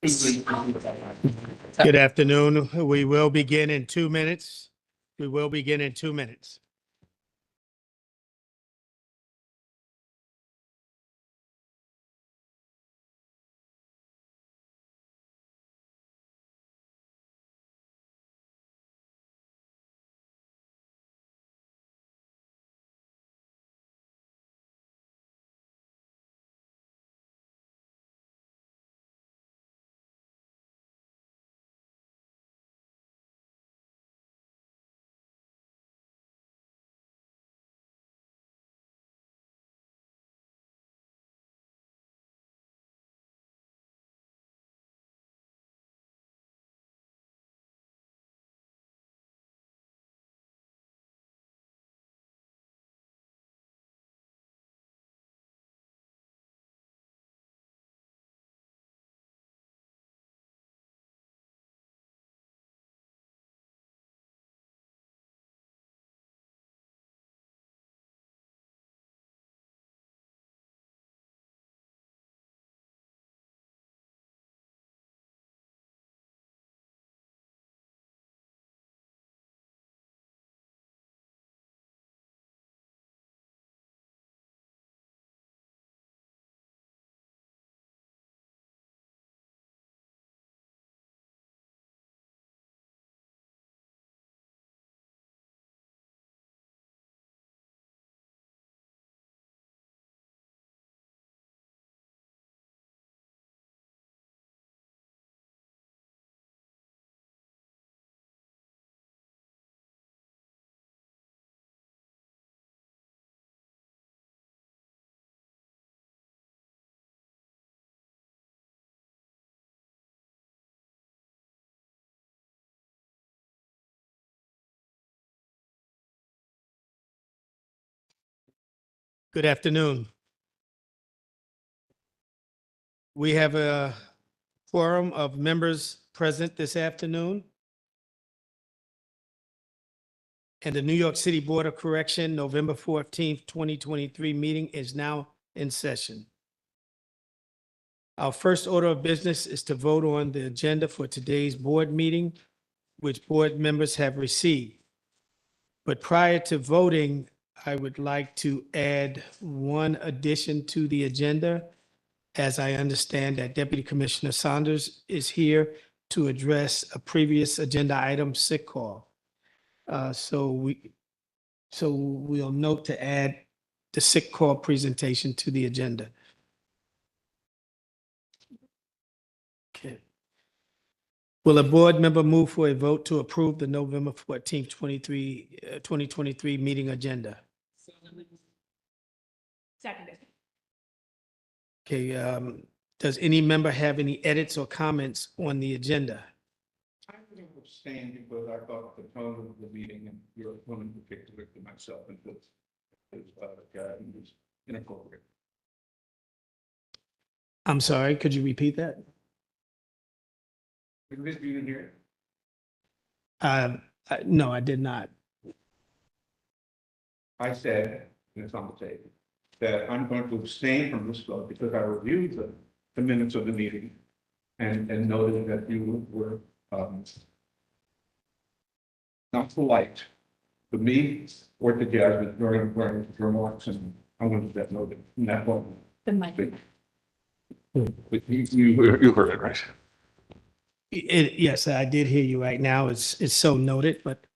Good afternoon. We will begin in 2 minutes. We will begin in 2 minutes. Good afternoon. We have a quorum of members present this afternoon. And the New York City Board of Correction, November 14th, 2023 meeting is now in session. Our first order of business is to vote on the agenda for today's board meeting, which board members have received. But prior to voting, I would like to add one addition to the agenda. As I understand that Deputy Commissioner Saunders is here to address a previous agenda item, sick call. So we'll note to add the sick call presentation to the agenda. Okay. Will a board member move for a vote to approve the November 14th, 2023 meeting agenda? Seconded. Okay, does any member have any edits or comments on the agenda? I would abstain because I thought the tone of the meeting and your opponent particularly to myself and was inappropriate. I'm sorry, could you repeat that? You didn't hear it? No, I did not. I said, and it's on the table, that I'm going to abstain from this vote because I reviewed the minutes of the meeting and noted that you were not polite to me or to Jasmine during remarks, and I wanted that noted in that moment. The mic. But you heard it, right? Yes, I did hear you right now. It's so noted, but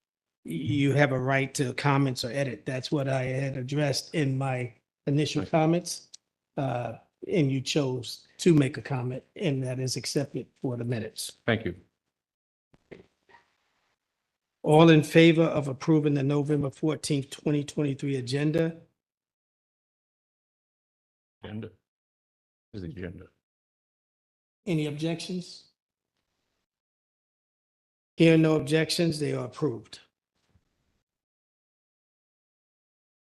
you have a right to comments or edit. That's what I had addressed in my initial comments. And you chose to make a comment, and that is accepted for the minutes. Thank you. All in favor of approving the November 14th, 2023 agenda? Agenda. Is the agenda. Any objections? Hearing no objections, they are approved.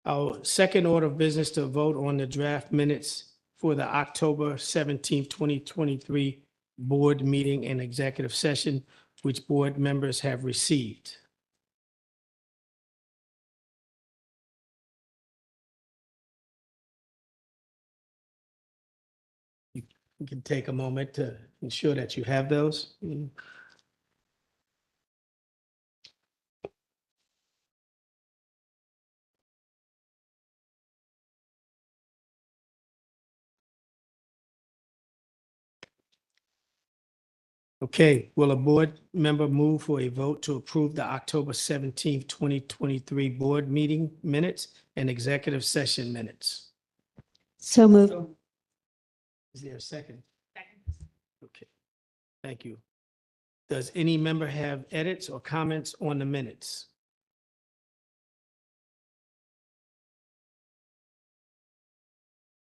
Our second order of business to vote on the draft minutes for the October 17th, 2023 board meeting and executive session, which board members have received. You can take a moment to ensure that you have those. Okay, will a board member move for a vote to approve the October 17th, 2023 board meeting minutes and executive session minutes? So moved. Is there a second? Okay, thank you. Does any member have edits or comments on the minutes?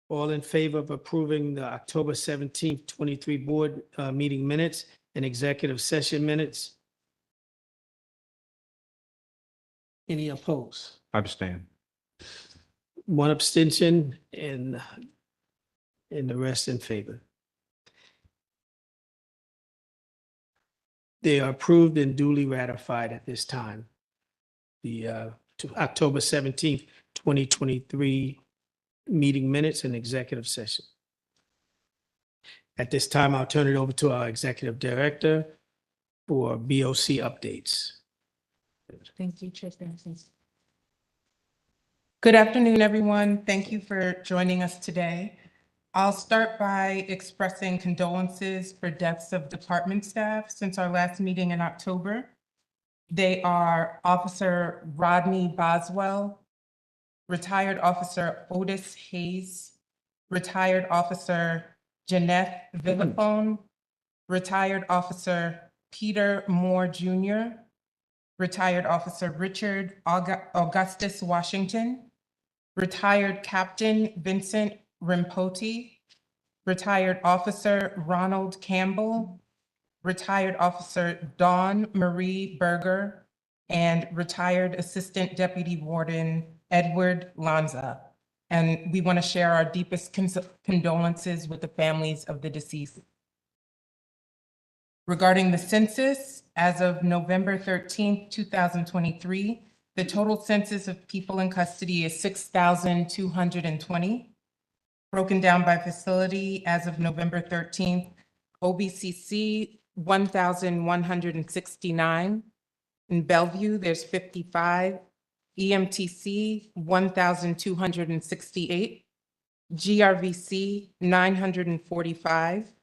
All in favor of approving the October 17th, 23 board meeting minutes and executive session minutes? Any opposed? Abstain. One abstention and the rest in favor. They are approved and duly ratified at this time. The October 17th, 2023 meeting minutes and executive session. At this time, I'll turn it over to our executive director for BOC updates. Thank you, Chair Francis. Good afternoon, everyone. Thank you for joining us today. I'll start by expressing condolences for deaths of department staff since our last meeting in October. They are Officer Rodney Boswell, retired Officer Otis Hayes, retired Officer Jeanette Villafone, retired Officer Peter Moore Jr., retired Officer Richard Augustus Washington, retired Captain Vincent Rimpoti, retired Officer Ronald Campbell, retired Officer Dawn Marie Berger, and retired Assistant Deputy Warden Edward Lanza. And we want to share our deepest condolences with the families of the deceased. Regarding the census, as of November 13th, 2023, the total census of people in custody is 6,220. Broken down by facility, as of November 13th, OBCC, 1,169. In Bellevue, there's 55. EMTC, 1,268. GRVC, 945.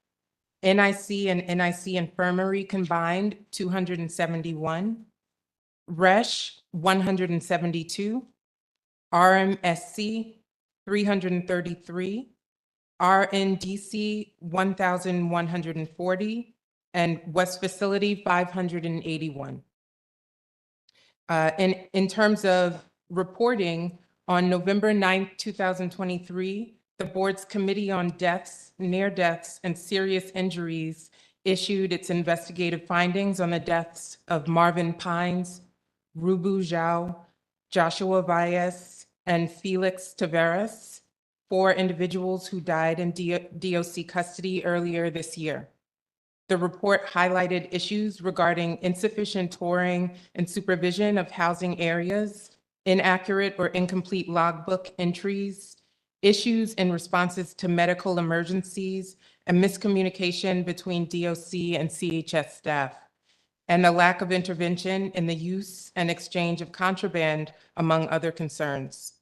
NIC and NIC Infirmary combined, 271. RESH, 172. RMSC, 333. RNDC, 1,140. And West Facility, 581. In terms of reporting, on November 9th, 2023, the board's Committee on Deaths, Near Deaths, and Serious Injuries issued its investigative findings on the deaths of Marvin Pines, Rubu Zhao, Joshua Valles, and Felix Taveras, 4 individuals who died in DOC custody earlier this year. The report highlighted issues regarding insufficient touring and supervision of housing areas, inaccurate or incomplete logbook entries, issues in responses to medical emergencies, and miscommunication between DOC and CHS staff, and a lack of intervention in the use and exchange of contraband, among other concerns.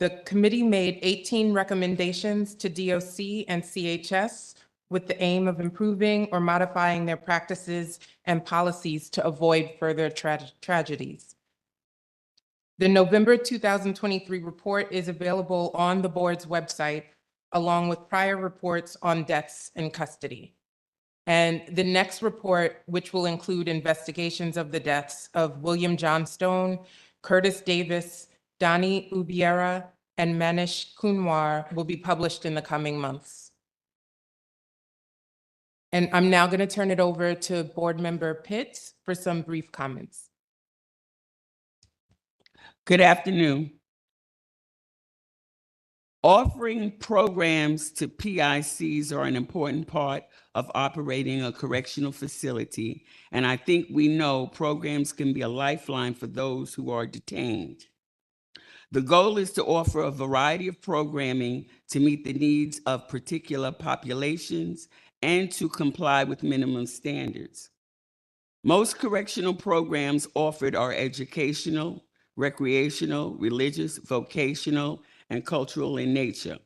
The committee made 18 recommendations to DOC and CHS with the aim of improving or modifying their practices and policies to avoid further tragedies. The November 2023 report is available on the board's website, along with prior reports on deaths in custody. And the next report, which will include investigations of the deaths of William Johnstone, Curtis Davis, Donnie Ubiera, and Manish Kunwar, will be published in the coming months. And I'm now going to turn it over to Board Member Pitts for some brief comments. Good afternoon. Offering programs to PICs are an important part of operating a correctional facility, and I think we know programs can be a lifeline for those who are detained. The goal is to offer a variety of programming to meet the needs of particular populations and to comply with minimum standards. Most correctional programs offered are educational, recreational, religious, vocational, and cultural in nature.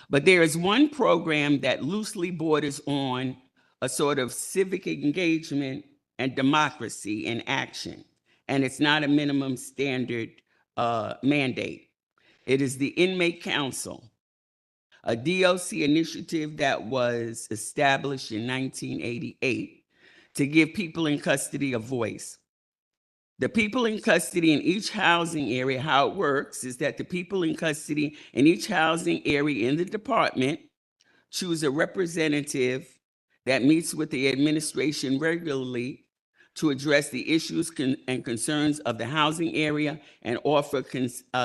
But there is one program that loosely borders on a sort of civic engagement and democracy in action, and it's not a minimum standard mandate. It is the Inmate Council, a DOC initiative that was established in 1988 to give people in custody a voice. The people in custody in each housing area, how it works is that the people in custody in each housing area in the department choose a representative that meets with the administration regularly to address the issues and concerns of the housing area and offer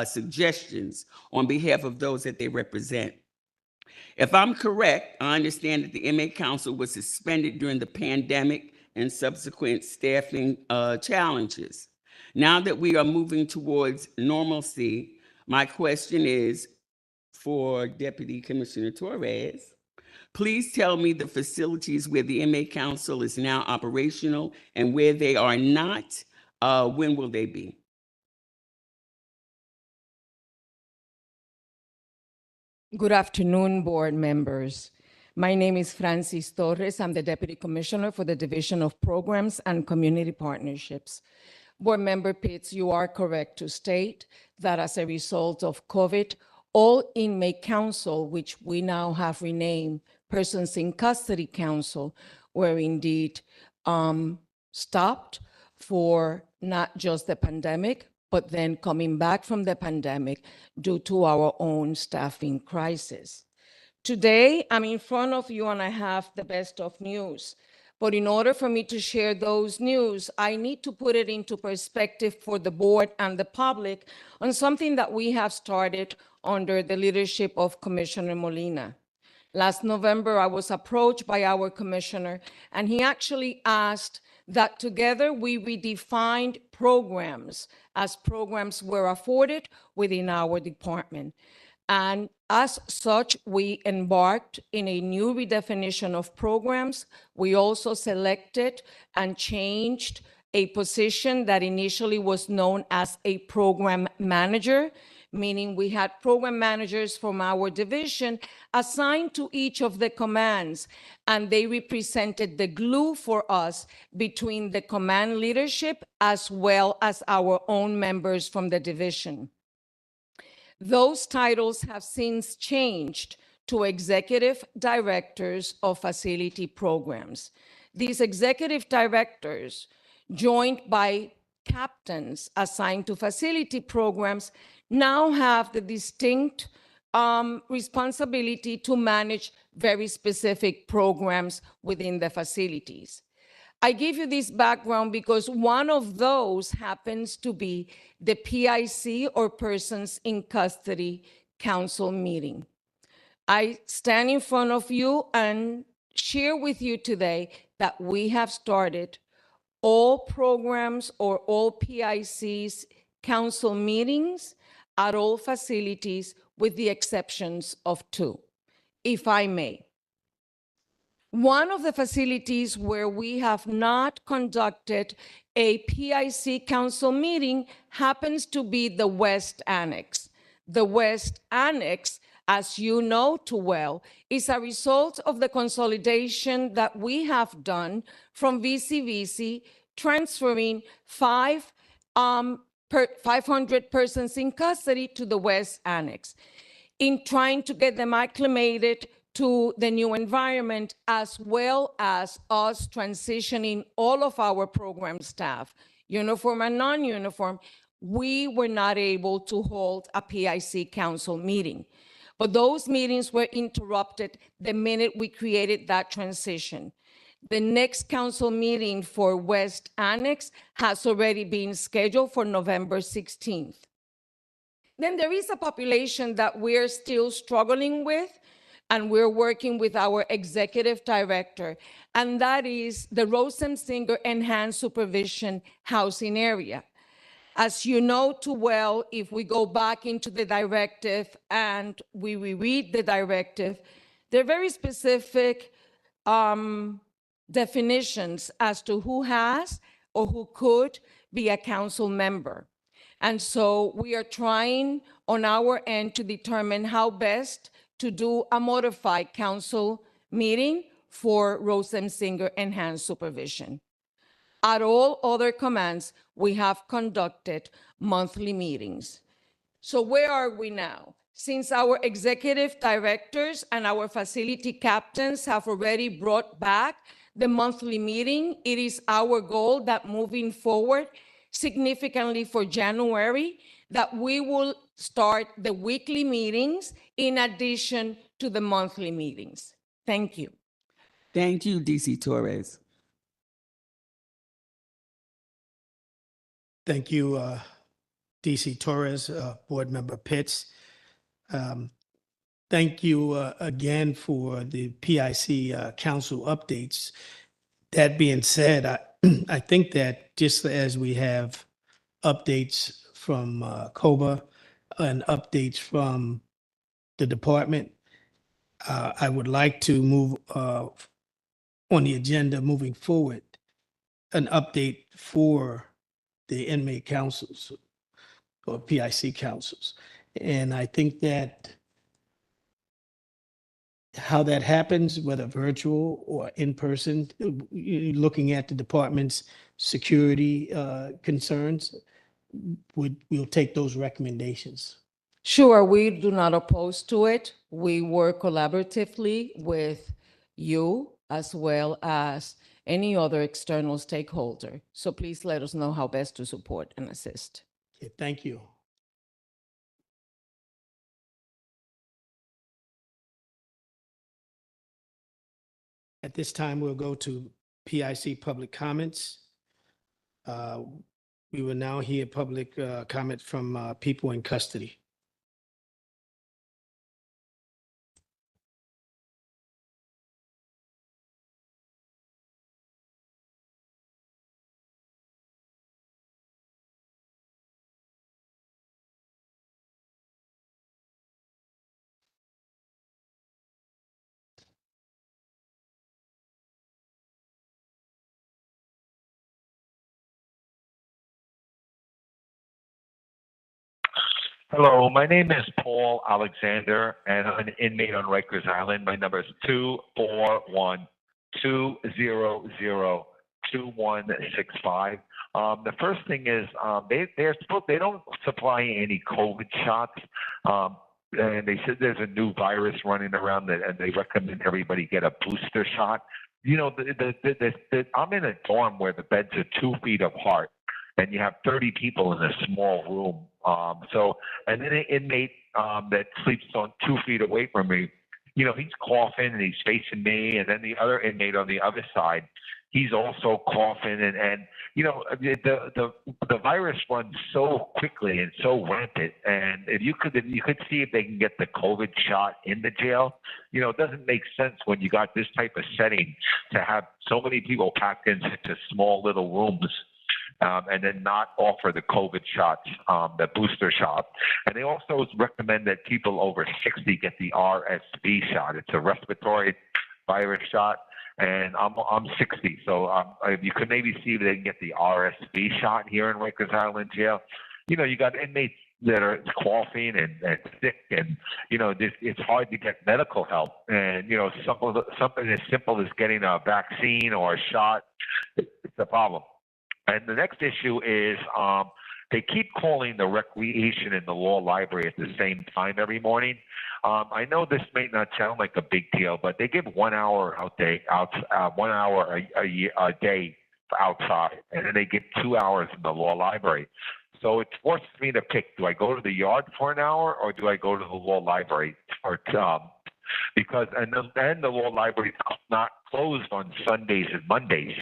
suggestions on behalf of those that they represent. If I'm correct, I understand that the Inmate Council was suspended during the pandemic and subsequent staffing challenges. Now that we are moving towards normalcy, my question is for Deputy Commissioner Torres. Please tell me the facilities where the Inmate Council is now operational and where they are not. When will they be? Good afternoon, board members. My name is Francis Torres. I'm the Deputy Commissioner for the Division of Programs and Community Partnerships. Board Member Pitts, you are correct to state that as a result of COVID, all Inmate Council, which we now have renamed Persons in Custody Council, were indeed stopped for not just the pandemic, but then coming back from the pandemic due to our own staffing crisis. Today, I'm in front of you and I have the best of news. But in order for me to share those news, I need to put it into perspective for the board and the public on something that we have started under the leadership of Commissioner Molina. Last November, I was approached by our commissioner, and he actually asked that together we redefined programs as programs were afforded within our department. And as such, we embarked in a new redefinition of programs. We also selected and changed a position that initially was known as a program manager, meaning we had program managers from our division assigned to each of the commands, and they represented the glue for us between the command leadership as well as our own members from the division. Those titles have since changed to executive directors of facility programs. These executive directors, joined by captains assigned to facility programs, now have the distinct responsibility to manage very specific programs within the facilities. I give you this background because one of those happens to be the PIC, or Persons in Custody Council meeting. I stand in front of you and share with you today that we have started all programs or all PICs council meetings at all facilities with the exceptions of 2, if I may. One of the facilities where we have not conducted a PIC council meeting happens to be the West Annex. The West Annex, as you know too well, is a result of the consolidation that we have done from VCVC, transferring 500 persons in custody to the West Annex, in trying to get them acclimated to the new environment, as well as us transitioning all of our program staff, uniform and non-uniform. We were not able to hold a PIC council meeting. But those meetings were interrupted the minute we created that transition. The next council meeting for West Annex has already been scheduled for November 16th. Then there is a population that we're still struggling with, and we're working with our executive director, and that is the Rosensinger Enhanced Supervision Housing Area. As you know too well, if we go back into the directive and we reread the directive, They're very specific definitions as to who has or who could be a council member. And so we are trying on our end to determine how best to do a modified council meeting for Rose M. Singer enhanced supervision. At all other commands, we have conducted monthly meetings. So where are we now? Since our executive directors and our facility captains have already brought back the monthly meeting, it is our goal that moving forward significantly for January, that we will start the weekly meetings in addition to the monthly meetings. Thank you. Thank you, DC Torres. Thank you, DC Torres, Board Member Pitts. Thank you again for the PIC council updates. That being said, I think that just as we have updates from COBA and updates from the department, I would like to move on the agenda moving forward, an update for the inmate councils or PIC councils. And I think that how that happens, whether virtual or in person, looking at the department's security concerns, we'll take those recommendations. Sure, we do not oppose to it. We work collaboratively with you as well as any other external stakeholder. So please let us know how best to support and assist. Okay, thank you. At this time, we'll go to PIC public comments. We will now hear public comment from people in custody. Hello, my name is Paul Alexander, and I'm an inmate on Rikers Island. My number is 241-200-2165. The first thing is they don't supply any COVID shots, and they said there's a new virus running around and they recommend everybody get a booster shot. You know, I'm in a dorm where the beds are 2 feet apart, and you have 30 people in a small room. And then an inmate that sleeps on 2 feet away from me, you know, he's coughing and he's facing me, and then the other inmate on the other side, he's also coughing, and you know, the virus runs so quickly and so rampant. And if you could see if they can get the COVID shot in the jail, you know, it doesn't make sense when you got this type of setting to have so many people packed into small little rooms. And then not offer the COVID shots, the booster shot. And they also recommend that people over 60 get the RSV shot. It's a respiratory virus shot, and I'm 60. So if you could maybe see if they can get the RSV shot here in Rikers Island Jail. You know, you got inmates that are coughing and sick, and you know, it's hard to get medical help. And you know, something as simple as getting a vaccine or a shot, it's a problem. And the next issue is they keep calling the recreation and the law library at the same time every morning. I know this may not sound like a big deal, but they give 1 hour a day outside, and then they give 2 hours in the law library. So it forces me to pick: do I go to the yard for an hour, or do I go to the law library? Because the law library is not closed on Sundays and Mondays.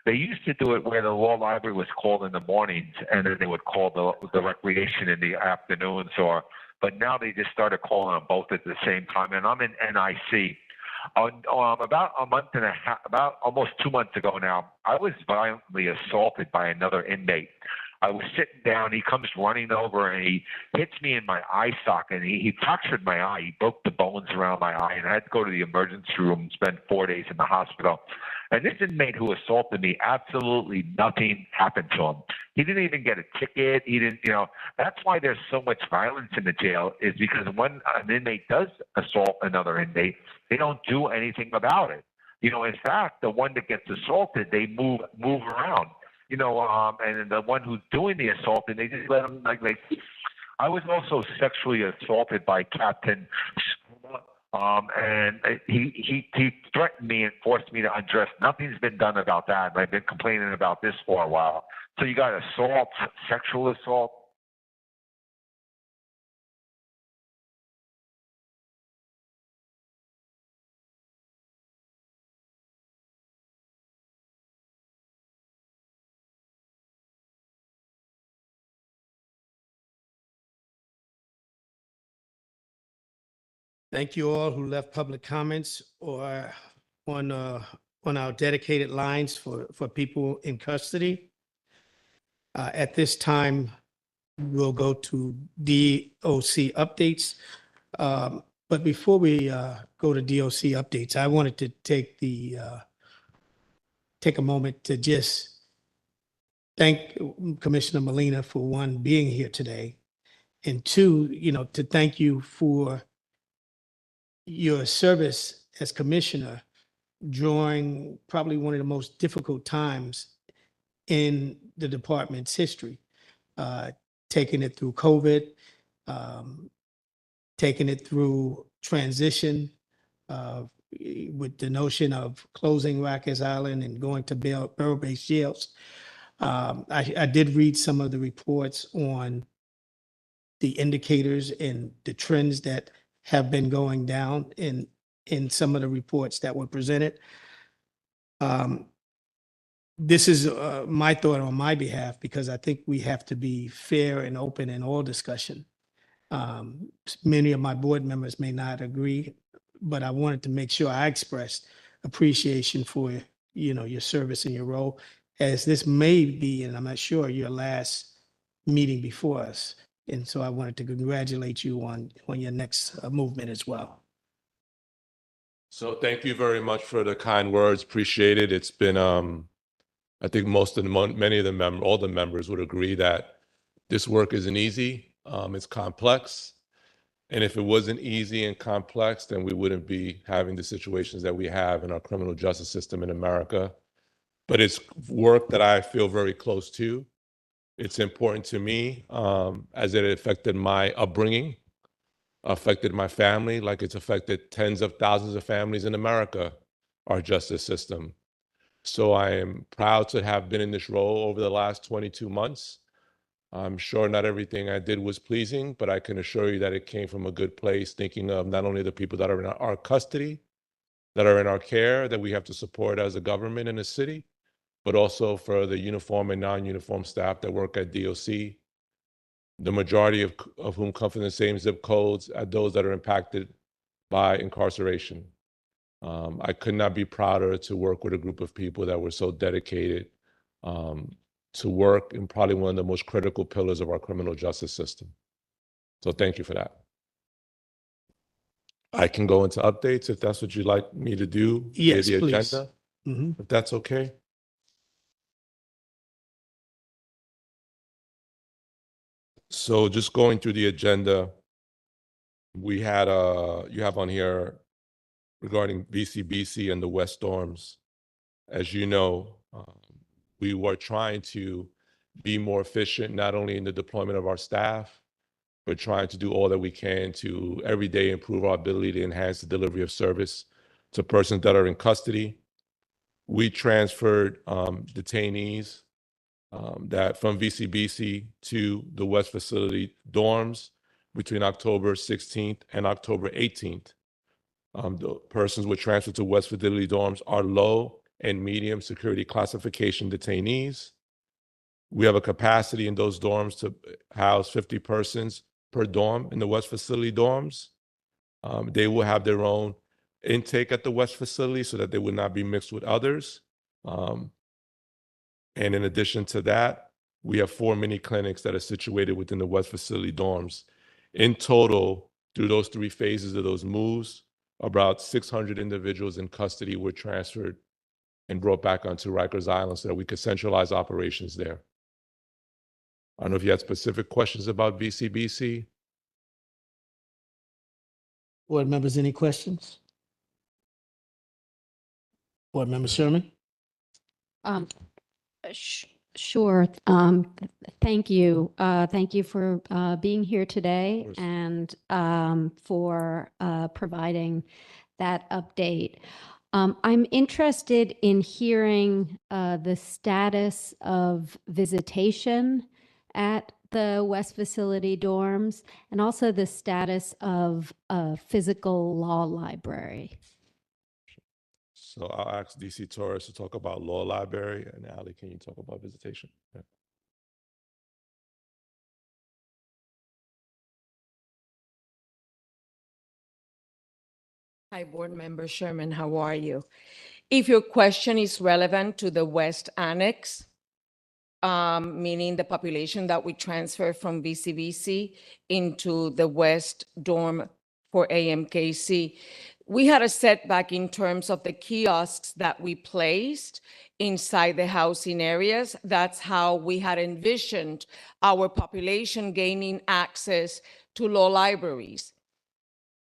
They used to do it where the law library was called in the mornings, and then they would call the recreation in the afternoons. But now they just started calling them both at the same time. And I'm in NYC. About a month and a half, about almost 2 months ago now, I was violently assaulted by another inmate. I was sitting down. He comes running over and he hits me in my eye socket. And he fractured my eye. He broke the bones around my eye, and I had to go to the emergency room and spend 4 days in the hospital. And this inmate who assaulted me, absolutely nothing happened to him. He didn't even get a ticket. He didn't, that's why there's so much violence in the jail, is because when an inmate does assault another inmate, they don't do anything about it. In fact, the one that gets assaulted, they move around, and the one who's doing the assaulting, they just let him, I was also sexually assaulted by Captain, and he threatened me and forced me to undress. Nothing's been done about that. I've been complaining about this for a while. So you got assault, sexual assault. Thank you all who left public comments or on our dedicated lines for people in custody. At this time, we'll go to DOC updates. But before we go to DOC updates, I wanted to take a moment to just thank Commissioner Molina for, one, being here today, and two, to thank you for your service as commissioner during probably one of the most difficult times in the department's history, taking it through COVID, taking it through transition with the notion of closing Rikers Island and going to borough-based jails. I did read some of the reports on the indicators and the trends that have been going down in some of the reports that were presented. This is my thought on my behalf, because I think we have to be fair and open in all discussion. Many of my board members may not agree, but I wanted to make sure I expressed appreciation for, your service and your role, as this may be, and I'm not sure, your last meeting before us. And so I wanted to congratulate you on your next movement as well. So thank you very much for the kind words. Appreciate it. It's been, I think many of the all the members would agree that this work isn't easy. It's complex. And if it wasn't easy and complex, then we wouldn't be having the situations that we have in our criminal justice system in America. But it's work that I feel very close to. It's important to me, as it affected my upbringing, affected my family, like it's affected tens of thousands of families in America, our justice system. So I am proud to have been in this role over the last 22 months. I'm sure not everything I did was pleasing, but I can assure you that it came from a good place, thinking of not only the people that are in our custody, that are in our care, that we have to support as a government in a city, but also for the uniform and non-uniform staff that work at DOC, the majority of whom come from the same zip codes as those that are impacted by incarceration. I could not be prouder to work with a group of people that were so dedicated to work in probably one of the most critical pillars of our criminal justice system. So thank you for that. I can go into updates if that's what you'd like me to do. Yes, the please. Agenda, Mhm. if that's okay. So just going through the agenda, we had you have on here regarding VCBC and the West Storms. As you know, we were trying to be more efficient, not only in the deployment of our staff, but trying to do all that we can to every day improve our ability to enhance the delivery of service to persons that are in custody. We transferred detainees that from VCBC to the West Facility dorms between October 16th and October 18th. The persons were transferred to West Facility dorms are low and medium security classification detainees. We have a capacity in those dorms to house 50 persons per dorm in the West Facility dorms. They will have their own intake at the West Facility so that they would not be mixed with others. And in addition to that, we have 4 mini clinics that are situated within the West Facility dorms. In total, through those 3 phases of those moves, about 600 individuals in custody were transferred and brought back onto Rikers Island so that we could centralize operations there. I don't know if you had specific questions about VCBC. Board members, any questions? Board Member Sherman? Um, Sure. Thank you. Thank you for being here today course. and for providing that update. I'm interested in hearing the status of visitation at the West Facility dorms and also the status of a physical law library. So I'll ask DC Torres to talk about law library, and Ali, can you talk about visitation? Yeah. Hi, Board Member Sherman, how are you? If your question is relevant to the West Annex, meaning the population that we transfer from VCVC into the West Dorm for AMKC, we had a setback in terms of the kiosks that we placed inside the housing areas. That's how we had envisioned our population gaining access to law libraries.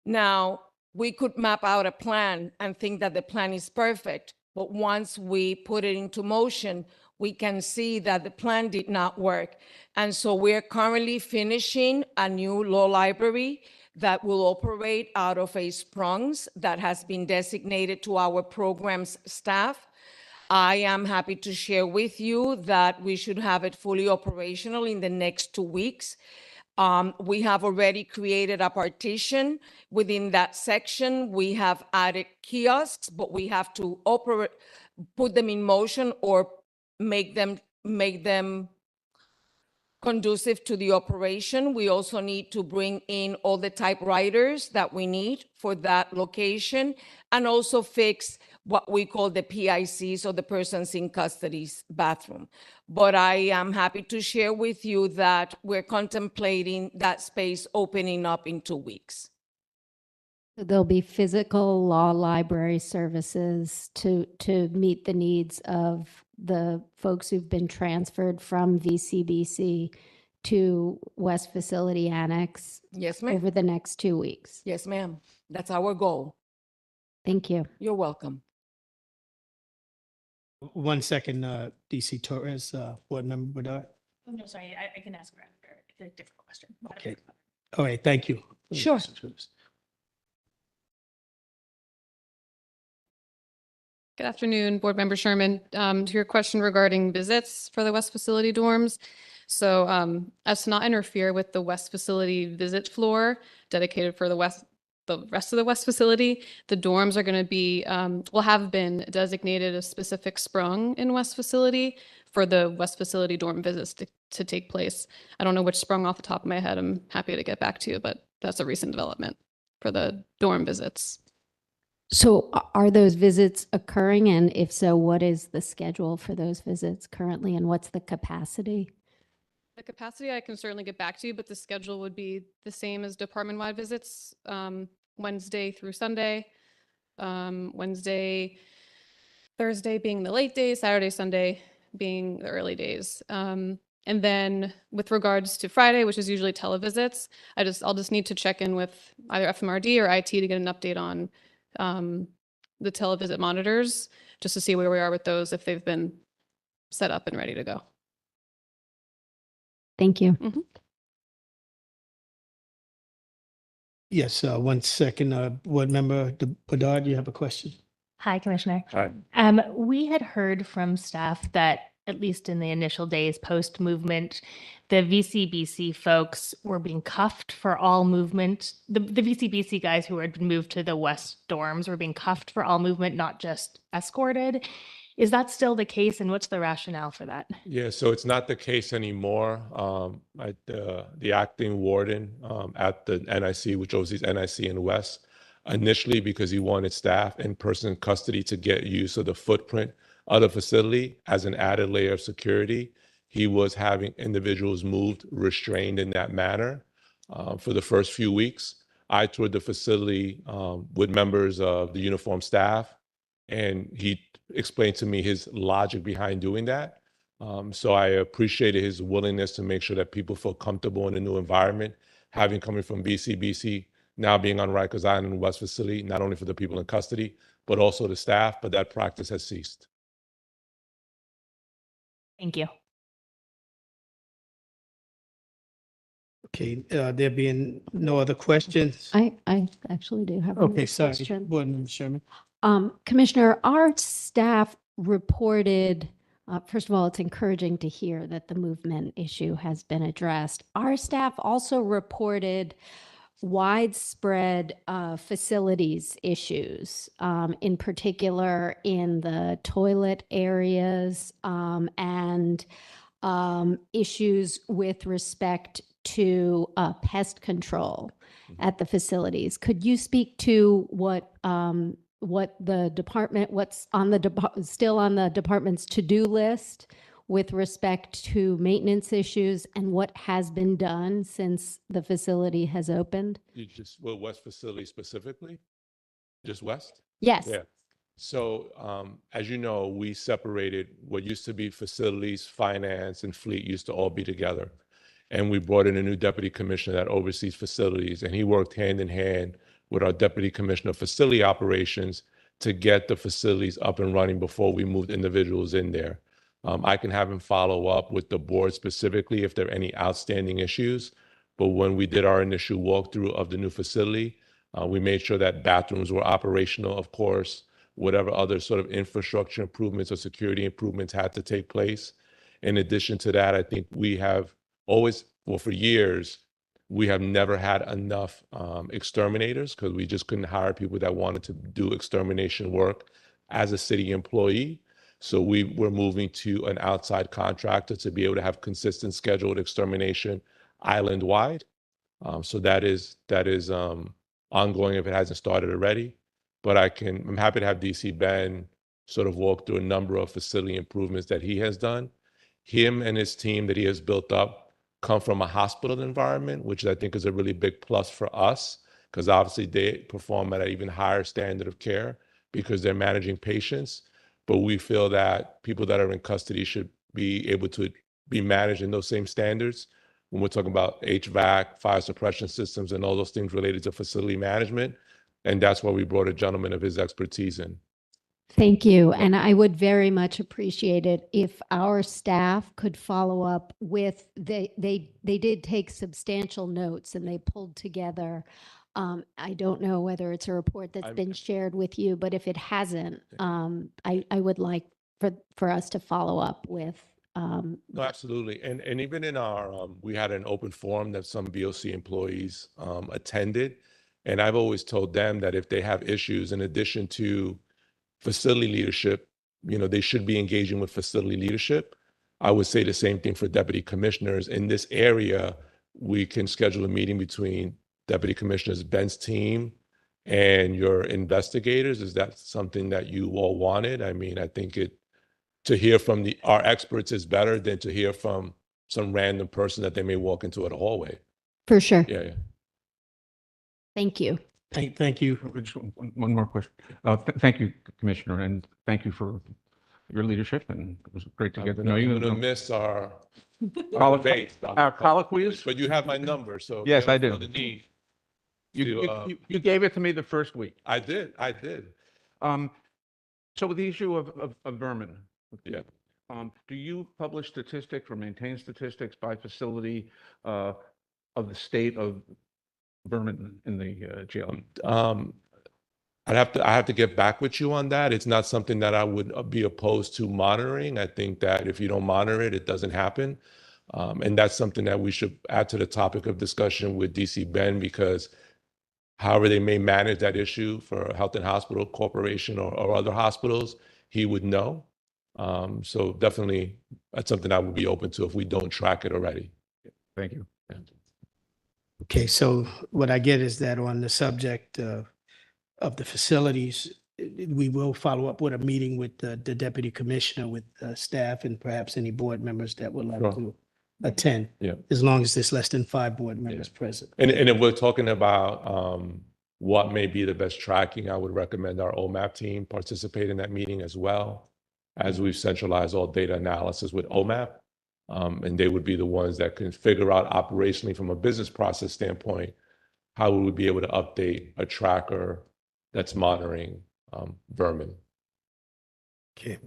Now, we could map out a plan and think that the plan is perfect, but once we put it into motion, we can see that the plan did not work. And so we're currently finishing a new law library that will operate out of a Sprungs that has been designated to our programs staff. I am happy to share with you that we should have it fully operational in the next 2 weeks. We have already created a partition within that section. We have added kiosks, but we have to put them in motion or make them conducive to the operation. We also need to bring in all the typewriters that we need for that location and also fix what we call the PICs, or the persons in custody's bathroom. But I am happy to share with you that we're contemplating that space opening up in 2 weeks. There'll be physical law library services to meet the needs of the folks who've been transferred from VCBC to West Facility Annex Yes, ma'am. over the next 2 weeks. Yes, ma'am. That's our goal. Thank you. You're welcome. 1 second, DC Torres, Board Member Bedard. Oh, no, sorry, I can ask her after. It's a different question. Okay. All right, thank you. Sure. Good afternoon, Board Member Sherman. To your question regarding visits for the West Facility dorms. So as to not interfere with the West Facility visit floor dedicated for the rest of the West Facility, the dorms are going to be, will have been designated a specific sprung in West Facility for the West Facility dorm visits to take place. I don't know which sprung off the top of my head. I'm happy to get back to you, but that's a recent development for the dorm visits. So are those visits occurring? And if so, what is the schedule for those visits currently and what's the capacity? The capacity I can certainly get back to you, but the schedule would be the same as department-wide visits, Wednesday through Sunday. Wednesday, Thursday being the late days, Saturday, Sunday being the early days. And then with regards to Friday, which is usually televisits, I'll just need to check in with either FMRD or IT to get an update on the televisit monitors, just to see where we are with those, if they've been set up and ready to go. Thank you. Yes, 1 second, Board Member Bedard, you have a question? Hi, Commissioner. Hi. We had heard from staff that, at least in the initial days post-movement, the VCBC folks were being cuffed for all movement. The VCBC guys who had been moved to the West dorms were being cuffed for all movement, not just escorted. Is that still the case, and what's the rationale for that? Yeah, so it's not the case anymore. The acting warden at the NIC, which oversees NIC in West, initially because he wanted staff in person custody to get use of the footprint of the facility as an added layer of security, he was having individuals moved, restrained in that manner for the first few weeks. I toured the facility with members of the uniformed staff, and he explained to me his logic behind doing that. So I appreciated his willingness to make sure that people feel comfortable in a new environment, having coming from BCBC, now being on Rikers Island in the West facility, not only for the people in custody, but also the staff, but that practice has ceased. Thank you. Okay, there being no other questions? I actually do have another Okay, sorry, question. Board Member Sherman. Commissioner, our staff reported, first of all, it's encouraging to hear that the movement issue has been addressed. Our staff also reported widespread facilities issues, in particular in the toilet areas, and issues with respect to pest control at the facilities. Could you speak to what the department, what's on the still on the department's to-do list with respect to maintenance issues, and what has been done since the facility has opened? You just, well, West facility specifically? Just West? Yes. Yeah. So as you know, we separated what used to be facilities, finance, and fleet used to all be together. And we brought in a new deputy commissioner that oversees facilities, and he worked hand in hand with our deputy commissioner of facility operations to get the facilities up and running before we moved individuals in there. I can have him follow up with the board specifically if there are any outstanding issues. But when we did our initial walkthrough of the new facility, we made sure that bathrooms were operational, of course, whatever other sort of infrastructure improvements or security improvements had to take place. In addition to that, I think we have always, well, for years, we have never had enough exterminators because we just couldn't hire people that wanted to do extermination work as a city employee. So we were moving to an outside contractor to be able to have consistent scheduled extermination island-wide. So that is ongoing if it hasn't started already. But I'm happy to have DC Ben sort of walk through a number of facility improvements that he has done. Him and his team that he has built up come from a hospital environment, which I think is a really big plus for us, because obviously they perform at an even higher standard of care because they're managing patients. But we feel that people that are in custody should be able to be managed in those same standards. When we're talking about HVAC, fire suppression systems, and all those things related to facility management. And that's why we brought a gentleman of his expertise in. Thank you. And I would very much appreciate it if our staff could follow up with, they did take substantial notes and they pulled together. I don't know whether it's a report that's been shared with you, but if it hasn't, I would like for us to follow up with. No, absolutely. And even in our, we had an open forum that some BOC employees attended. And I've always told them that if they have issues, in addition to facility leadership, they should be engaging with facility leadership. I would say the same thing for deputy commissioners. In this area, we can schedule a meeting between Deputy Commissioners Ben's team and your investigators. Is that something that you all wanted? I mean, I think to hear from our experts is better than to hear from some random person that they may walk into at a hallway. For sure. Yeah. Thank you. Thank you. Just one more question. Thank you, Commissioner, and thank you for your leadership, and it was great to get to know you. I'm going to miss our debate. Our colloquies? But you have my number, so. Yes, I do. The need You gave it to me the first week. I did. So with the issue of vermin. Yeah. Do you publish statistics or maintain statistics by facility of the state of vermin in the jail? I have to get back with you on that. It's not something that I would be opposed to monitoring. I think that if you don't monitor it, it doesn't happen. And that's something that we should add to the topic of discussion with DC Ben, because however they may manage that issue for Health and Hospital Corporation or other hospitals, he would know. So definitely that's something I would be open to if we don't track it already. Thank you. Yeah. Okay, so what I get is that on the subject of the facilities, we will follow up with a meeting with the deputy commissioner, with staff, and perhaps any board members that would like Sure. to attend. Yeah. As long as there's less than 5 board members present. And if we're talking about what may be the best tracking, I would recommend our OMAP team participate in that meeting as well, as we've centralized all data analysis with OMAP. And they would be the ones that can figure out operationally from a business process standpoint, how we would be able to update a tracker that's monitoring vermin. Okay.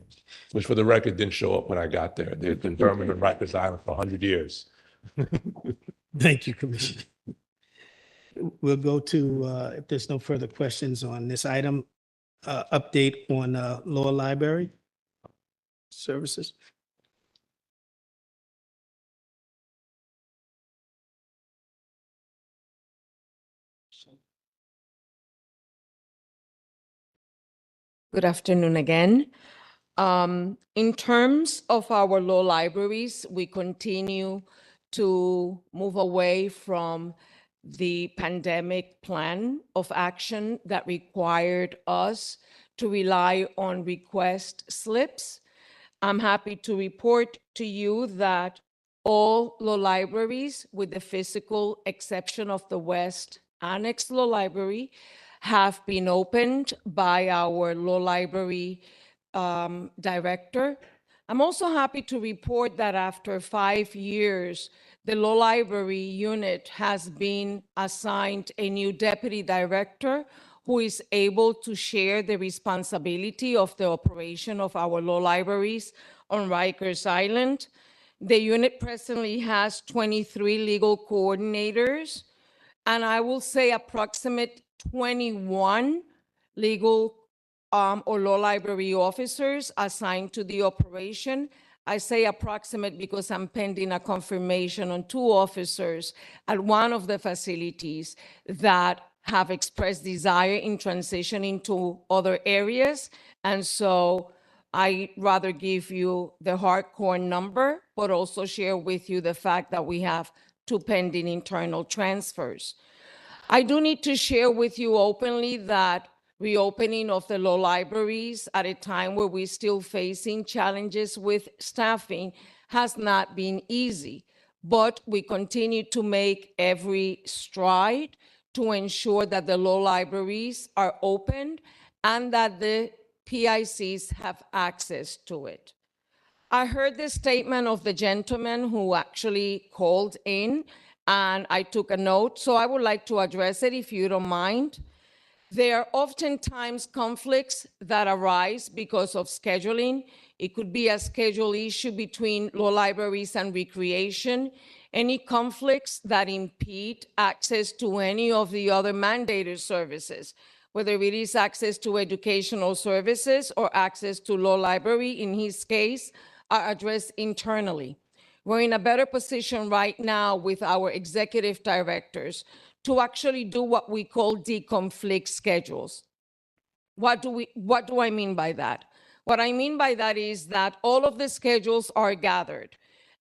Which for the record didn't show up when I got there. There's been vermin in Rikers Island for 100 years. Thank you, Commissioner. We'll go to, if there's no further questions on this item, update on law library services. Good afternoon again. In terms of our law libraries, we continue to move away from the pandemic plan of action that required us to rely on request slips. I'm happy to report to you that all law libraries, with the physical exception of the West Annex Law Library, have been opened by our law library director. I'm also happy to report that after 5 years, the law library unit has been assigned a new deputy director who is able to share the responsibility of the operation of our law libraries on Rikers Island. The unit presently has 23 legal coordinators, and I will say approximate 21 legal or law library officers assigned to the operation. I say approximate because I'm pending a confirmation on 2 officers at one of the facilities that have expressed desire in transitioning to other areas. And so I rather give you the hardcore number, but also share with you the fact that we have 2 pending internal transfers. I do need to share with you openly that reopening of the law libraries at a time where we're still facing challenges with staffing has not been easy, but we continue to make every stride to ensure that the law libraries are opened and that the PICs have access to it. I heard the statement of the gentleman who actually called in, and I took a note, so I would like to address it if you don't mind. There are oftentimes conflicts that arise because of scheduling. It could be a schedule issue between law libraries and recreation. Any conflicts that impede access to any of the other mandated services, whether it is access to educational services or access to law library, in his case, are addressed internally. We're in a better position right now with our executive directors to actually do what we call deconflict schedules. What do I mean by that? What I mean by that is that all of the schedules are gathered,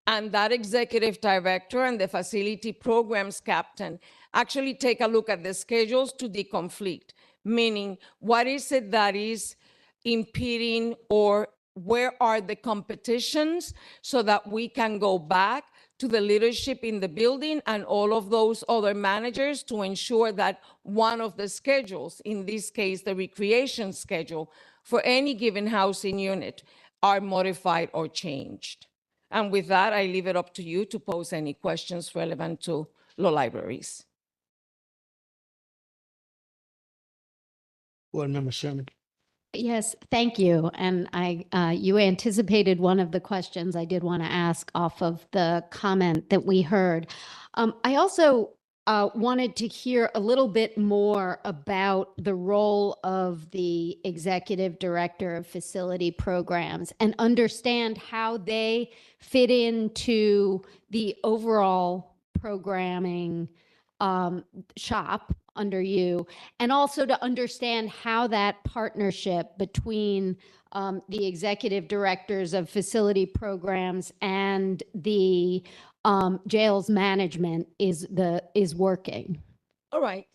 and that executive director and the facility programs captain actually take a look at the schedules to deconflict, meaning what is it that is impeding, or where are the competitions, so that we can go back to the leadership in the building and all of those other managers to ensure that one of the schedules, in this case, the recreation schedule for any given housing unit, are modified or changed. And with that, I leave it up to you to pose any questions relevant to law libraries. Board Member Sherman. Yes, thank you. And you anticipated one of the questions I did want to ask off of the comment that we heard. I also wanted to hear a little bit more about the role of the executive director of facility programs and understand how they fit into the overall programming shop under you, and also to understand how that partnership between the executive directors of facility programs and the jails management is working. All right.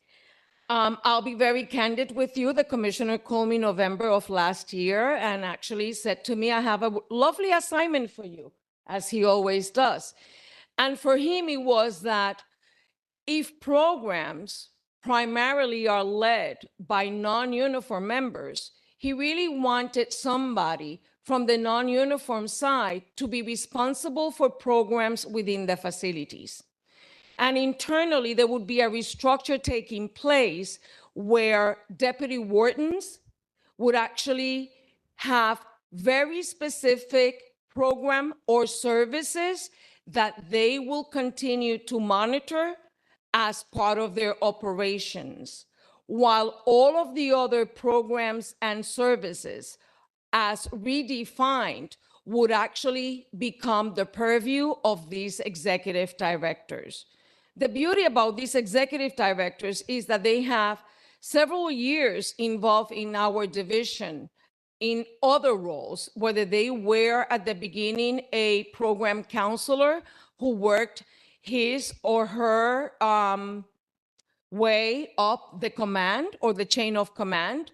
I'll be very candid with you. The commissioner called me November of last year and actually said to me, I have a lovely assignment for you, as he always does. And for him, it was that if programs primarily are led by non-uniform members, he really wanted somebody from the non-uniform side to be responsible for programs within the facilities. And internally, there would be a restructure taking place where deputy wardens would actually have very specific program or services that they will continue to monitor as part of their operations, while all of the other programs and services as redefined would actually become the purview of these executive directors. The beauty about these executive directors is that they have several years involved in our division in other roles, whether they were at the beginning a program counselor who worked his or her way up the command or the chain of command,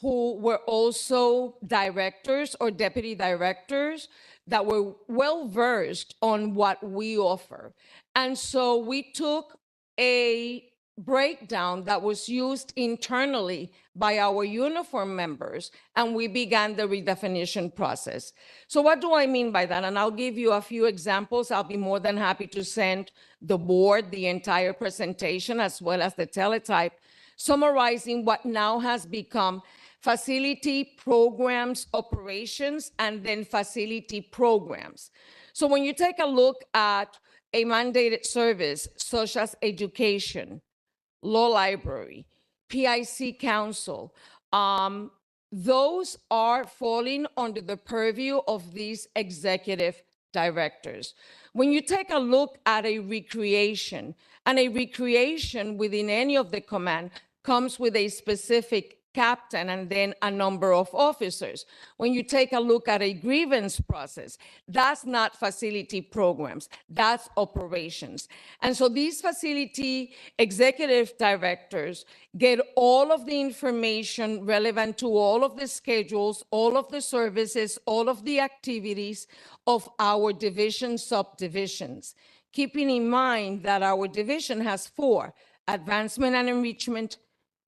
who were also directors or deputy directors that were well versed on what we offer. And so we took a breakdown that was used internally by our uniform members, and we began the redefinition process. So what do I mean by that? And I'll give you a few examples. I'll be more than happy to send the board the entire presentation as well as the teletype, summarizing what now has become facility programs, operations, and then facility programs. So when you take a look at a mandated service such as education, law library, PIC council, those are falling under the purview of these executive directors. When you take a look at a recreation, and a recreation within any of the command comes with a specific captain and then a number of officers. When you take a look at a grievance process, that's not facility programs, that's operations. And so these facility executive directors get all of the information relevant to all of the schedules, all of the services, all of the activities of our division subdivisions, keeping in mind that our division has 4: advancement and enrichment,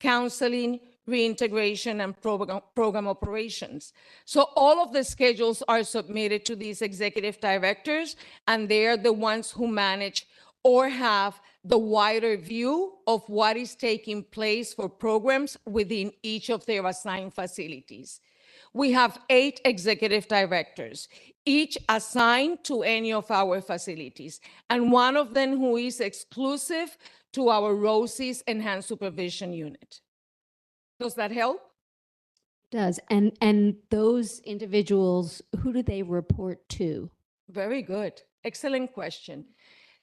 counseling, reintegration, and program operations. So all of the schedules are submitted to these executive directors, and they're the ones who manage or have the wider view of what is taking place for programs within each of their assigned facilities. We have 8 executive directors, each assigned to any of our facilities, and one of them who is exclusive to our ROSI's Enhanced Supervision Unit. Does that help? Does. And those individuals, who do they report to? Very good. Excellent question.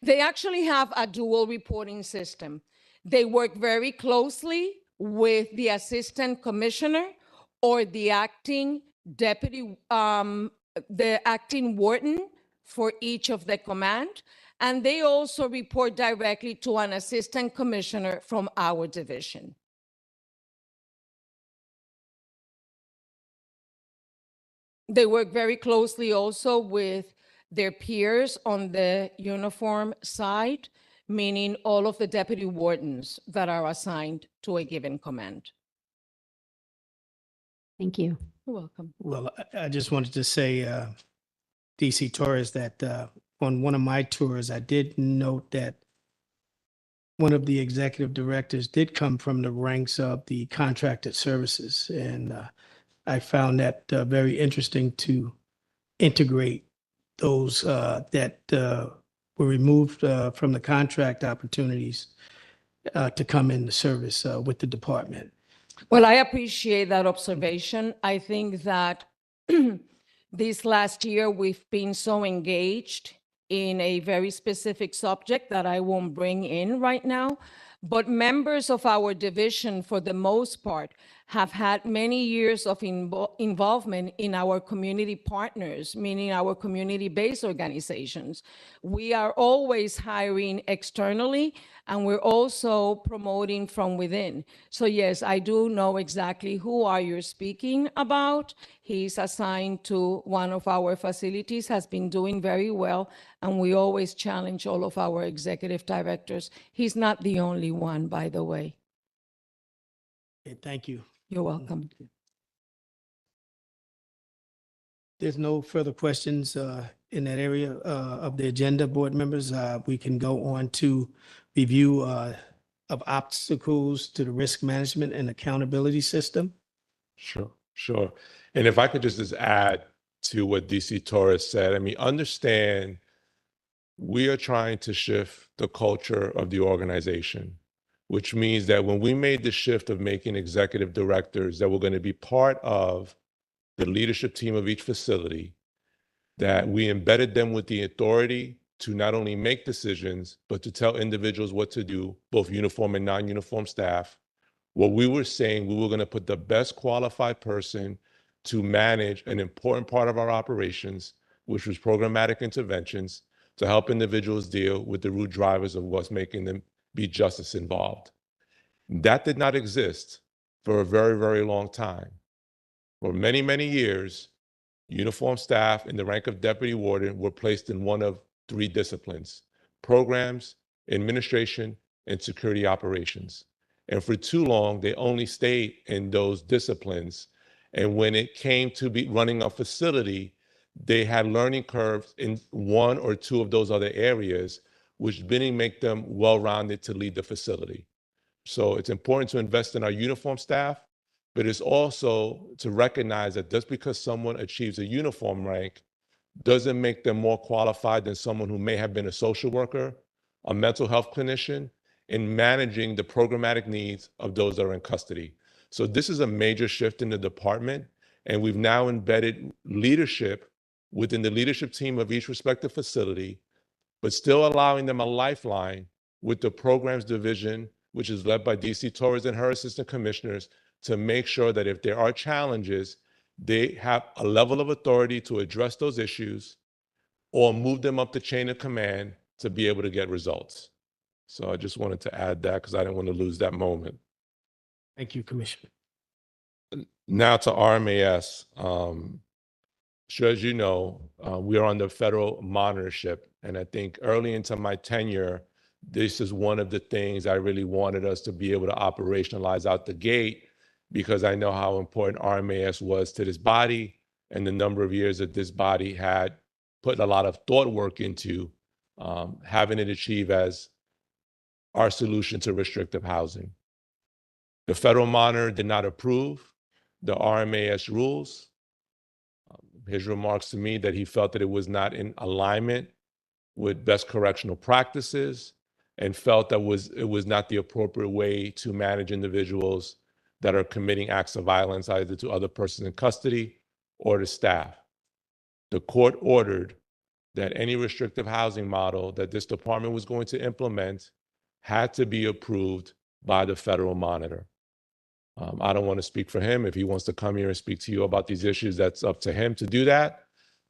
They actually have a dual reporting system. They work very closely with the assistant commissioner or the acting deputy, the acting warden for each of the command. And they also report directly to an assistant commissioner from our division. They work very closely also with their peers on the uniform side, meaning all of the deputy wardens that are assigned to a given command. Thank you. You're welcome. Well, I just wanted to say, DC Torres, that on one of my tours, I did note that one of the executive directors did come from the ranks of the contracted services. And I found that very interesting to integrate those that were removed from the contract opportunities to come into service with the department. Well, I appreciate that observation. I think that this last year, we've been so engaged in a very specific subject that I won't bring in right now, but members of our division, for the most part, have had many years of involvement in our community partners, meaning our community-based organizations. We are always hiring externally, and we're also promoting from within. So yes, I do know exactly who are you speaking about. He's assigned to one of our facilities, has been doing very well, and we always challenge all of our executive directors. He's not the only one, by the way. Okay, thank you. You're welcome. There's no further questions in that area of the agenda, board members. We can go on to review of obstacles to the risk management and accountability system. Sure, sure. And if I could just add to what DC Torres said, I mean, understand we are trying to shift the culture of the organization, which means that when we made the shift of making executive directors that were going to be part of the leadership team of each facility, that we embedded them with the authority to not only make decisions, but to tell individuals what to do, both uniform and non-uniform staff. What we were saying, we were going to put the best qualified person to manage an important part of our operations, which was programmatic interventions, to help individuals deal with the root drivers of what's making them be justice involved. That did not exist for a very, very long time. For many, many years, uniformed staff in the rank of deputy warden were placed in one of three disciplines: programs, administration, and security operations. And for too long, they only stayed in those disciplines. And when it came to be running a facility, they had learning curves in one or two of those other areas, which didn't make them well-rounded to lead the facility. So it's important to invest in our uniform staff, but it's also to recognize that just because someone achieves a uniform rank doesn't make them more qualified than someone who may have been a social worker, a mental health clinician, in managing the programmatic needs of those that are in custody. So this is a major shift in the department, and we've now embedded leadership within the leadership team of each respective facility, but still allowing them a lifeline with the programs division, which is led by DC Torres and her assistant commissioners, to make sure that if there are challenges, they have a level of authority to address those issues or move them up the chain of command to be able to get results. So I just wanted to add that because I didn't want to lose that moment. Thank you, Commissioner. Now to RMAS. Sure, as you know, we are under federal monitorship. And I think early into my tenure, this is one of the things I really wanted us to be able to operationalize out the gate, because I know how important RMAS was to this body and the number of years that this body had put a lot of thought work into having it achieve as our solution to restrictive housing. The federal monitor did not approve the RMAS rules. His remarks to me that he felt that it was not in alignment with best correctional practices and felt that it was not the appropriate way to manage individuals that are committing acts of violence either to other persons in custody or to staff. The court ordered that any restrictive housing model that this department was going to implement had to be approved by the federal monitor. I don't want to speak for him. If he wants to come here and speak to you about these issues, that's up to him to do that.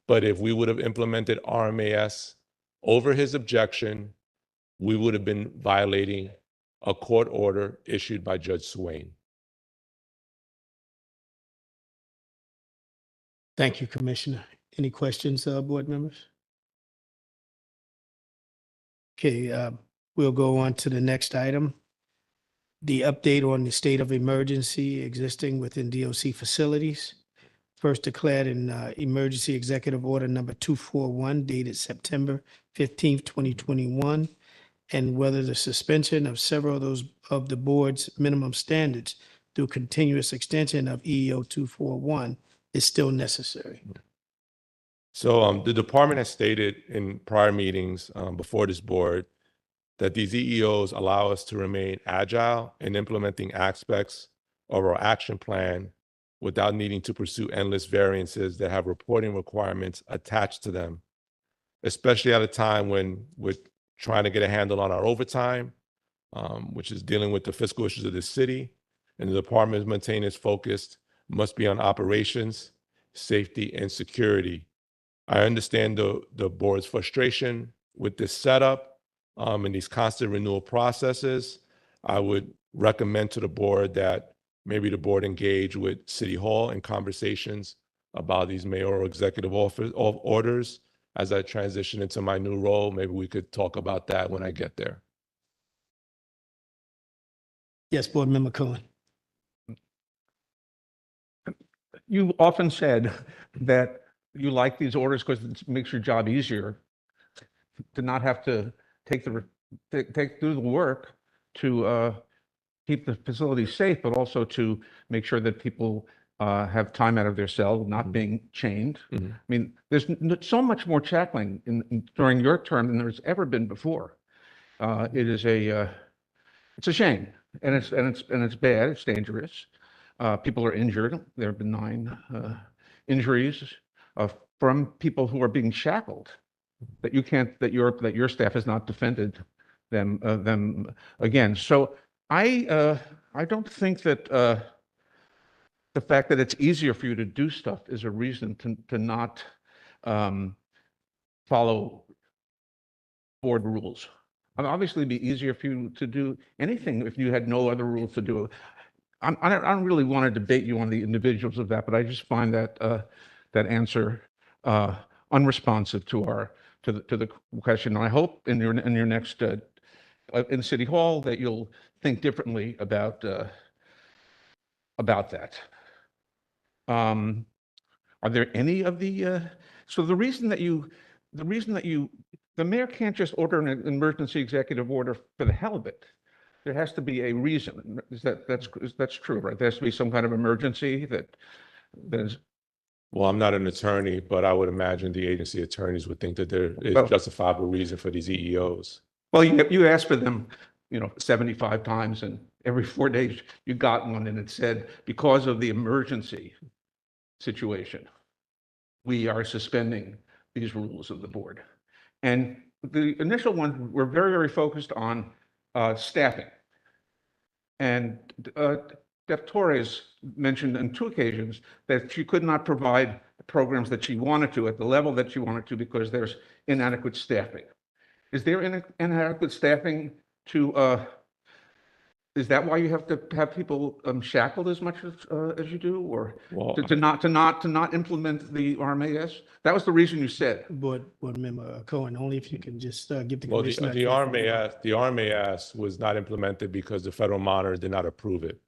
But if we would have implemented RMAS over his objection, we would have been violating a court order issued by Judge Swain. Thank you, Commissioner. Any questions, board members? Okay, we'll go on to the next item. The update on the state of emergency existing within DOC facilities. First declared in Emergency Executive Order number 241 dated September 15th, 2021, and whether the suspension of several of the board's minimum standards through continuous extension of EEO 241 is still necessary. So the department has stated in prior meetings before this board that these EEOs allow us to remain agile in implementing aspects of our action plan without needing to pursue endless variances that have reporting requirements attached to them, especially at a time when we're trying to get a handle on our overtime, which is dealing with the fiscal issues of the city, and the department's maintenance focus must be on operations, safety, and security. I understand the board's frustration with this setup and these constant renewal processes. I would recommend to the board that maybe the board engage with City Hall in conversations about these mayoral executive orders. As I transition into my new role, maybe we could talk about that when I get there. Yes, Board Member Cohen. You often said that you like these orders because it makes your job easier to not have to take do the work to keep the facility safe, but also to make sure that people have time out of their cell, not being chained. I mean, there's so much more shackling during your term than there's ever been before. It's a shame, and it's bad. It's dangerous. People are injured. There have been 9 injuries from people who are being shackled that your staff has not defended them again. So I don't think that the fact that it's easier for you to do stuff is a reason to not follow board rules. I mean, obviously, it'd be easier for you to do anything if you had no other rules to do. I don't really want to debate you on the individuals of that, but I just find that that answer unresponsive to the question. And I hope in your next in City Hall that you'll think differently about that. Are there any of the so the reason that the mayor can't just order an emergency executive order for the hell of it. There has to be a reason. That's true, right? There has to be some kind of emergency that is. Well, I'm not an attorney, but I would imagine the agency attorneys would think that there is justifiable reason for these EEOs. Well, you asked for them, 75 times, and every 4 days you got one, and it said, because of the emergency situation, we are suspending these rules of the board. And the initial ones were very, very focused on staffing. And Deb Torres mentioned on 2 occasions that she could not provide the programs that she wanted to at the level that she wanted to because there's inadequate staffing. Is there inadequate staffing to, is that why you have to have people shackled as much as you do, or to not implement the RMAS? That was the reason you said. Board Member Cohen, only if you can just give the Well, commissioner. the RMAS was not implemented because the federal monitor did not approve it.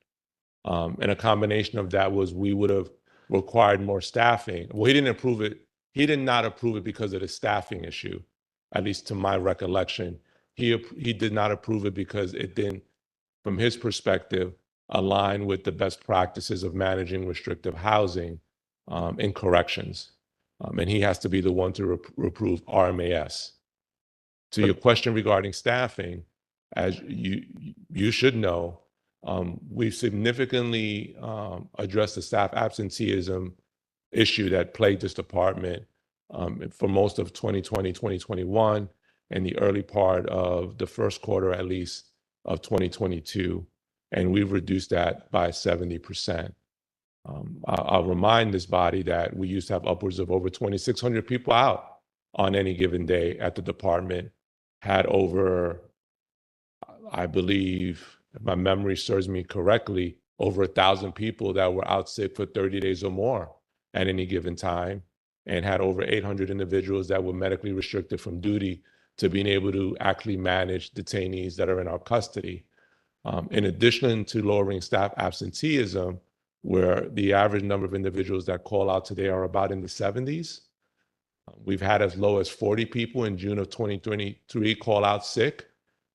And a combination of that was we would have required more staffing. Well, he didn't approve it. He did not approve it because of the staffing issue, at least to my recollection. He did not approve it because it didn't, from his perspective, align with the best practices of managing restrictive housing in corrections. And he has to be the one to approve RMAS. To your question regarding staffing, as you should know, we've significantly addressed the staff absenteeism issue that plagued this department for most of 2020, 2021, and the early part of the first quarter, at least, of 2022. And we've reduced that by 70%. I'll remind this body that we used to have upwards of over 2,600 people out on any given day at the department, had over, I believe, if my memory serves me correctly, over 1,000 people that were out sick for 30 days or more at any given time, and had over 800 individuals that were medically restricted from duty to being able to actually manage detainees that are in our custody. In addition to lowering staff absenteeism, where the average number of individuals that call out today are about in the 70s, we've had as low as 40 people in June of 2023 call out sick,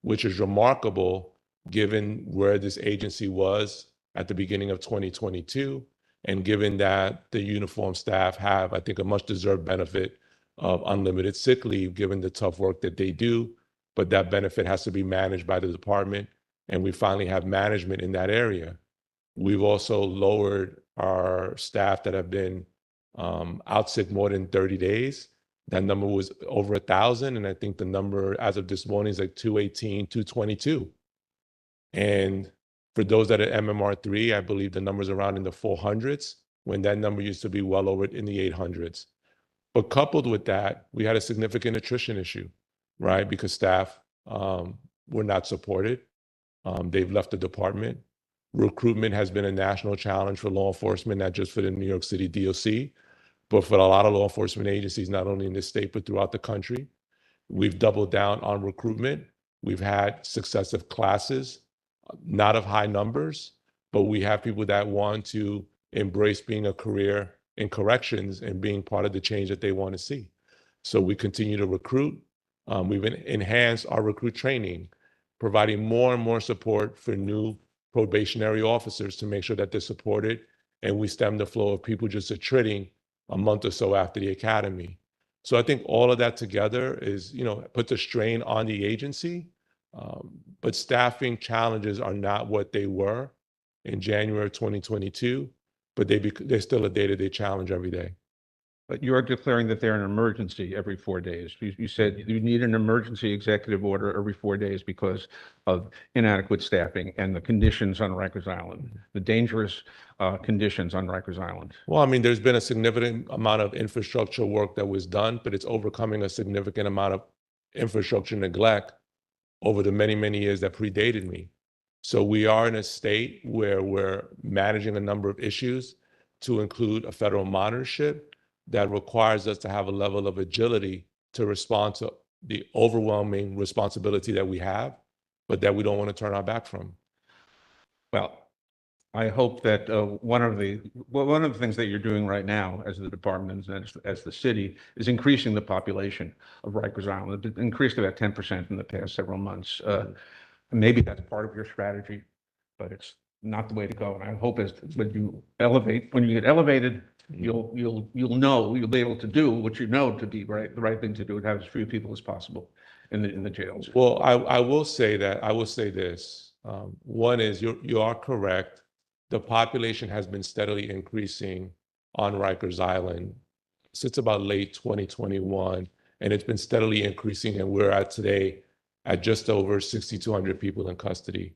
which is remarkable given where this agency was at the beginning of 2022, and given that the uniformed staff have, I think, a much deserved benefit of unlimited sick leave, given the tough work that they do, but that benefit has to be managed by the department, and we finally have management in that area. We've also lowered our staff that have been out sick more than 30 days. That number was over 1,000, and I think the number as of this morning is like 218, 222. And For those that are MMR3, I believe the number's around in the 400s, when that number used to be well over in the 800s. But coupled with that, we had a significant attrition issue, right? Because staff were not supported. They've left the department. Recruitment has been a national challenge for law enforcement, not just for the New York City DOC, but for a lot of law enforcement agencies, not only in this state, but throughout the country. We've doubled down on recruitment. We've had successive classes, not of high numbers, but we have people that want to embrace being a career in corrections and being part of the change that they want to see. So we continue to recruit. We've enhanced our recruit training, providing more and more support for new probationary officers to make sure that they're supported, and we stem the flow of people just attriting a month or so after the academy. So I think all of that together is, puts a strain on the agency, but staffing challenges are not what they were in January 2022, but they're still a day-to-day challenge every day. But you are declaring that they're an emergency every 4 days. You said you need an emergency executive order every 4 days because of inadequate staffing and the conditions on Rikers Island, the dangerous conditions on Rikers Island. Well, I mean, there's been a significant amount of infrastructure work that was done, but it's overcoming a significant amount of infrastructure neglect over the many, many years that predated me. So we are in a state where we're managing a number of issues, to include a federal monitorship that requires us to have a level of agility to respond to the overwhelming responsibility that we have, but that we don't want to turn our back from. Well, I hope that one of the things that you're doing right now as the department and as the city is increasing the population of Rikers Island. It increased about 10% in the past several months. Maybe that's part of your strategy, but it's not the way to go. And I hope when you get elevated, you'll be able to do what you know to be the right thing to do, and have as few people as possible in the jails. Well, I will say this. One is you are correct. The population has been steadily increasing on Rikers Island since about late 2021, and it's been steadily increasing, and we're at today at just over 6,200 people in custody.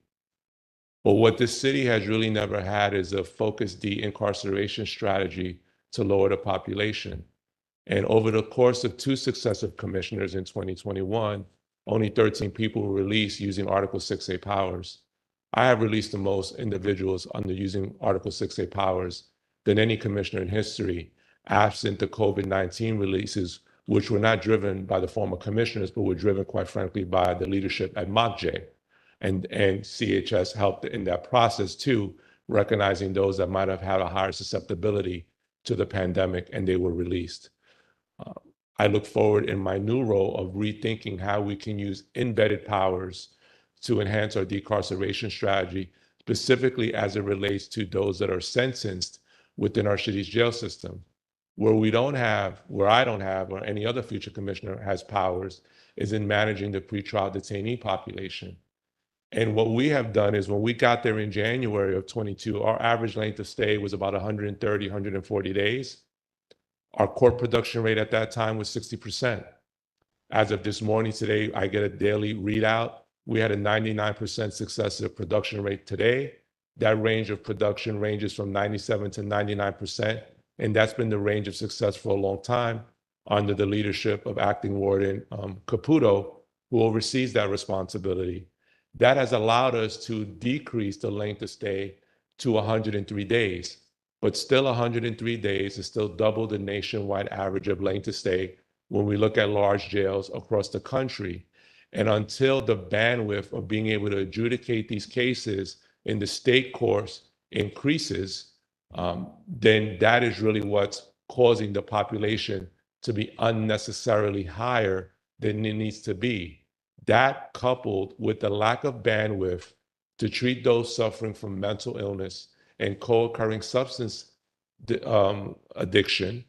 But what this city has really never had is a focused de-incarceration strategy to lower the population. And over the course of 2 successive commissioners in 2021, only 13 people were released using Article 6A powers. I have released the most individuals under using Article 6A powers than any commissioner in history, absent the COVID-19 releases, which were not driven by the former commissioners, but were driven, quite frankly, by the leadership at MOCJ. And CHS helped in that process too, recognizing those that might have had a higher susceptibility to the pandemic, and they were released. I look forward in my new role of rethinking how we can use embedded powers to enhance our decarceration strategy, specifically as it relates to those that are sentenced within our city's jail system. Where I don't have, or any other future commissioner has powers, is in managing the pretrial detainee population. And what we have done is, when we got there in January of 22, our average length of stay was about 130, 140 days. Our court production rate at that time was 60%. As of this morning, today, I get a daily readout. We had a 99% successive production rate today. That range of production ranges from 97 to 99%. And that's been the range of success for a long time under the leadership of Acting Warden Caputo, who oversees that responsibility. That has allowed us to decrease the length of stay to 103 days. But still 103 days is still double the nationwide average of length of stay when we look at large jails across the country. And until the bandwidth of being able to adjudicate these cases in the state courts increases, then that is really what's causing the population to be unnecessarily higher than it needs to be. That, coupled with the lack of bandwidth to treat those suffering from mental illness and co-occurring substance addiction,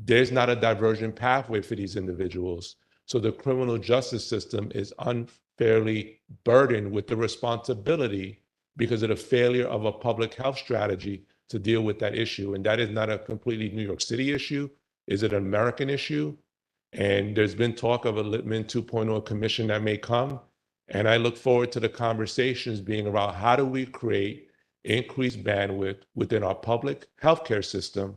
there's not a divergent pathway for these individuals. So the criminal justice system is unfairly burdened with the responsibility because of the failure of a public health strategy to deal with that issue. And that is not a completely New York City issue. Is it an American issue? And there's been talk of a Littman 2.0 commission that may come. And I look forward to the conversations being around how do we create increased bandwidth within our public healthcare system,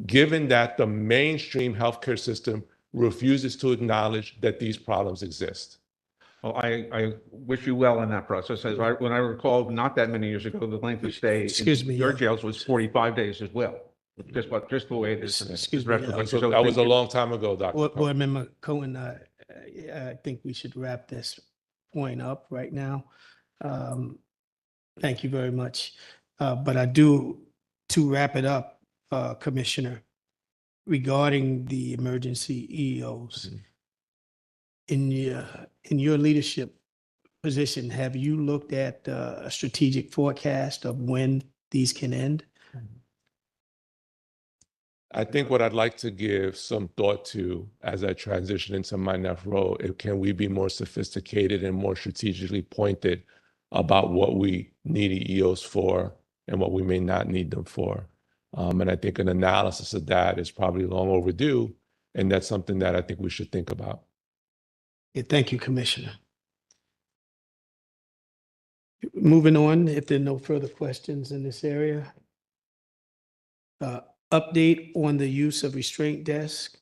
given that the mainstream healthcare system refuses to acknowledge that these problems exist. Well, I wish you well in that process. When I recall, not that many years ago, the length of stay Excuse in me, your yeah. jails was 45 days as well. Just the way it is. Excuse me, Director Butcher. So That was thank a you. long time ago, Dr. Board Cohen. Member Cohen, I think we should wrap this point up right now. Thank you very much. But I do, to wrap it up, Commissioner, regarding the emergency EOs, in your leadership position, have you looked at a strategic forecast of when these can end? I think what I'd like to give some thought to as I transition into my next role is, can we be more sophisticated and more strategically pointed about what we need EOs for and what we may not need them for? And I think an analysis of that is probably long overdue, and that's something that I think we should think about. Yeah, thank you, Commissioner. Moving on, if there are no further questions in this area. Update on the use of restraint desk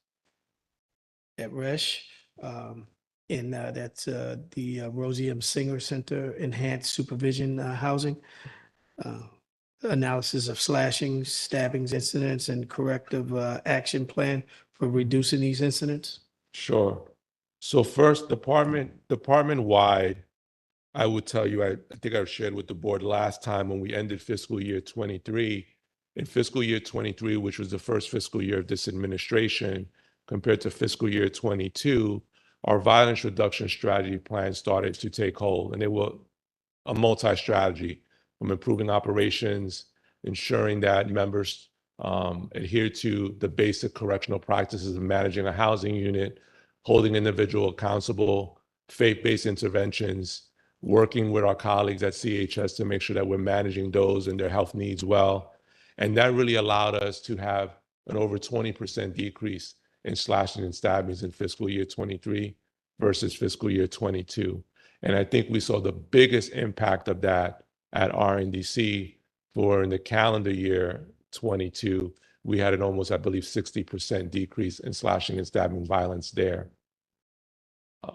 at RESH. And that's the Rosie M. Singer Center Enhanced Supervision Housing. Analysis of slashings, stabbings, incidents, and corrective action for reducing these incidents. Sure. So first, department-wide, I would tell you, I think I shared with the board last time when we ended fiscal year 23. In fiscal year 23, which was the first fiscal year of this administration, compared to fiscal year 22, our violence reduction strategy plan started to take hold. And it was a multi-strategy, from improving operations, ensuring that members adhere to the basic correctional practices of managing a housing unit, holding individual accountable, faith-based interventions, working with our colleagues at CHS to make sure that we're managing those and their health needs well. And that really allowed us to have an over 20% decrease in slashing and stabbings in fiscal year 23 versus fiscal year 22. And I think we saw the biggest impact of that at RNDC for in the calendar year 22. We had an almost, I believe, 60% decrease in slashing and stabbing violence there.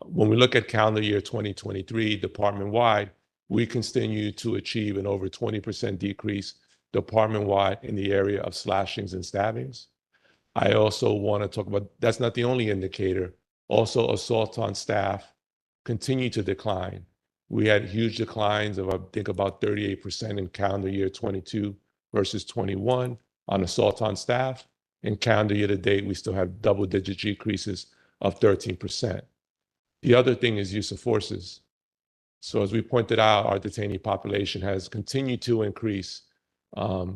When we look at calendar year 2023, department-wide, we continue to achieve an over 20% decrease department-wide in the area of slashings and stabbings. I also want to talk about, that's not the only indicator, also assault on staff continue to decline. We had huge declines of, I think, about 38% in calendar year 22 versus 21 on assault on staff. In calendar year to date, we still have double-digit decreases of 13%. The other thing is use of forces. So as we pointed out, our detainee population has continued to increase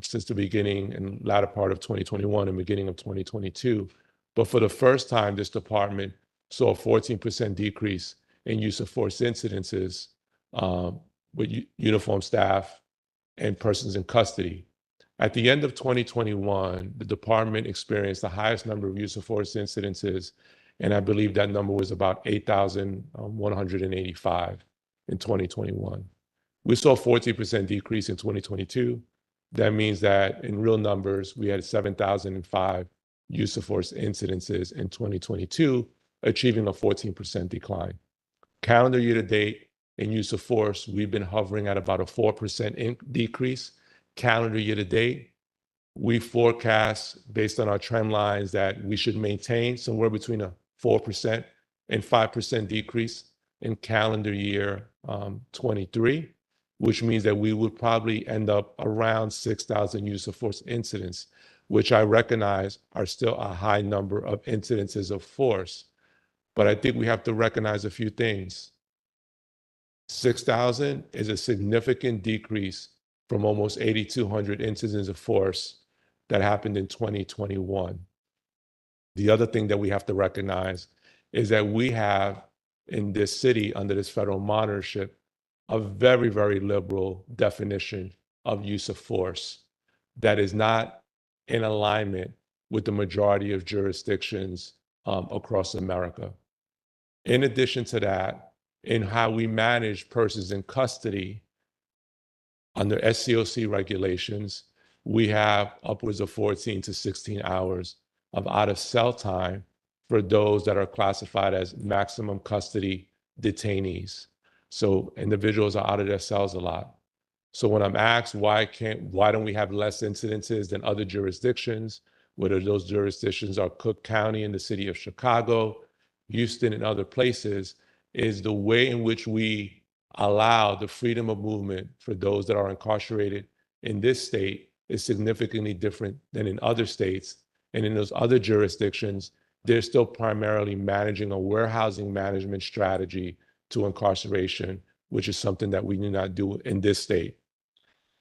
since the beginning and latter part of 2021 and beginning of 2022. But for the first time, this department saw a 14% decrease in use of force incidences with uniformed staff and persons in custody. At the end of 2021, the department experienced the highest number of use of force incidences, and I believe that number was about 8,185 in 2021. We saw a 14% decrease in 2022. That means that in real numbers, we had 7,005 use of force incidences in 2022, achieving a 14% decline. Calendar year to date in use of force, we've been hovering at about a 4% decrease. Calendar year to date, we forecast based on our trend lines that we should maintain somewhere between a 4% and 5% decrease in calendar year 23, which means that we would probably end up around 6,000 use of force incidents, which I recognize are still a high number of incidences of force. But I think we have to recognize a few things. 6,000 is a significant decrease from almost 8,200 incidents of force that happened in 2021. The other thing that we have to recognize is that we have in this city, under this federal monitorship, a very, very liberal definition of use of force that is not in alignment with the majority of jurisdictions across America. In addition to that, in how we manage persons in custody under SCOC regulations. We have upwards of 14 to 16 hours of out of cell time for those that are classified as maximum custody detainees. So individuals are out of their cells a lot. So when I'm asked why don't we have less incidences than other jurisdictions, whether those jurisdictions are Cook County in the city of Chicago, Houston, and other places, is the way in which we allow the freedom of movement for those that are incarcerated in this state is significantly different than in other states. And in those other jurisdictions, they're still primarily managing a warehousing management strategy to incarceration, which is something that we do not do in this state.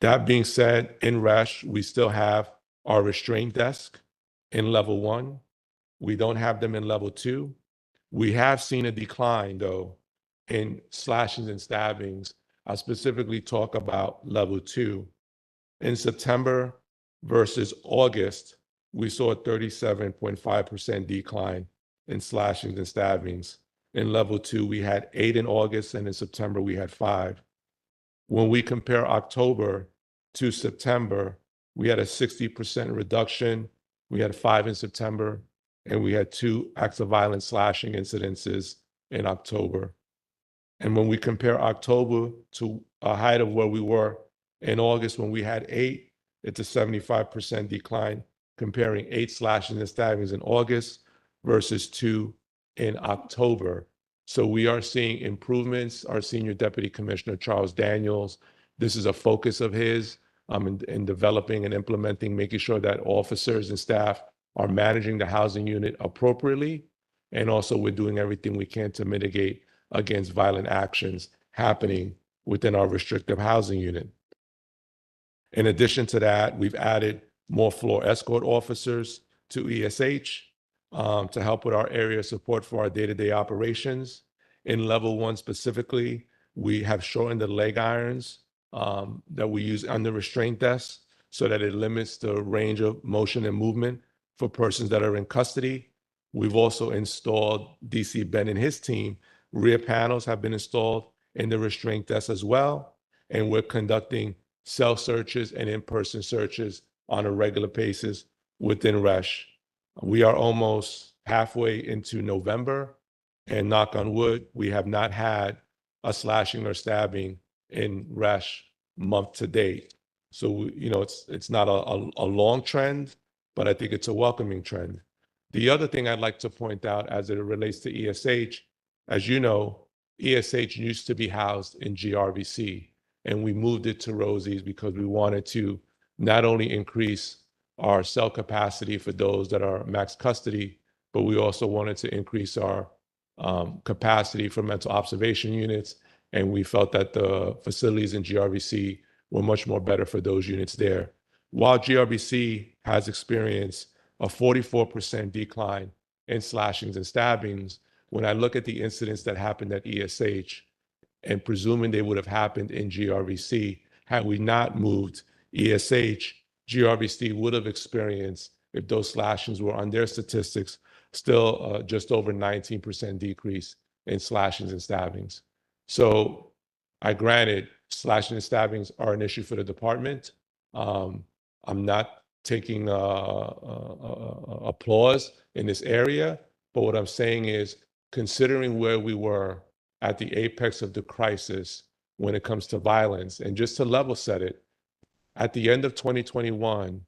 That being said, in RESH, we still have our restraint desk in level 1. We don't have them in level 2. We have seen a decline, though, in slashings and stabbings. I'll specifically talk about level 2. In September versus August, we saw a 37.5% decline in slashings and stabbings. In level 2, we had 8 in August, and in September, we had 5. When we compare October to September, we had a 60% reduction. We had 5 in September, and we had 2 acts of violence slashing incidences in October. And when we compare October to a height of where we were in August when we had 8, it's a 75% decline, comparing 8 slashings and stabbings in August versus 2 in October. So we are seeing improvements. Our Senior Deputy Commissioner, Charles Daniels, this is a focus of his in developing and implementing, making sure that officers and staff are managing the housing unit appropriately. And also we're doing everything we can to mitigate against violent actions happening within our restrictive housing unit. In addition to that, we've added more floor escort officers to ESH to help with our area support for our day-to-day operations. In level 1 specifically, we have shortened the leg irons that we use on the restraint desk so that it limits the range of motion and movement for persons that are in custody. We've also installed DC Ben and his team. Rear panels have been installed in the restraint desk as well. And we're conducting cell searches and in-person searches on a regular basis within RESH. We are almost halfway into November, and knock on wood, we have not had a slashing or stabbing in RESH month to date. So, it's not a long trend, but I think it's a welcoming trend. The other thing I'd like to point out as it relates to ESH, as you know, ESH used to be housed in GRVC, and we moved it to Rosie's because we wanted to not only increase our cell capacity for those that are max custody, but we also wanted to increase our capacity for mental observation units. And we felt that the facilities in GRVC were much more better for those units there. While GRVC has experienced a 44% decline in slashings and stabbings, when I look at the incidents that happened at ESH, and presuming they would have happened in GRVC, had we not moved ESH, GRVC would have experienced, if those slashings were on their statistics, still just over 19% decrease in slashings and stabbings. So granted, slashing and stabbings are an issue for the department. I'm not taking applause in this area, but what I'm saying is, considering where we were at the apex of the crisis when it comes to violence, and just to level set it, at the end of 2021,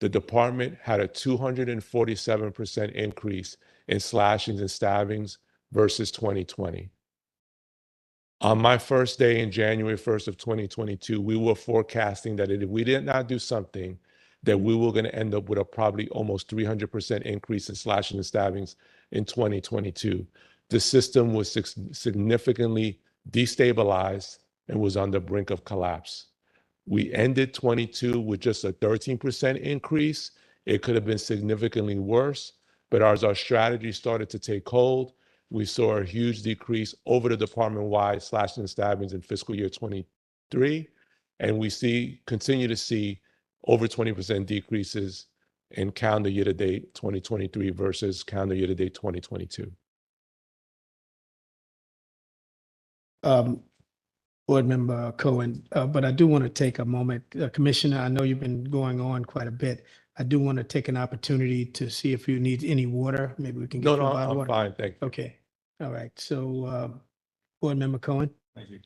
the department had a 247% increase in slashings and stabbings versus 2020. On my first day in January 1st of 2022, we were forecasting that if we did not do something, that we were going to end up with a probably almost 300% increase in slashing and stabbings in 2022. The system was significantly destabilized and was on the brink of collapse. We ended 22 with just a 13% increase. It could have been significantly worse, but as our strategy started to take hold, we saw a huge decrease over the department-wide slashing and stabbings in fiscal year 23, and we continue to see over 20% decreases in calendar year-to-date 2023 versus calendar year-to-date 2022. Board Member Cohen, but I do want to take a moment. Commissioner, I know you've been going on quite a bit. I do want to take an opportunity to see if you need any water. Maybe we can No, get you no, a bottle of I'm water. fine, thank you. Okay, all right. So, Board Member Cohen? Thank you.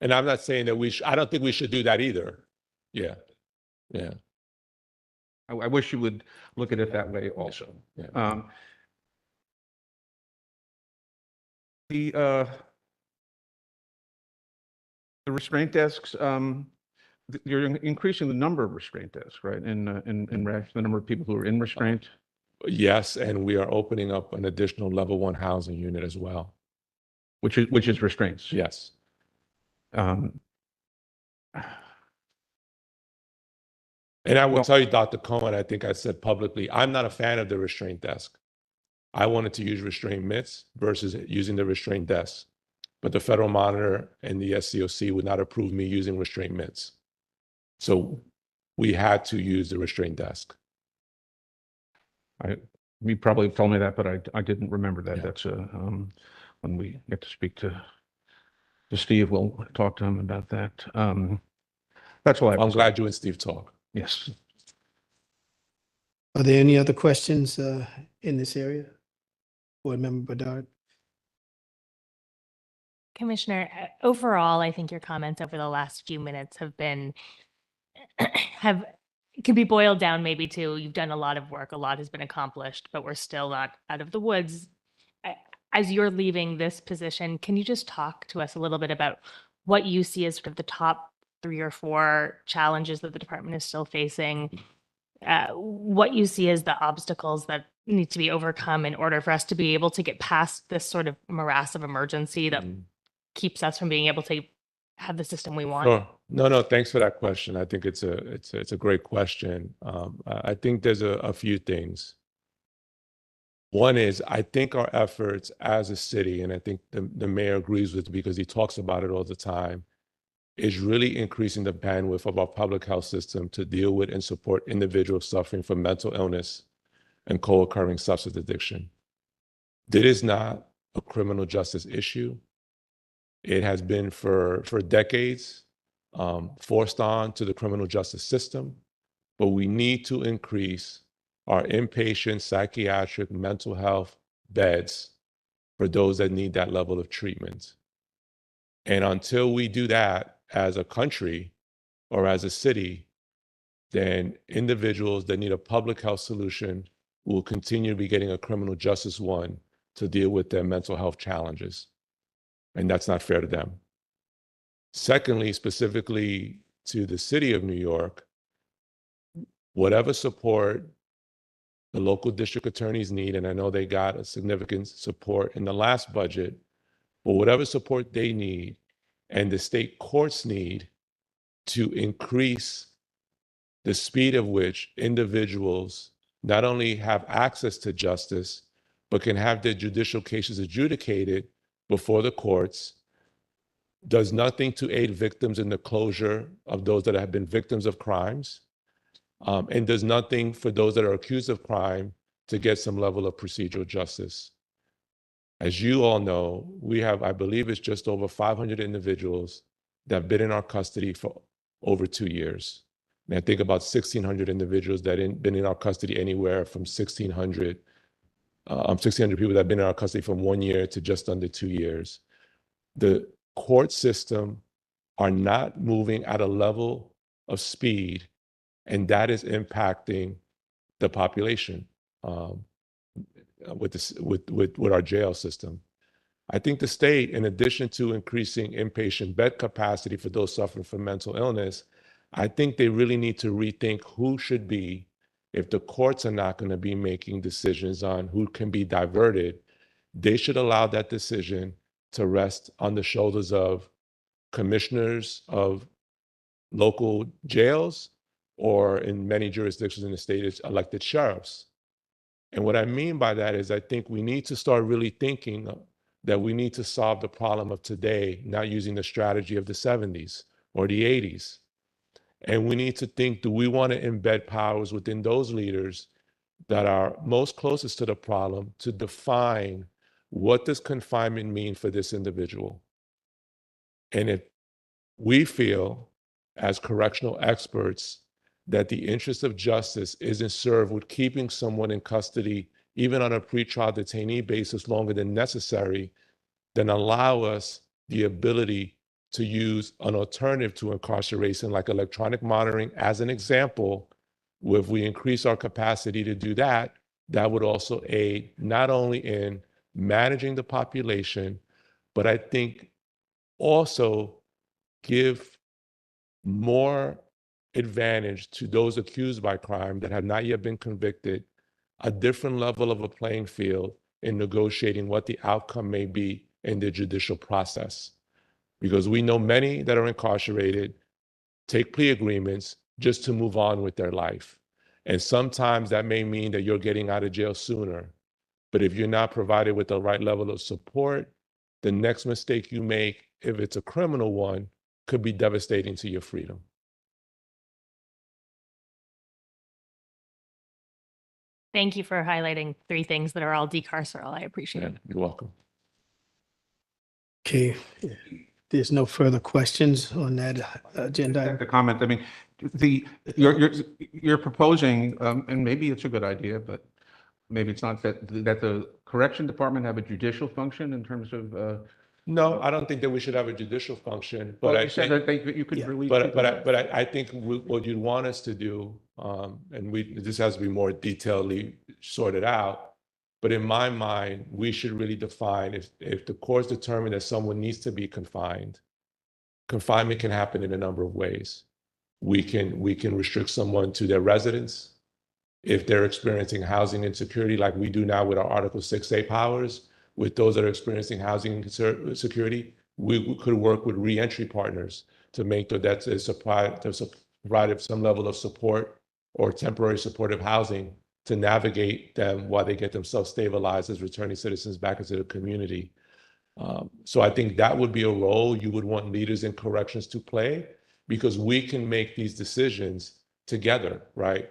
And I'm not saying that I don't think we should do that either. Yeah, yeah. I wish you would look at it that way also. Yeah. The restraint desks, you're increasing the number of restraint desks, right? In Rex, the number of people who are in restraint. Yes, and we are opening up an additional level 1 housing unit as well. Which is restraints. Yes. Um, And I will Well- tell you, Dr. Cohen, I think I said publicly, I'm not a fan of the restraint desk. I wanted to use restraint mitts versus using the restraint desk. But the federal monitor and the SCOC would not approve me using restraint mitts. So we had to use the restraint desk. You probably told me that, but I didn't remember that. Yeah. That's when we get to speak to Steve, we'll talk to him about that. That's all I have I'm to say. glad you and Steve talk. Yes. Are there any other questions in this area? Board Member Bedard? Commissioner, overall, I think your comments over the last few minutes have been, can be boiled down maybe to, you've done a lot of work, a lot has been accomplished, but we're still not out of the woods. As you're leaving this position, can you just talk to us a little bit about what you see as sort of the top 3 or 4 challenges that the department is still facing? What you see as the obstacles that need to be overcome in order for us to be able to get past this sort of morass of emergency that keeps us from being able to have the system we want? Sure. No, thanks for that question. I think it's a great question. I think there's a few things. One is, I think our efforts as a city, and I think the mayor agrees with me because he talks about it all the time, is really increasing the bandwidth of our public health system to deal with and support individuals suffering from mental illness and co-occurring substance addiction. This is not a criminal justice issue. It has been for decades forced on to the criminal justice system, but we need to increase our inpatient psychiatric mental health beds for those that need that level of treatment. And until we do that as a country or as a city, then individuals that need a public health solution will continue to be getting a criminal justice one to deal with their mental health challenges. And that's not fair to them. Secondly, specifically to the city of New York, whatever support the local district attorneys need, and I know they got a significant support in the last budget, but whatever support they need and the state courts need to increase the speed of which individuals not only have access to justice, but can have their judicial cases adjudicated before the courts, does nothing to aid victims in the closure of those that have been victims of crimes, and does nothing for those that are accused of crime to get some level of procedural justice. As you all know, we have, I believe it's just over 500 individuals that have been in our custody for over 2 years. And I think about 1,600 individuals that have been in our custody anywhere from 1,600 people that have been in our custody from 1 year to just under 2 years. The court system are not moving at a level of speed, and that is impacting the population with our jail system. I think the state, in addition to increasing inpatient bed capacity for those suffering from mental illness, I think they really need to rethink who should be, if the courts are not going to be making decisions on who can be diverted, they should allow that decision to rest on the shoulders of commissioners of local jails, or in many jurisdictions in the state, it's elected sheriffs. And what I mean by that is I think we need to start really thinking that we need to solve the problem of today, not using the strategy of the 70s or the 80s. And we need to think, do we want to embed powers within those leaders that are most closest to the problem to define what does confinement mean for this individual? And if we feel as correctional experts that the interest of justice isn't served with keeping someone in custody, even on a pretrial detainee basis, longer than necessary, then allow us the ability to use an alternative to incarceration, like electronic monitoring as an example. If we increase our capacity to do that, that would also aid not only in managing the population, but I think also give more advantage to those accused by crime that have not yet been convicted, a different level of a playing field in negotiating what the outcome may be in the judicial process. Because we know many that are incarcerated take plea agreements just to move on with their life. And sometimes that may mean that you're getting out of jail sooner. But if you're not provided with the right level of support, the next mistake you make, if it's a criminal one, could be devastating to your freedom. Thank you for highlighting 3 things that are all decarceral. I appreciate it. You're welcome. Okay, there's no further questions on that agenda item. The comment, I mean, you're proposing, and maybe it's a good idea, but maybe it's not, that the correction department have a judicial function in terms of. No, I don't think that we should have a judicial function, but Well, I you said think, that you could Yeah. release. but people. I think what you'd want us to do, and this has to be more detailedly sorted out. But in my mind, we should really define if the courts determine that someone needs to be confined, confinement can happen in a number of ways. We can restrict someone to their residence. If they're experiencing housing insecurity, like we do now with our Article 6A powers, with those that are experiencing housing insecurity, we could work with reentry partners to make that that's provided some level of support or temporary supportive housing to navigate them while they get themselves stabilized as returning citizens back into the community. So I think that would be a role you would want leaders in corrections to play, because we can make these decisions together, right?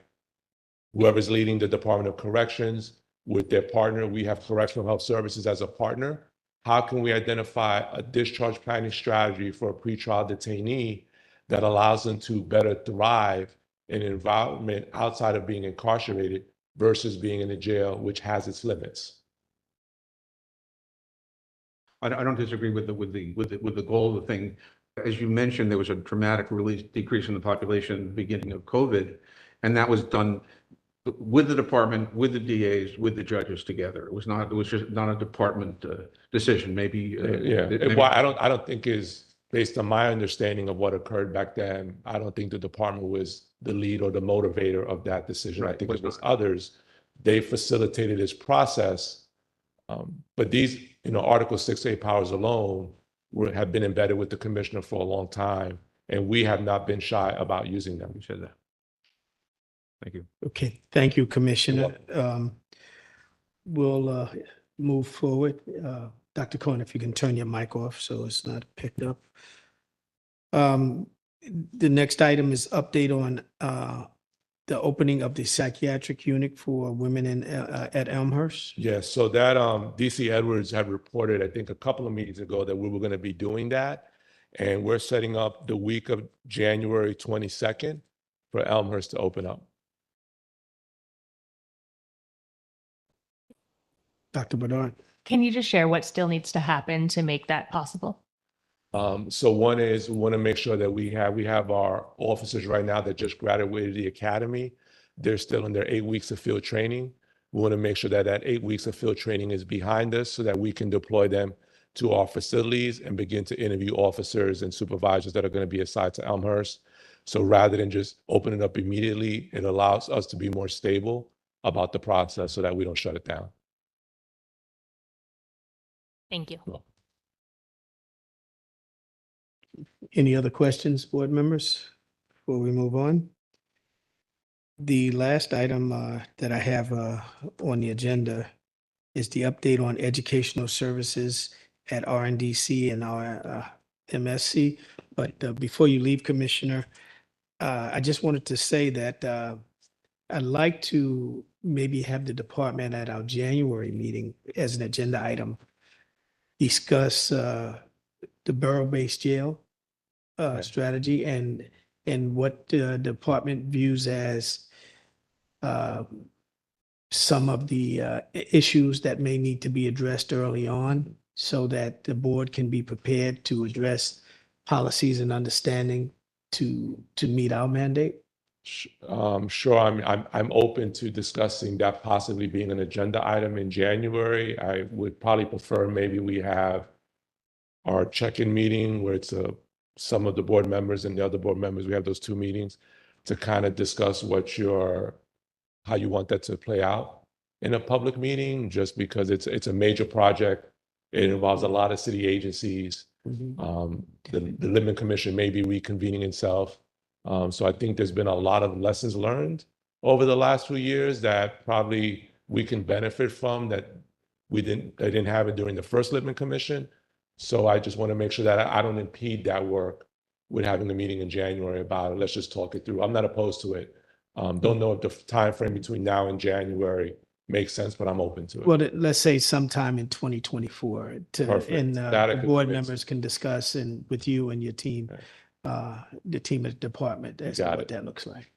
Whoever's leading the Department of Corrections with their partner, we have Correctional Health Services as a partner. How can we identify a discharge planning strategy for a pretrial detainee that allows them to better thrive in an environment outside of being incarcerated versus being in a jail, which has its limits? I don't disagree with the goal of the thing. As you mentioned, there was a dramatic decrease in the population at the beginning of COVID, and that was done with the department, with the DAs, with the judges together. It was just not a department decision. Maybe. Well, I don't think is based on my understanding of what occurred back then. I don't think the department was the lead or the motivator of that decision. Right. I think it was others. They facilitated this process. But these, Article 6A powers alone have been embedded with the commissioner for a long time, and we have not been shy about using them. You said that. Thank you. Okay, thank you, Commissioner. We'll move forward. Dr. Cohen, if you can turn your mic off so it's not picked up. The next item is update on the opening of the psychiatric unit for women at Elmhurst. Yes, so that DC Edwards had reported, I think a couple of meetings ago, that we were going to be doing that. And we're setting up the week of January 22nd for Elmhurst to open up. Dr. Bernard. Can you just share what still needs to happen to make that possible? So one is we want to make sure that we have our officers right now that just graduated the academy. They're still in their 8 weeks of field training. We want to make sure that 8 weeks of field training is behind us so that we can deploy them to our facilities and begin to interview officers and supervisors that are going to be assigned to Elmhurst. So rather than just open it up immediately, it allows us to be more stable about the process so that we don't shut it down. Thank you. Any other questions, board members, before we move on? The last item that I have on the agenda is the update on educational services at RNDC and our MSC. But before you leave, Commissioner, I just wanted to say that I'd like to maybe have the department at our January meeting as an agenda item, discuss the borough-based jail strategy and what the department views as some of the issues that may need to be addressed early on so that the board can be prepared to address policies and understanding to meet our mandate. Sure, I'm open to discussing that possibly being an agenda item in January. I would probably prefer maybe we have our check-in meeting where it's some of the board members and the other board members, we have those two meetings to kind of discuss how you want that to play out in a public meeting, just because it's a major project. It involves a lot of city agencies. The Living Commission may be reconvening itself. So I think there's been a lot of lessons learned over the last few years that probably we can benefit from that they didn't have it during the first Living Commission. So I just want to make sure that I don't impede that work with having a meeting in January about it. Let's just talk it through. I'm not opposed to it. Don't know if the time frame between now and January makes sense, but I'm open to it. Well, let's say sometime in 2024 Perfect. and That I the could board commit to. members can discuss and with you and your team, the team at the department, as to Got what it. that looks like.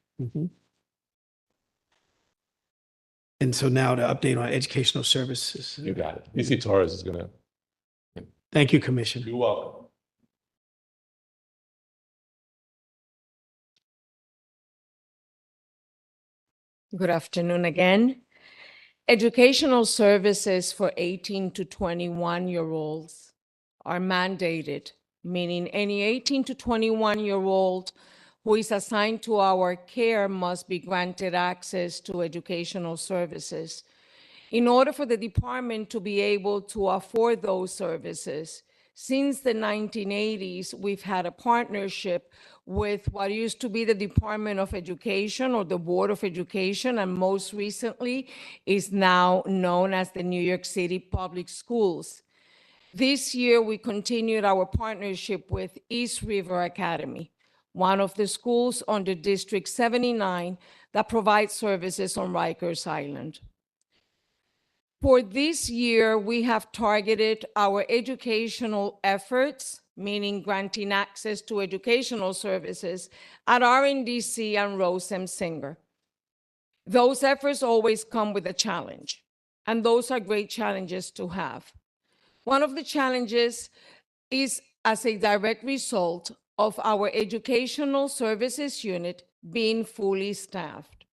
And so now the update on educational services. You got it. DC Torres is gonna. Thank you, Commissioner. You're welcome. Good afternoon again. Educational services for 18 to 21-year-olds are mandated, meaning any 18 to 21-year-old who is assigned to our care must be granted access to educational services. In order for the department to be able to afford those services, since the 1980s, we've had a partnership with what used to be the Department of Education or the Board of Education, and most recently is now known as the New York City Public Schools. This year, we continued our partnership with East River Academy, one of the schools under District 79 that provides services on Rikers Island. For this year, we have targeted our educational efforts, meaning granting access to educational services, at RNDC and Rose M. Singer. Those efforts always come with a challenge, and those are great challenges to have. One of the challenges is as a direct result of our educational services unit being fully staffed.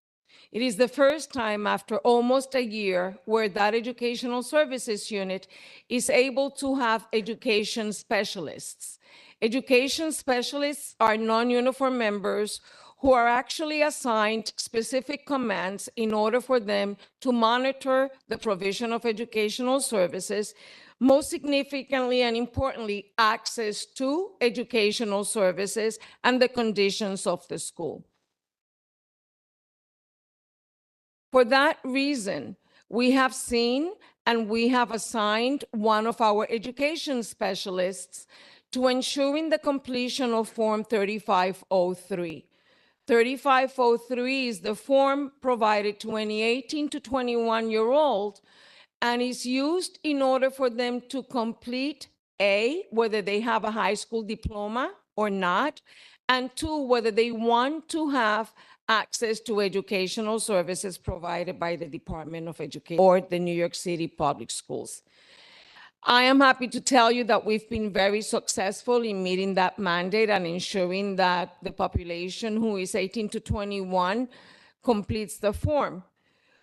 It is the first time after almost a year where that educational services unit is able to have education specialists. Education specialists are non-uniform members who are actually assigned specific commands in order for them to monitor the provision of educational services, most significantly and importantly, access to educational services and the conditions of the school. For that reason, we have seen and we have assigned one of our education specialists to ensuring the completion of Form 3503. 3503 is the form provided to any 18 to 21-year-old and is used in order for them to complete A, whether they have a high school diploma or not, and two, whether they want to have access to educational services provided by the Department of Education or the New York City Public Schools. I am happy to tell you that we've been very successful in meeting that mandate and ensuring that the population who is 18 to 21 completes the form.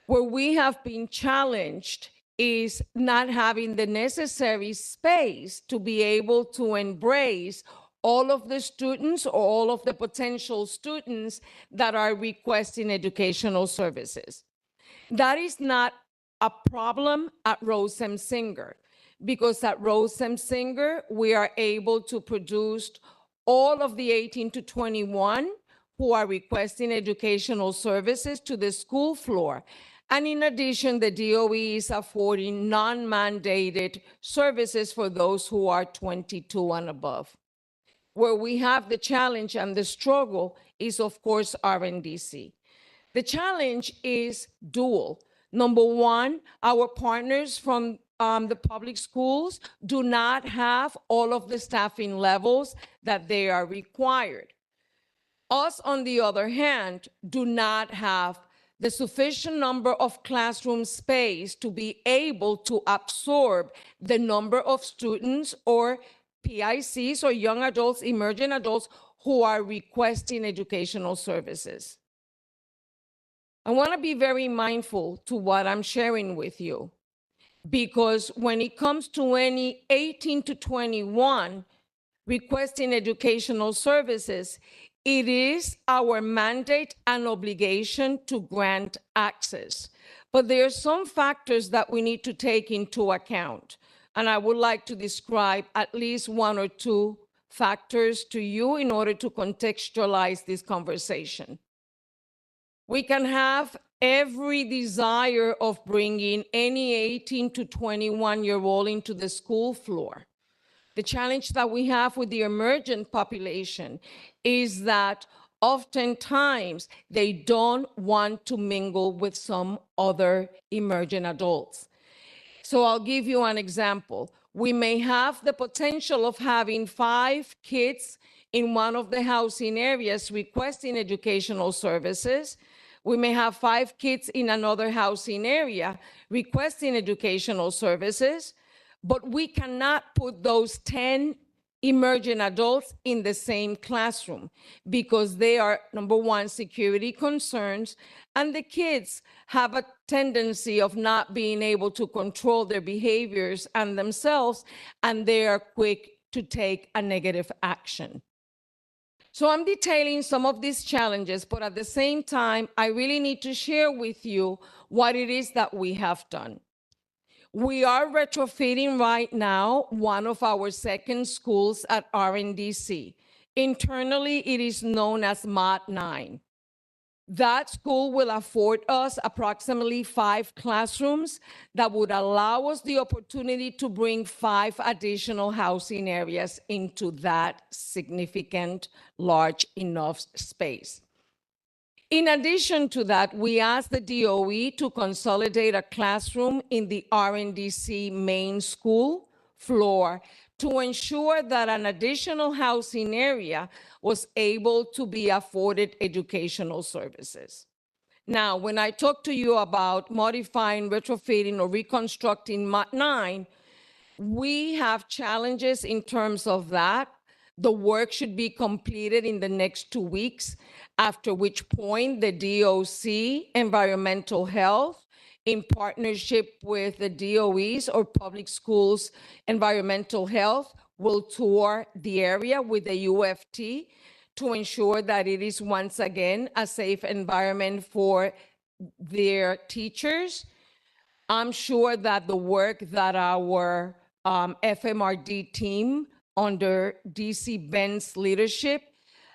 Where we have been challenged is not having the necessary space to be able to embrace all of the students or all of the potential students that are requesting educational services. That is not a problem at Rose M. Singer, because at Rose M. Singer, we are able to produce all of the 18 to 21 who are requesting educational services to the school floor. And in addition, the DOE is affording non-mandated services for those who are 22 and above. Where we have the challenge and the struggle is, of course, RNDC. The challenge is dual. Number one, our partners from the public schools do not have all of the staffing levels that they are required. Us, on the other hand, do not have the sufficient number of classroom space to be able to absorb the number of students or PICs or young adults, emerging adults who are requesting educational services. I want to be very mindful to what I'm sharing with you, because when it comes to any 18 to 21 requesting educational services, it is our mandate and obligation to grant access. But there are some factors that we need to take into account. And I would like to describe at least one or two factors to you in order to contextualize this conversation. We can have every desire of bringing any 18 to 21-year-old into the school floor. The challenge that we have with the emergent population is that oftentimes they don't want to mingle with some other emergent adults. So I'll give you an example. We may have the potential of having 5 kids in one of the housing areas requesting educational services. We may have 5 kids in another housing area requesting educational services, but we cannot put those 10 emerging adults in the same classroom because they are, number one, security concerns, and the kids have a tendency of not being able to control their behaviors and themselves, and they are quick to take a negative action. So I'm detailing some of these challenges, but at the same time, I really need to share with you what it is that we have done. We are retrofitting right now one of our second schools at RNDC. Internally, it is known as MOD 9. That school will afford us approximately 5 classrooms that would allow us the opportunity to bring 5 additional housing areas into that significant, large enough space. In addition to that, we asked the DOE to consolidate a classroom in the RNDC main school floor to ensure that an additional housing area was able to be afforded educational services. Now, when I talk to you about modifying, retrofitting, or reconstructing MOD 9, we have challenges in terms of that. The work should be completed in the next 2 weeks, after which point the DOC, Environmental Health, in partnership with the DOE's or public schools, Environmental Health, will tour the area with the UFT to ensure that it is once again a safe environment for their teachers. I'm sure that the work that our FMRD team under DC Ben's leadership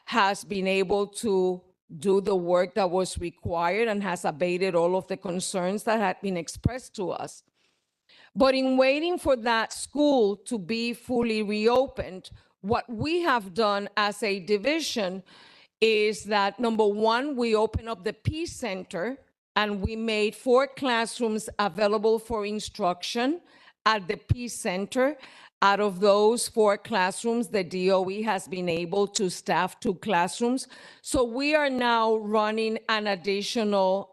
has been able to do the work that was required and has abated all of the concerns that had been expressed to us. But in waiting for that school to be fully reopened, what we have done as a division is that, number one, we open up the Peace Center and we made 4 classrooms available for instruction at the Peace Center. Out of those 4 classrooms, the DOE has been able to staff 2 classrooms. So we are now running an additional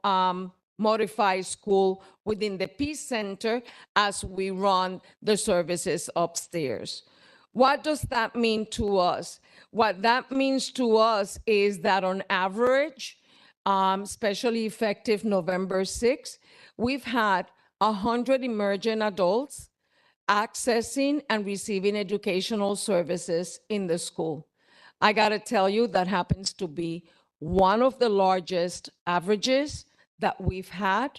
modified school within the Peace Center as we run the services upstairs. What does that mean to us? What that means to us is that on average, especially effective November 6th, we've had 100 emerging adults accessing and receiving educational services in the school. I gotta tell you, that happens to be one of the largest averages that we've had.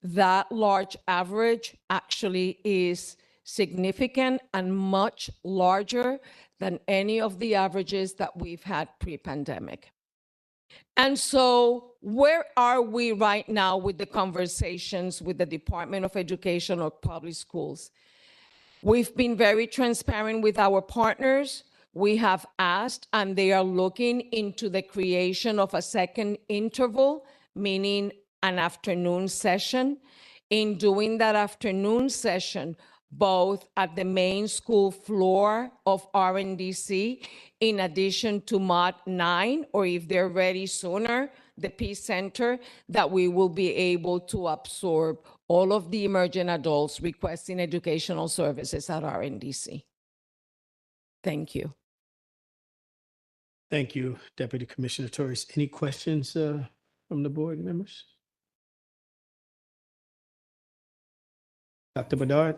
That large average actually is significant and much larger than any of the averages that we've had pre-pandemic. And so where are we right now with the conversations with the Department of Education or public schools? We've been very transparent with our partners. We have asked, and they are looking into the creation of a second interval, meaning an afternoon session. In doing that afternoon session, both at the main school floor of RNDC, in addition to Mod 9, or if they're ready sooner, the Peace Center, that we will be able to absorb all of the emerging adults requesting educational services at RNDC. Thank you. Thank you, Deputy Commissioner Torres. Any questions from the board members? Dr. Bedard?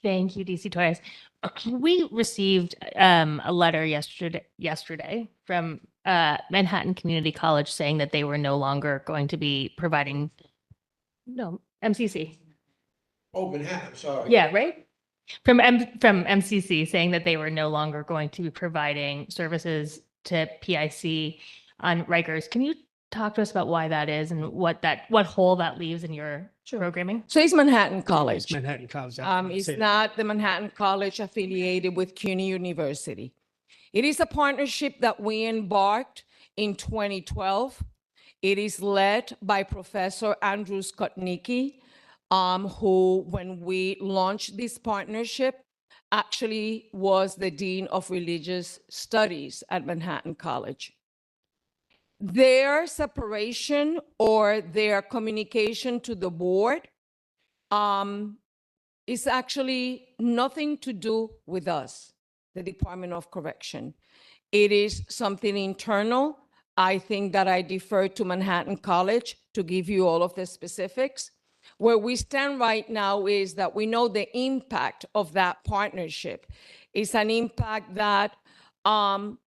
Thank you, DC Torres. We received a letter yesterday from Manhattan Community College saying that they were no longer going to be providing, no, MCC. Oh, Manhattan, sorry. Yeah, right? From MCC saying that they were no longer going to be providing services to PIC on Rikers. Can you talk to us about why that is and what hole that leaves in your programming? So it's Manhattan College. It's Manhattan College. It's not the Manhattan College affiliated with CUNY University. It is a partnership that we embarked in 2012. It is led by Professor Andrew Skotnicki, who, when we launched this partnership, actually was the Dean of Religious Studies at Manhattan College. Their separation or their communication to the board is actually nothing to do with us, the Department of Correction. It is something internal. I think that I defer to Manhattan College to give you all of the specifics. Where we stand right now is that we know the impact of that partnership. It's an impact that, for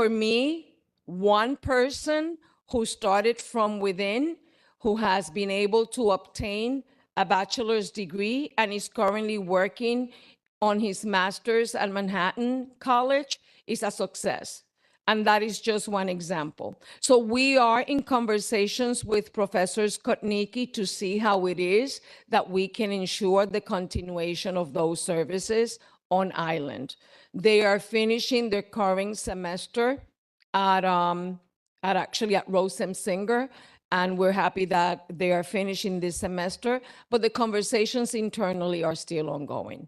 me, one person who started from within, who has been able to obtain a bachelor's degree and is currently working on his master's at Manhattan College, is a success. And that is just one example. So we are in conversations with Professor Skotnicki to see how it is that we can ensure the continuation of those services on island. They are finishing their current semester at Rosensinger, and we're happy that they are finishing this semester, but the conversations internally are still ongoing.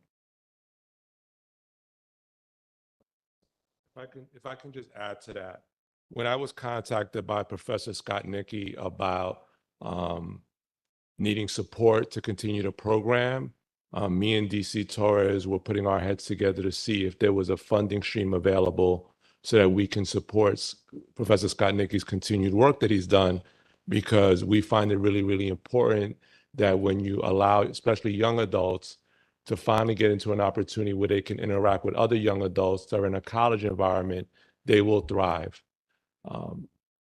If I can just add to that, when I was contacted by Professor Skotnicki about needing support to continue the program, me and DC Torres were putting our heads together to see if there was a funding stream available so that we can support Professor Skotnicki's continued work that he's done, because we find it really, really important that when you allow, especially young adults, to finally get into an opportunity where they can interact with other young adults that are in a college environment, they will thrive.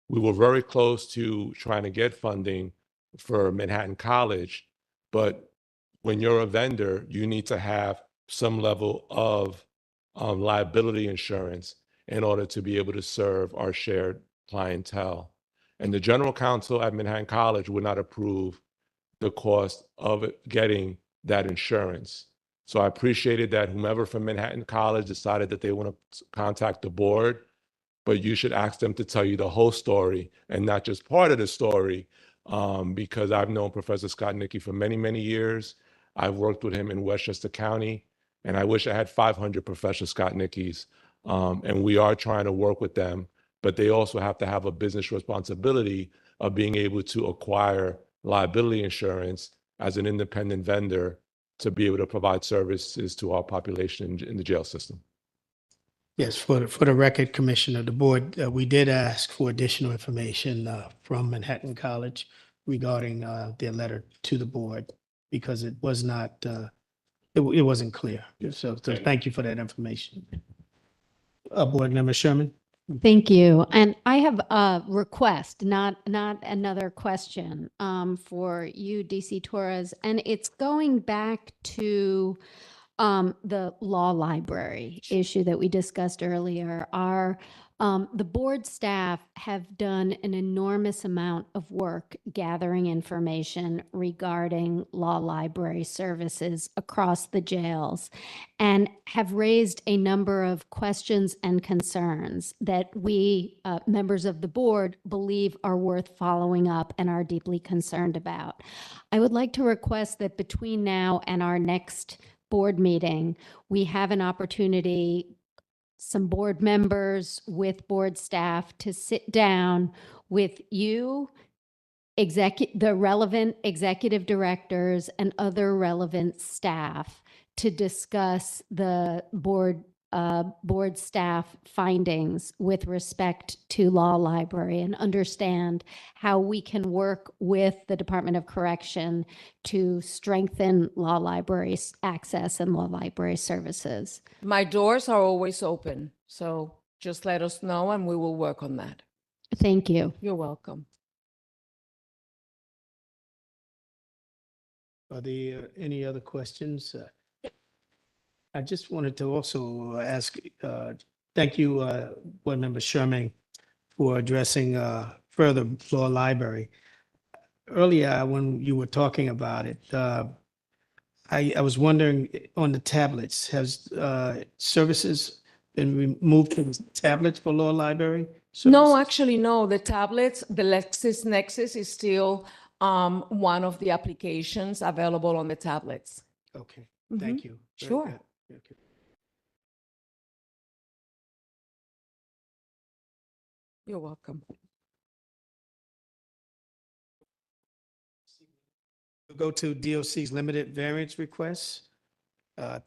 We were very close to trying to get funding for Manhattan College, but when you're a vendor, you need to have some level of liability insurance in order to be able to serve our shared clientele. And the general counsel at Manhattan College would not approve the cost of getting that insurance. So I appreciated that whomever from Manhattan College decided that they want to contact the board, but you should ask them to tell you the whole story and not just part of the story, because I've known Professor Skotnicki for many, many years. I've worked with him in Westchester County, and I wish I had 500 Professor Skotnickis. And we are trying to work with them, but they also have to have a business responsibility of being able to acquire liability insurance as an independent vendor to be able to provide services to our population in the jail system. Yes, for the record, Commissioner, the board, we did ask for additional information from Manhattan College regarding their letter to the board, because it was not, it wasn't clear. So thank you for that information. Board Member Sherman? Thank you. And I have a request, not another question, for you, DC Torres, and it's going back to the law library issue that we discussed earlier. The board staff have done an enormous amount of work gathering information regarding law library services across the jails and have raised a number of questions and concerns that we, members of the board, believe are worth following up and are deeply concerned about. I would like to request that between now and our next board meeting, we have an opportunity, some board members with board staff, to sit down with you, the relevant executive directors and other relevant staff to discuss the board staff findings with respect to law library and understand how we can work with the Department of Correction to strengthen law library access and law library services. My doors are always open, so just let us know and we will work on that. Thank you. You're welcome. Are there any other questions? I just wanted to also ask, thank you, Board Member Sherman, for addressing further law library. Earlier, when you were talking about it, I was wondering on the tablets, has services been moved to the tablets for law library? No, services? actually, no. The tablets, the LexisNexis is still one of the applications available on the tablets. Okay, Mhm. thank you. Very Sure. good. Okay. You're welcome. We'll go to DOC's limited variance requests.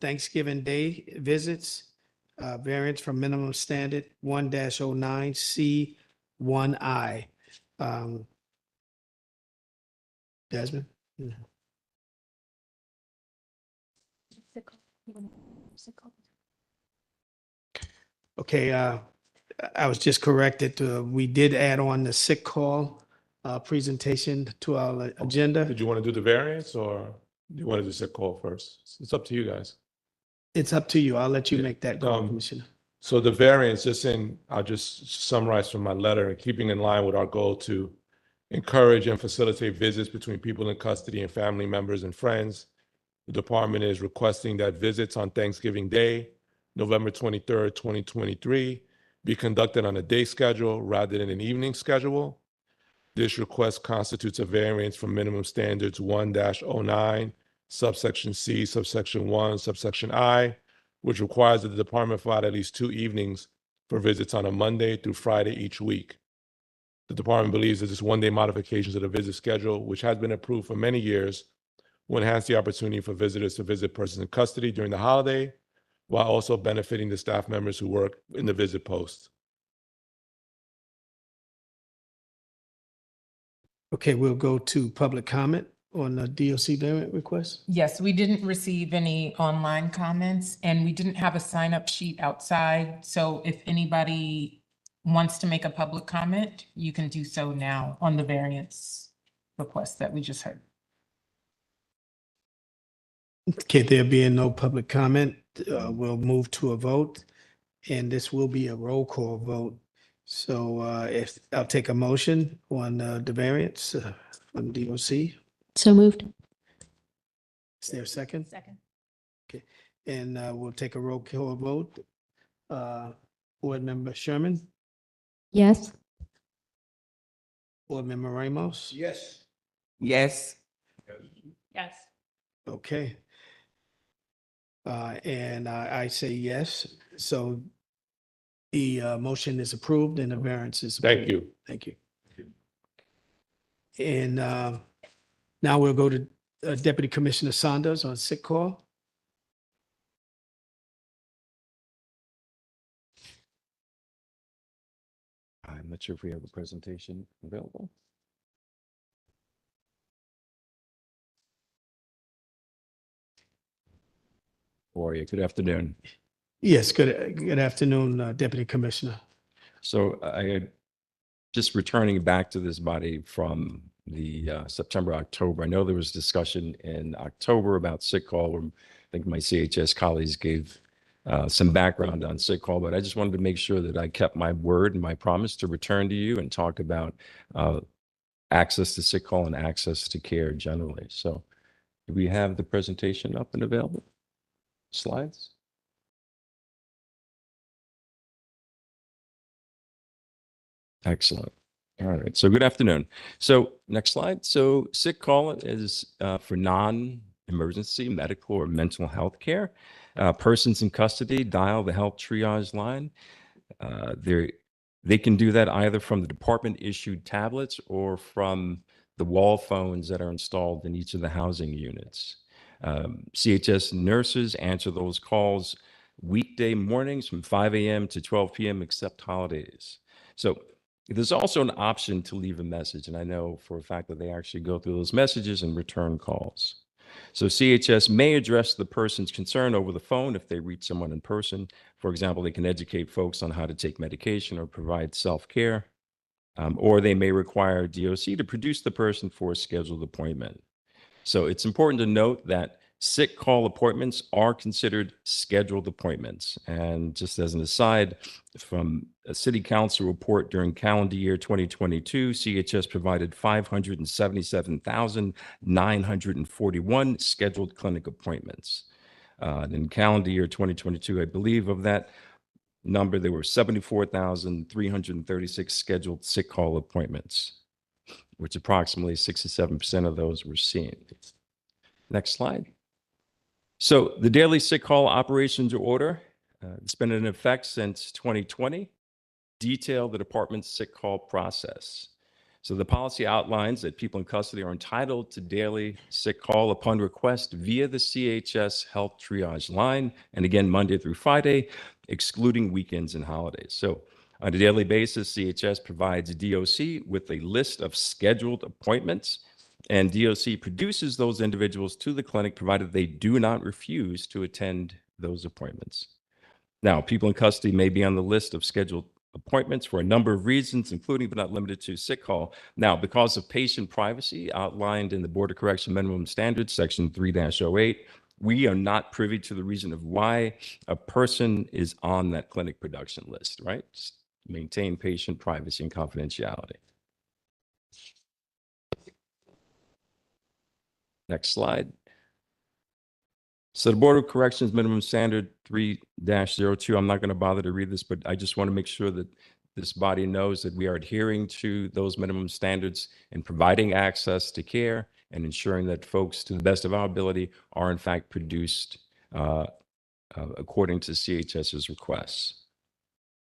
Thanksgiving Day visits, variance from minimum standard 1-09 C1I. Desmond? Okay, I was just corrected. We did add on the sick call presentation to our agenda. Did you want to do the variance or do you want to do sick call first? It's up to you guys. It's up to you. I'll let you Yeah, make that call, Commissioner. So the variance, I'll just summarize from my letter, keeping in line with our goal to encourage and facilitate visits between people in custody and family members and friends. The department is requesting that visits on Thanksgiving Day, November 23rd, 2023, be conducted on a day schedule rather than an evening schedule. This request constitutes a variance from minimum standards 1-09, subsection C, subsection 1, subsection I, which requires that the department provide at least 2 evenings for visits on a Monday through Friday each week. The department believes that this one-day modification to the visit schedule, which has been approved for many years, will enhance the opportunity for visitors to visit persons in custody during the holiday, while also benefiting the staff members who work in the visit post. Okay, we'll go to public comment on the DOC variant request. Yes, we didn't receive any online comments and we didn't have a sign up sheet outside. So if anybody wants to make a public comment, you can do so now on the variance request that we just heard. Okay, there being no public comment, we'll move to a vote. And this will be a roll call vote. So if I'll take a motion on the variance from DOC. So moved. Is there a second? Second. Okay, and we'll take a roll call vote. Board Member Sherman, Yes. Board Member Ramos. Yes. Yes. Okay. And I say yes. So the motion is approved and the variance is approved. Thank you. Thank you. And now we'll go to Deputy Commissioner Saunders on sick call. I'm not sure if we have a presentation available. How are you? Good afternoon. Yes, good afternoon, Deputy Commissioner. So just returning back to this body from the September, October. I know there was discussion in October about sick call. Where I think my CHS colleagues gave some background on sick call, but I just wanted to make sure that I kept my word and my promise to return to you and talk about access to sick call and access to care generally. So do we have the presentation up and available? Slides? Excellent. All right. So good afternoon. So next slide. So sick call is for non-emergency medical or mental health care. Persons in custody dial the health triage line. They can do that either from the department issued tablets or from the wall phones that are installed in each of the housing units. CHS nurses answer those calls weekday mornings from 5 a.m. to 12 p.m. except holidays. So there's also an option to leave a message, and I know for a fact that they actually go through those messages and return calls. So CHS may address the person's concern over the phone if they reach someone in person. For example, they can educate folks on how to take medication or provide self-care, or they may require DOC to produce the person for a scheduled appointment. So it's important to note that sick call appointments are considered scheduled appointments. And just as an aside, from a city council report during calendar year 2022, CHS provided 577,941 scheduled clinic appointments. In calendar year 2022, I believe of that number, there were 74,336 scheduled sick call appointments, which approximately 67% of those were seen. Next slide. So the daily sick call operations order, it's been in effect since 2020, detail the department's sick call process. So the policy outlines that people in custody are entitled to daily sick call upon request via the CHS health triage line, and again, Monday through Friday, excluding weekends and holidays. So on a daily basis, CHS provides DOC with a list of scheduled appointments, and DOC produces those individuals to the clinic provided they do not refuse to attend those appointments. Now, people in custody may be on the list of scheduled appointments for a number of reasons, including but not limited to sick call. Now, because of patient privacy outlined in the Board of Correction Minimum Standards, Section 3-08, we are not privy to the reason of why a person is on that clinic production list, right? Just maintain patient privacy and confidentiality. Next slide. So the Board of Corrections Minimum Standard 3-02, I'm not going to bother to read this, but I just want to make sure that this body knows that we are adhering to those minimum standards and providing access to care and ensuring that folks, to the best of our ability, are in fact produced according to CHS's requests.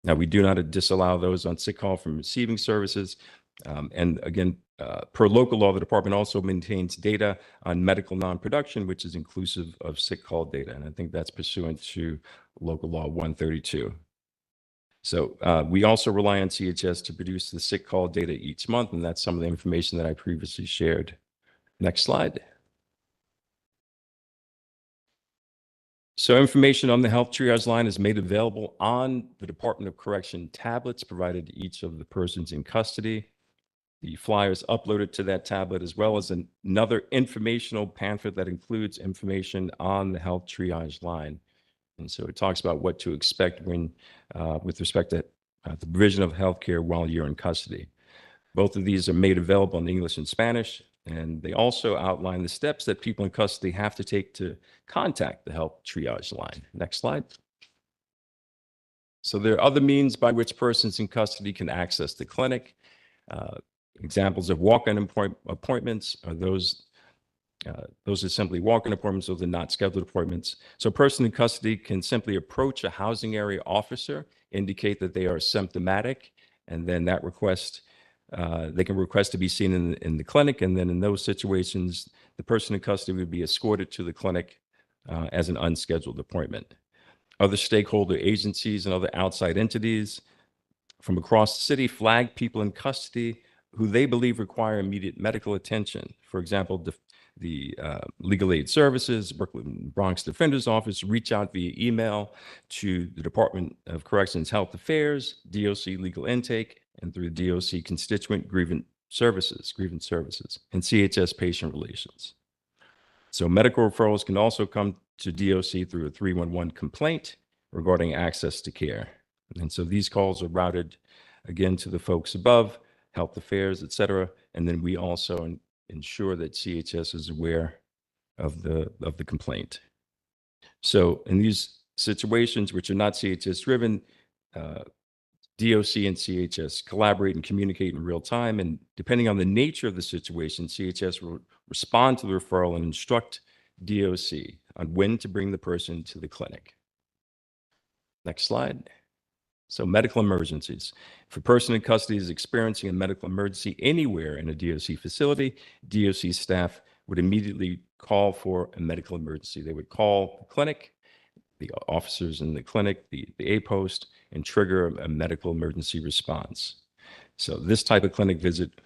Now, we do not disallow those on sick call from receiving services. And again, per local law, the department also maintains data on medical non-production, which is inclusive of sick call data. And I think that's pursuant to local law 132. So we also rely on CHS to produce the sick call data each month, and that's some of the information that I previously shared. Next slide. So information on the health triage line is made available on the Department of Correction tablets provided to each of the persons in custody. The flyer is uploaded to that tablet, as well as another informational pamphlet that includes information on the health triage line. And so it talks about what to expect when, with respect to the provision of healthcare while you're in custody. Both of these are made available in English and Spanish, and they also outline the steps that people in custody have to take to contact the health triage line. Next slide. So there are other means by which persons in custody can access the clinic. Examples of walk-in appointments are those are simply walk-in appointments, those are not scheduled appointments. So a person in custody can simply approach a housing area officer, indicate that they are symptomatic, and then that request, they can request to be seen in the clinic. And then in those situations, the person in custody would be escorted to the clinic as an unscheduled appointment. Other stakeholder agencies and other outside entities from across the city flag people in custody who they believe require immediate medical attention. For example, the Legal Aid Services, Brooklyn Bronx Defender's Office, reach out via email to the Department of Corrections Health Affairs, DOC Legal Intake, and through the DOC Constituent Grievance Services, and CHS Patient Relations. So medical referrals can also come to DOC through a 311 complaint regarding access to care. And so these calls are routed again to the folks above, health affairs, et cetera. And then we also ensure that CHS is aware of the complaint. So in these situations, which are not CHS driven, DOC and CHS collaborate and communicate in real time. And depending on the nature of the situation, CHS will respond to the referral and instruct DOC on when to bring the person to the clinic. Next slide. So medical emergencies. If a person in custody is experiencing a medical emergency anywhere in a DOC facility, DOC staff would immediately call for a medical emergency. They would call the clinic, the officers in the clinic, the A post, and trigger a medical emergency response. So this type of clinic visit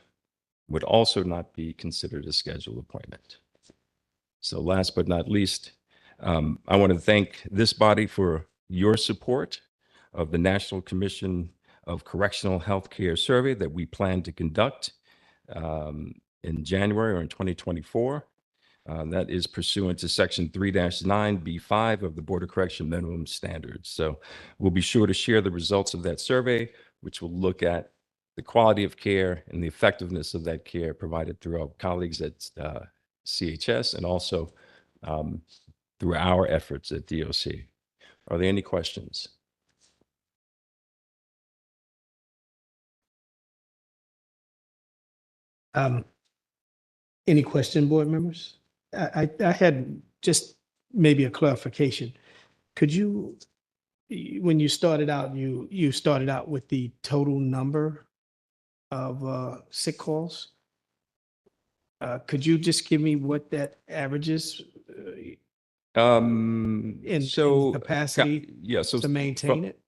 would also not be considered a scheduled appointment. So last but not least, I want to thank this body for your support of the National Commission of Correctional Healthcare Survey that we plan to conduct in January or in 2024. That is pursuant to Section 3-9B5 of the Board of Correction Minimum Standards. So we'll be sure to share the results of that survey, which will look at the quality of care and the effectiveness of that care provided through our colleagues at CHS and also through our efforts at DOC. Are there any questions? Any question, board members? I had just maybe a clarification. Could you, when you started out, you started out with the total number of sick calls? Could you just give me what that averages in capacity so to maintain it?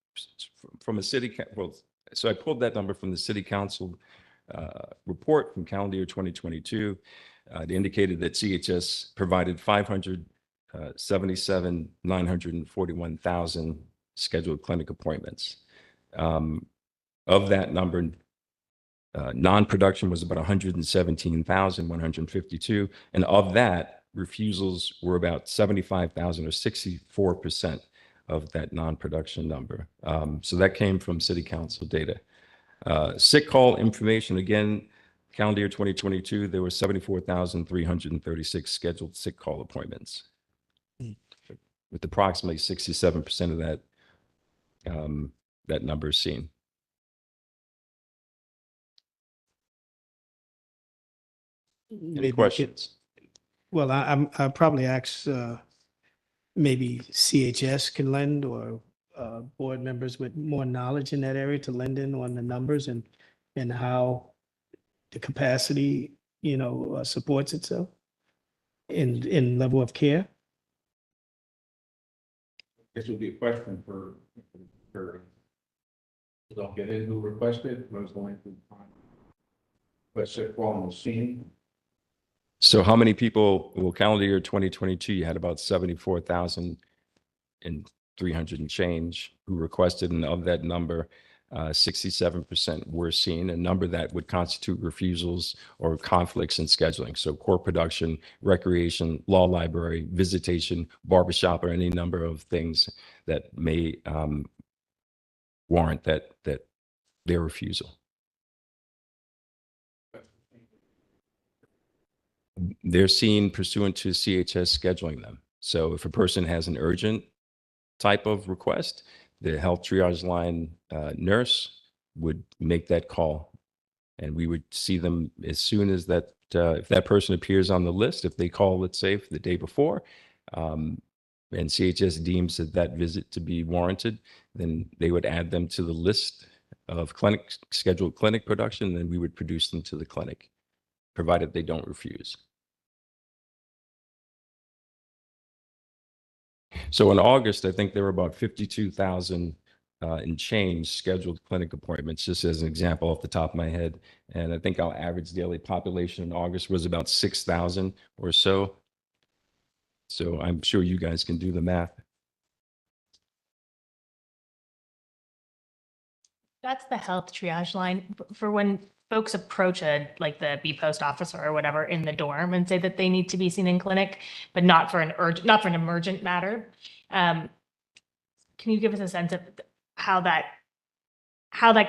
From a city, well, so I pulled that number from the city council report from calendar year 2022. It indicated that CHS provided 577,941,000 scheduled clinic appointments. Of that number, non-production was about 117,152, and of that, refusals were about 75,000 or 64% of that non-production number. So that came from city council data. Sick call information, again, calendar year 2022, there were 74,336 scheduled sick call appointments, with approximately 67% of that that number seen. Any questions? Well, I probably ask maybe CHS can lend or board members with more knowledge in that area to lend in on the numbers and how the capacity, supports itself in level of care. This would be a question for don't get in who requested, most likely. Let's say on the scene. So how many people, well, calendar year 2022, you had about 74,300 and change who requested, and of that number, 67% were seen, a number that would constitute refusals or conflicts in scheduling. So core production, recreation, law library, visitation, barbershop, or any number of things that may warrant that their refusal. They're seen pursuant to CHS scheduling them. So if a person has an urgent type of request, the health triage line nurse would make that call, and we would see them as soon as that, if that person appears on the list, if they call, let's say, the day before, and CHS deems that visit to be warranted, then they would add them to the list of scheduled clinic production, and then we would produce them to the clinic, provided they don't refuse. So in August, I think there were about 52,000 and change scheduled clinic appointments, just as an example off the top of my head. And I think our average daily population in August was about 6,000 or so. So I'm sure you guys can do the math. That's the health triage line for when folks approach like the B-post officer or whatever in the dorm and say that they need to be seen in clinic, but not for an emergent matter. Can you give us a sense of how that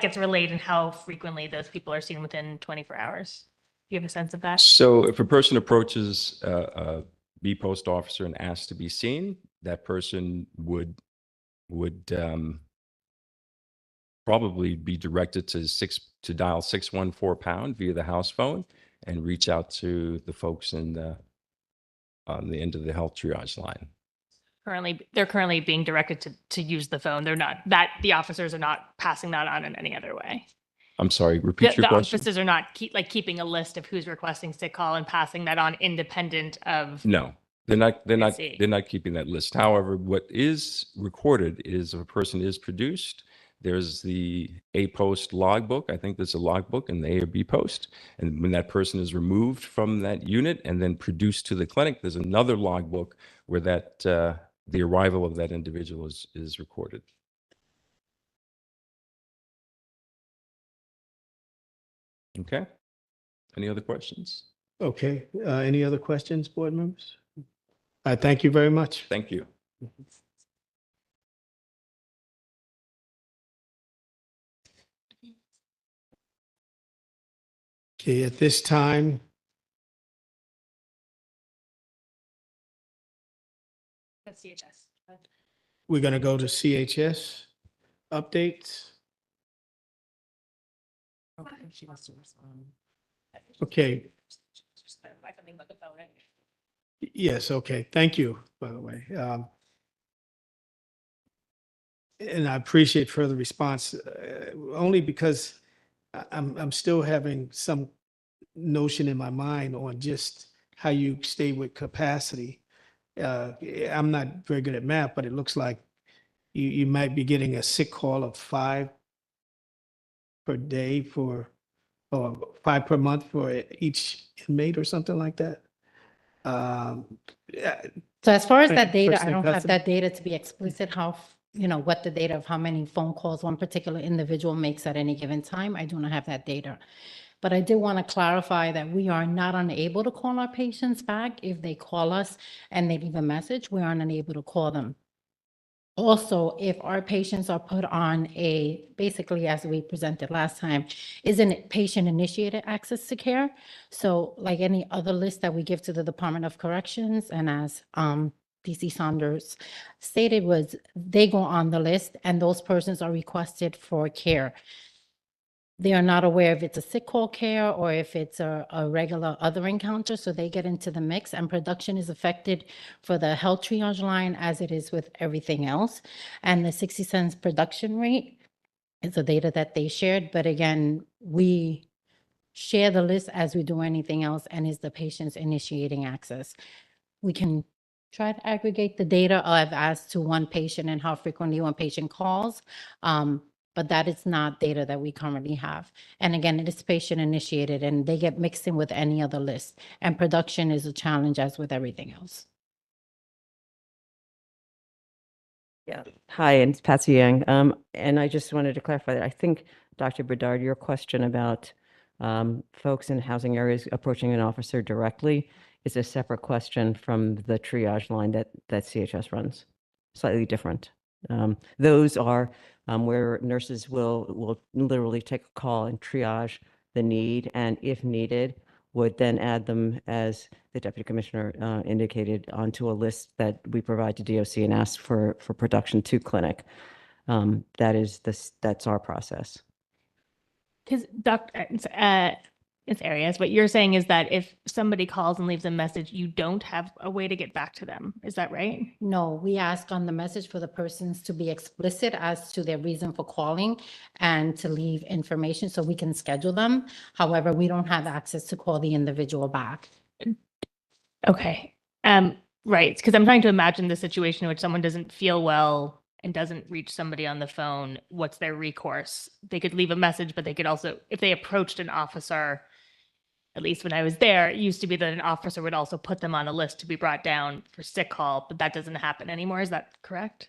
gets relayed and how frequently those people are seen within 24 hours? Do you have a sense of that? So if a person approaches a B-post officer and asks to be seen, that person would probably be directed to dial 614 # via the house phone and reach out to the folks on the end of the health triage line. They're currently being directed to use the phone. The officers are not passing that on in any other way. I'm sorry, repeat your The question. officers are not keeping a list of who's requesting sick call and passing that on independent of. No, they're not I see. keeping that list. However, what is recorded is if a person is produced, there's the A post logbook. I think there's a logbook in the A or B post. And when that person is removed from that unit and then produced to the clinic, there's another logbook where that the arrival of that individual is recorded. Okay. Any other questions? Okay, any other questions, board members? Thank you very much. Thank you. Okay, at this time, That's CHS. we're going to go to CHS updates. Okay, yes, okay, thank you, by the way. And I appreciate further response, only because I'm still having some notion in my mind on just how you stay with capacity. I'm not very good at math, but it looks like you might be getting a sick call of 5 per day or 5 per month for each inmate or something like that. Yeah, So as far as Right, that data, person I in don't have custody. that data to be explicit, what the data of how many phone calls one particular individual makes at any given time. I do not have that data. But I did want to clarify that we are not unable to call our patients back. If they call us and they leave a message, we aren't unable to call them. Also, if our patients are put on basically as we presented last time, is a patient-initiated access to care. So like any other list that we give to the Department of Corrections, and as DC Saunders stated, was they go on the list and those persons are requested for care. They are not aware if it's a sick call care or if it's a regular other encounter, so they get into the mix, and production is affected for the health triage line as it is with everything else. And the 60 cents production rate is the data that they shared, but again, we share the list as we do anything else, and is the patient's initiating access. We can try to aggregate the data as to one patient and how frequently one patient calls. But that is not data that we currently have. And again, it is patient initiated and they get mixed in with any other list. And production is a challenge as with everything else. Yeah. Hi, and it's Patsy Yang. And I just wanted to clarify that I think, Dr. Bedard, your question about folks in housing areas approaching an officer directly is a separate question from the triage line that CHS runs, slightly different. Those are where nurses will literally take a call and triage the need, and if needed, would then add them, as the Deputy Commissioner indicated, onto a list that we provide to DOC and ask for production to clinic. That's our process. Because it's areas, what you're saying is that if somebody calls and leaves a message, you don't have a way to get back to them. Is that right? No, we ask on the message for the persons to be explicit as to their reason for calling and to leave information so we can schedule them. However, we don't have access to call the individual back. Okay. Right. Because I'm trying to imagine the situation in which someone doesn't feel well and doesn't reach somebody on the phone, what's their recourse? They could leave a message, but they could also, if they approached an officer, at least when I was there, it used to be that an officer would also put them on a list to be brought down for sick call, but that doesn't happen anymore. Is that correct?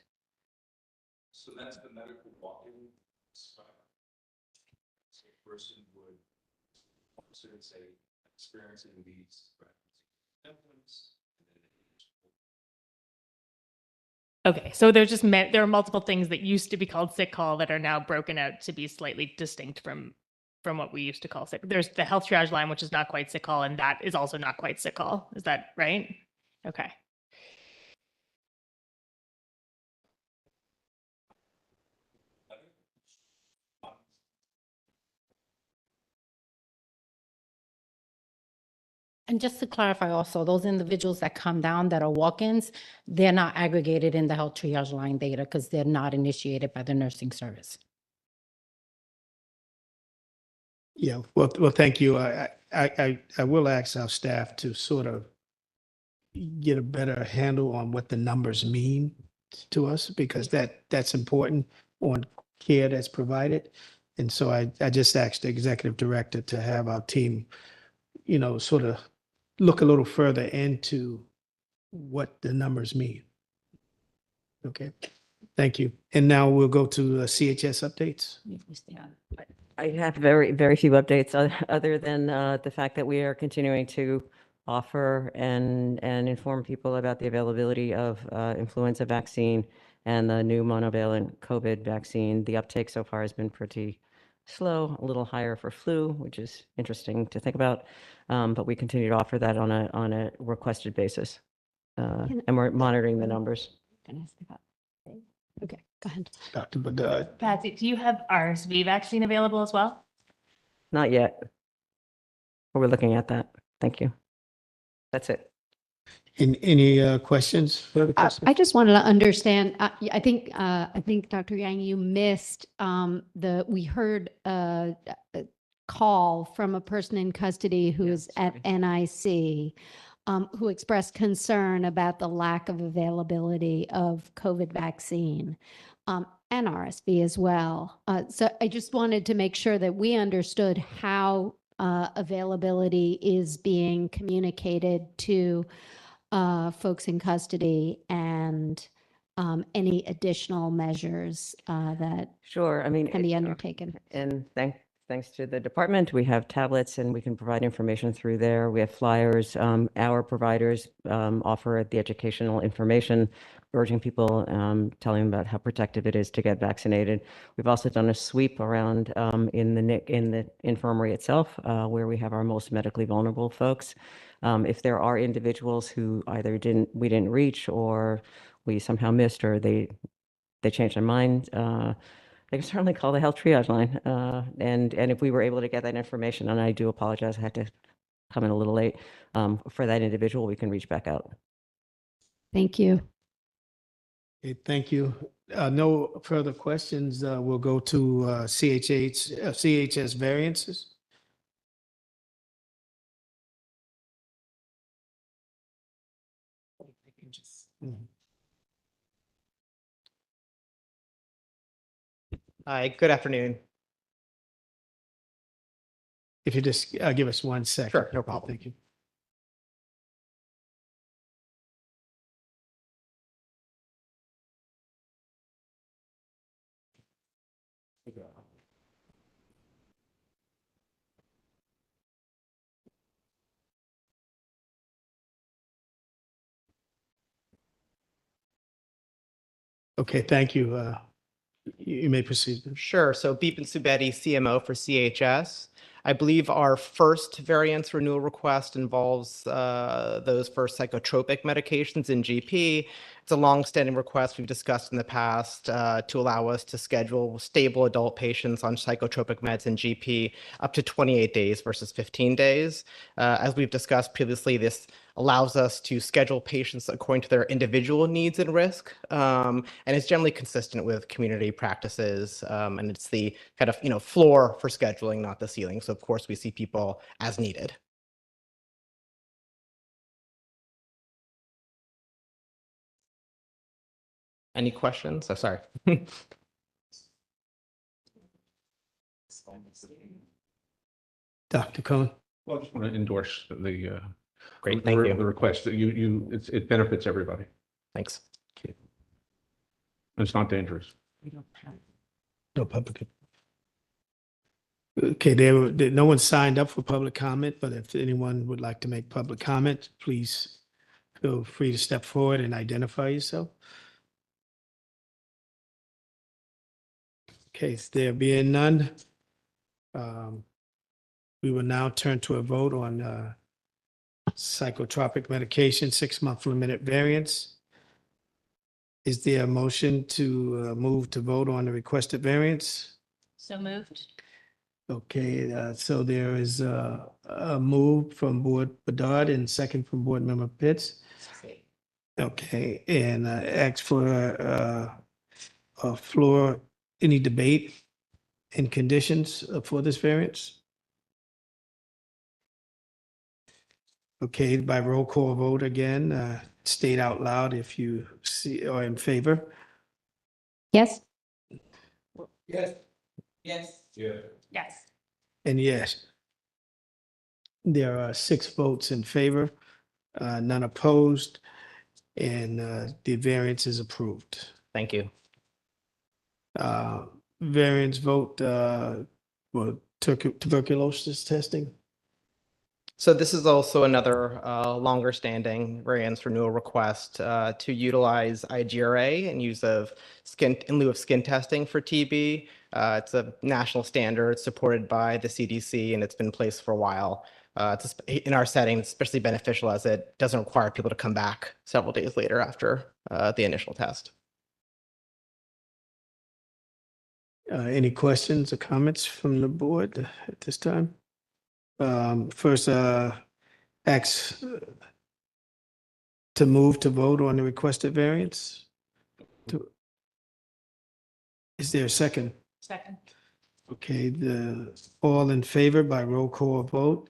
So that's the medical walk-in. So a person would, officer would say, experiencing these symptoms. Okay, so there's just there are multiple things that used to be called sick call that are now broken out to be slightly distinct from what we used to call sick. There's the health triage line, which is not quite sick call, and that is also not quite sick call. Is that right? Okay. And just to clarify also, those individuals that come down that are walk-ins, they're not aggregated in the health triage line data because they're not initiated by the nursing service. Yeah, well, thank you. I will ask our staff to sort of get a better handle on what the numbers mean to us, because that's important on care that's provided. And so I just asked the executive director to have our team, sort of look a little further into what the numbers mean. Okay, thank you. And now we'll go to CHS updates. I have very, very few updates other than the fact that we are continuing to offer and inform people about the availability of influenza vaccine and the new monovalent COVID vaccine. The uptake so far has been pretty slow, a little higher for flu, which is interesting to think about. But we continue to offer that on a requested basis. And we're monitoring the numbers. Can I ask about? Okay, go ahead. Dr. Bedard. Patsy, do you have RSV vaccine available as well? Not yet. But we're looking at that. Thank you. That's it. Any questions? Further questions? I just wanted to understand, I think Dr. Yang, you missed we heard a call from a person in custody who is at NIC, who expressed concern about the lack of availability of COVID vaccine, and RSV as well. So I just wanted to make sure that we understood how availability is being communicated to folks in custody, and any additional measures that Sure. I mean, can be undertaken. and thanks to the department, we have tablets and we can provide information through there. We have flyers. Our providers offer the educational information, urging people, telling them about how protective it is to get vaccinated. We've also done a sweep around in the infirmary itself, where we have our most medically vulnerable folks. If there are individuals who either we didn't reach, or we somehow missed, or they changed their mind, they can certainly call the health triage line. And if we were able to get that information, and I do apologize, I had to come in a little late, for that individual, we can reach back out. Thank you. Okay, thank you. No further questions. We'll go to CHS variances. Hi, good afternoon. If you just give us 1 second. Sure, no problem. Thank you. Okay, thank you. You may proceed. Sure. So Beepin Subetti, CMO for CHS. I believe our first variance renewal request involves those for psychotropic medications in GP. It's a longstanding request we've discussed in the past to allow us to schedule stable adult patients on psychotropic meds in GP up to 28 days versus 15 days. As we've discussed previously, this allows us to schedule patients according to their individual needs and risk, and it's generally consistent with community practices, and it's the kind of floor for scheduling, not the ceiling. So of course we see people as needed. Any questions? Oh, sorry. Dr. Cohen? Well, I just want to endorse Great, thank you. the request that it benefits everybody. Thanks. It's not dangerous. No public. Okay, no one signed up for public comment, but if anyone would like to make public comment, please feel free to step forward and identify yourself. Okay, there being none, we will now turn to a vote on psychotropic medication, 6-month limited variance. Is there a motion to move to vote on the requested variance? So moved. Okay, so there is a move from Board Bedard and second from Board Member Pitts. Okay, and ask for a floor, any debate and conditions for this variance? Okay, by roll call vote again, state out loud if you are in favor. Yes? Yes. Yes. Yes. And yes. There are 6 votes in favor, none opposed, and the variance is approved. Thank you. Variance vote, well, tuberculosis testing. So this is also another longer standing variance renewal request to utilize IGRA and use of skin in lieu of skin testing for TB. It's a national standard supported by the CDC and it's been in place for a while. In our setting, it's especially beneficial as it doesn't require people to come back several days later after the initial test. Any questions or comments from the board at this time? First, ask to move to vote on the requested variance. Is there a second? Second. Okay, all in favor by roll call vote.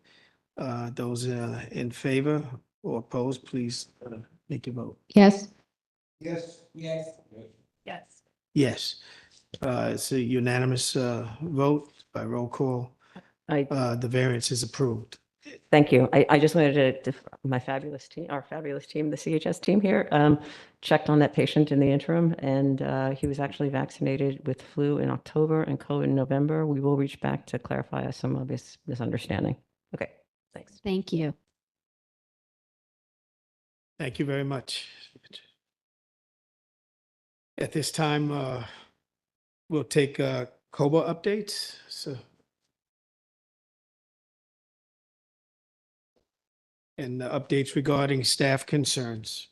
Those in favor or opposed, please make your vote. Yes? Yes. Yes. Yes. Yes. It's a unanimous vote by roll call. The variance is approved. Thank you. I just wanted to, my fabulous team, our fabulous team, the CHS team here, checked on that patient in the interim, and he was actually vaccinated with flu in October and COVID in November. We will reach back to clarify some obvious misunderstanding. Okay, thanks. Thank you. Thank you very much. At this time, we'll take COBA updates. So, and updates regarding staff concerns.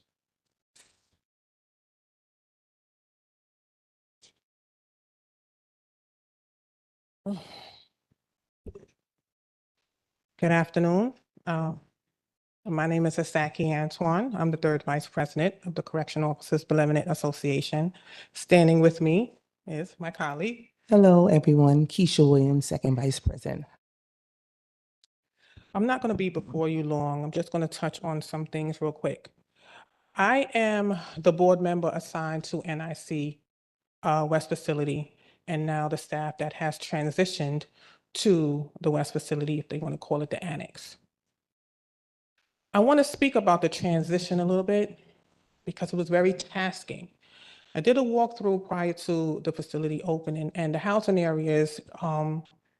Good afternoon. My name is Asaki Antoine. I'm the 3rd Vice President of the Correctional Officers Benevolent Association. Standing with me is my colleague. Hello, everyone. Keisha Williams, 2nd Vice President. I'm not going to be before you long. I'm just going to touch on some things real quick. I am the board member assigned to NIC West Facility, and now the staff that has transitioned to the West Facility, if they want to call it the Annex. I want to speak about the transition a little bit because it was very tasking. I did a walkthrough prior to the facility opening, and the housing areas,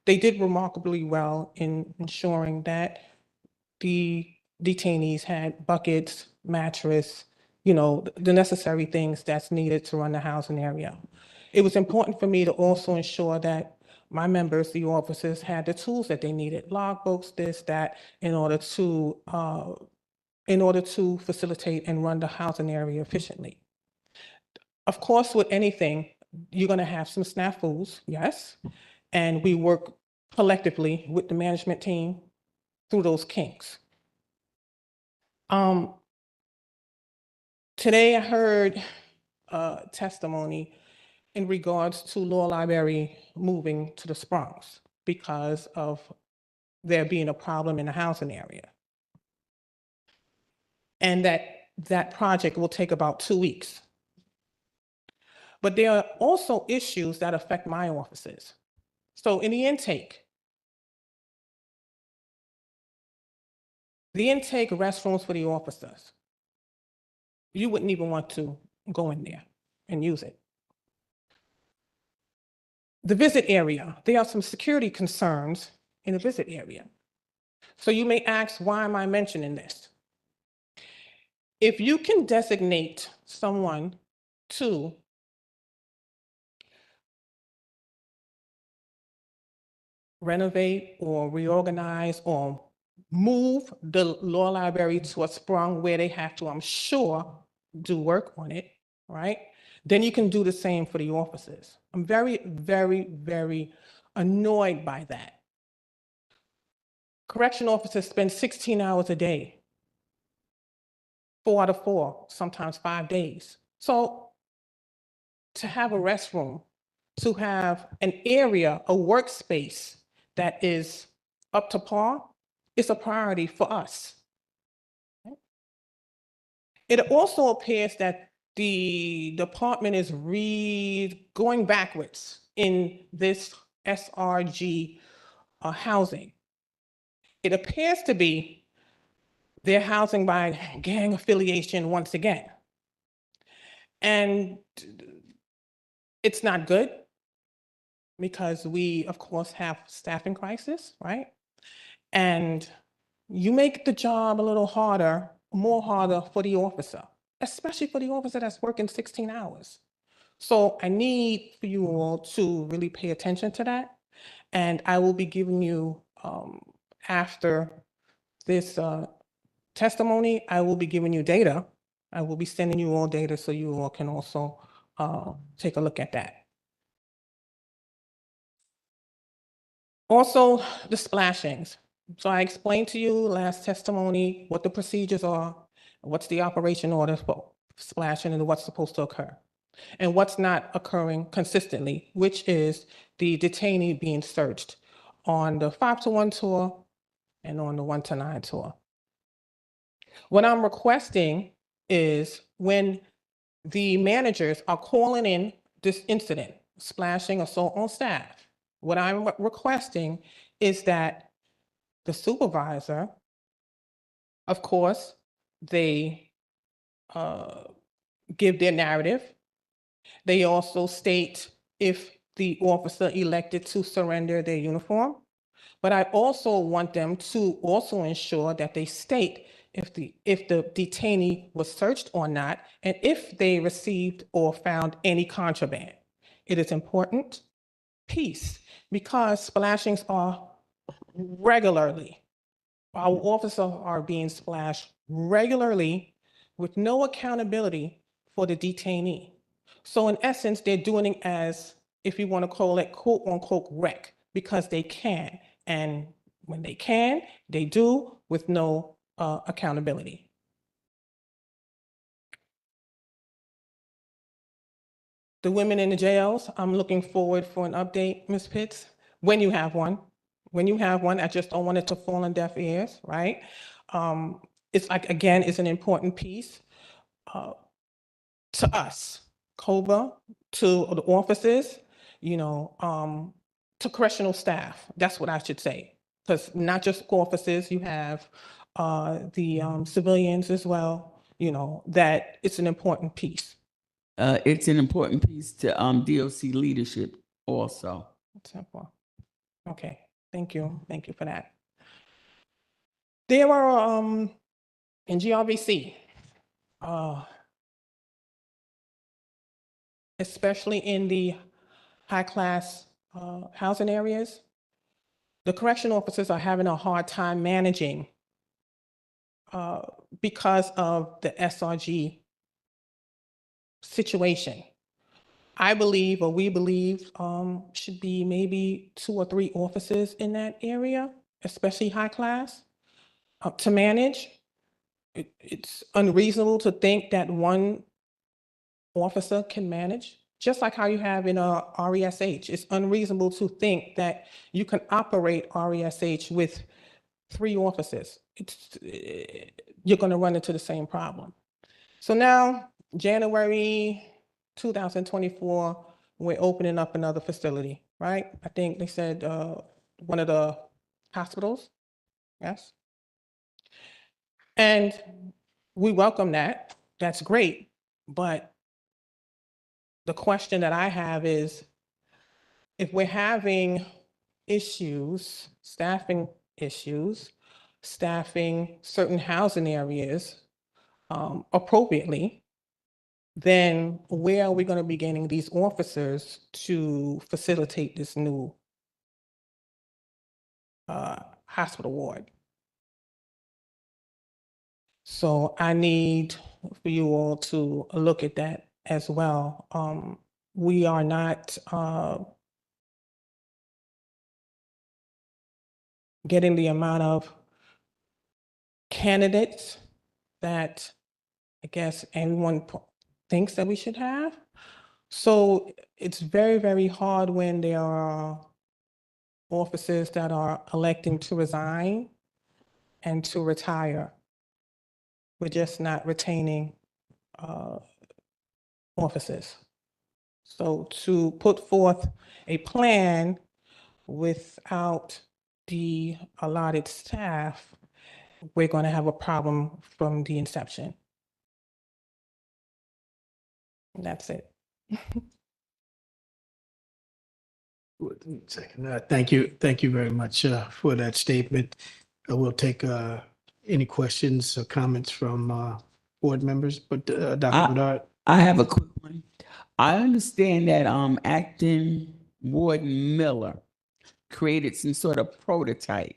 they did remarkably well in ensuring that the detainees had buckets, mattress, you know, the necessary things that's needed to run the housing area. It was important for me to also ensure that my members, the officers, had the tools that they needed, logbooks, this, that, in order to facilitate and run the housing area efficiently. Of course, with anything, you're going to have some snafus, yes, and we work collectively with the management team through those kinks. Today I heard testimony in regards to Law Library moving to the Bronx because of there being a problem in the housing area. And that project will take about 2 weeks. But there are also issues that affect my offices. So in the intake restrooms for the officers, you wouldn't even want to go in there and use it. The visit area, there are some security concerns in the visit area. So you may ask, why am I mentioning this? If you can designate someone to renovate or reorganize or move the law library to a sprung where they have to, I'm sure, do work on it, right? Then you can do the same for the offices. I'm very, very, very annoyed by that. Correction officers spend 16 hours a day, 4 out of 4, sometimes 5 days. So to have a restroom, to have an area, a workspace that is up to par, is a priority for us. It also appears that the department is going backwards in this SRG housing. It appears to be they're housing by gang affiliation once again. And it's not good because we, of course, have staffing crisis, right? And you make the job a little harder, more harder for the officer, especially for the officer that's working 16 hours. So I need for you all to really pay attention to that. And I will be giving you, after this testimony, I will be giving you data. I will be sending you all data so you all can also take a look at that. Also, the splashings. So I explained to you last testimony what the procedures are, what's the operation order for splashing and what's supposed to occur, and what's not occurring consistently, which is the detainee being searched on the 5-to-1 tour and on the 1-to-9 tour. What I'm requesting is when the managers are calling in this incident, splashing, assault on staff, what I'm requesting is that the supervisor, of course, they give their narrative. They also state if the officer elected to surrender their uniform. But I also want them to also ensure that they state if the detainee was searched or not, and if they received or found any contraband. It is important piece because splashings are regularly. Our officers are being splashed regularly with no accountability for the detainee. So in essence, they're doing it as, if you want to call it, quote unquote, rec, because they can. And when they can, they do with no accountability. The women in the jails, I'm looking forward for an update, Ms. Pitts, when you have one. When you have one, I just don't want it to fall on deaf ears, right? It's like, again, it's an important piece to us, COBA, to the offices, you know, to correctional staff. That's what I should say. Because not just officers, you have the civilians as well, you know, that it's an important piece. It's an important piece to DOC leadership also. Okay, thank you. Thank you for that. There are, in GRVC, especially in the high-class housing areas, the correction officers are having a hard time managing because of the SRG situation. I believe, or we believe, should be maybe 2 or 3 officers in that area, especially high class, to manage. It's unreasonable to think that one officer can manage, just like how you have in a RESH. It's unreasonable to think that you can operate RESH with 3 officers. You're going to run into the same problem. So now, January 2024, we're opening up another facility, right? I think they said one of the hospitals, yes? And we welcome that. That's great. But the question that I have is, if we're having issues, staffing issues, staffing certain housing areas appropriately, then where are we going to be getting these officers to facilitate this new hospital ward? So I need for you all to look at that as well. We are not getting the amount of candidates that I guess everyone thinks that we should have. So it's very, very hard when there are officers that are electing to resign and to retire. We're just not retaining officers. So to put forth a plan without the allotted staff, we're going to have a problem from the inception. And that's it. Second, thank you very much for that statement. We'll take any questions or comments from board members, but Dr. Bedard. I have a quick one. I understand that Acting Warden Miller created some sort of prototype,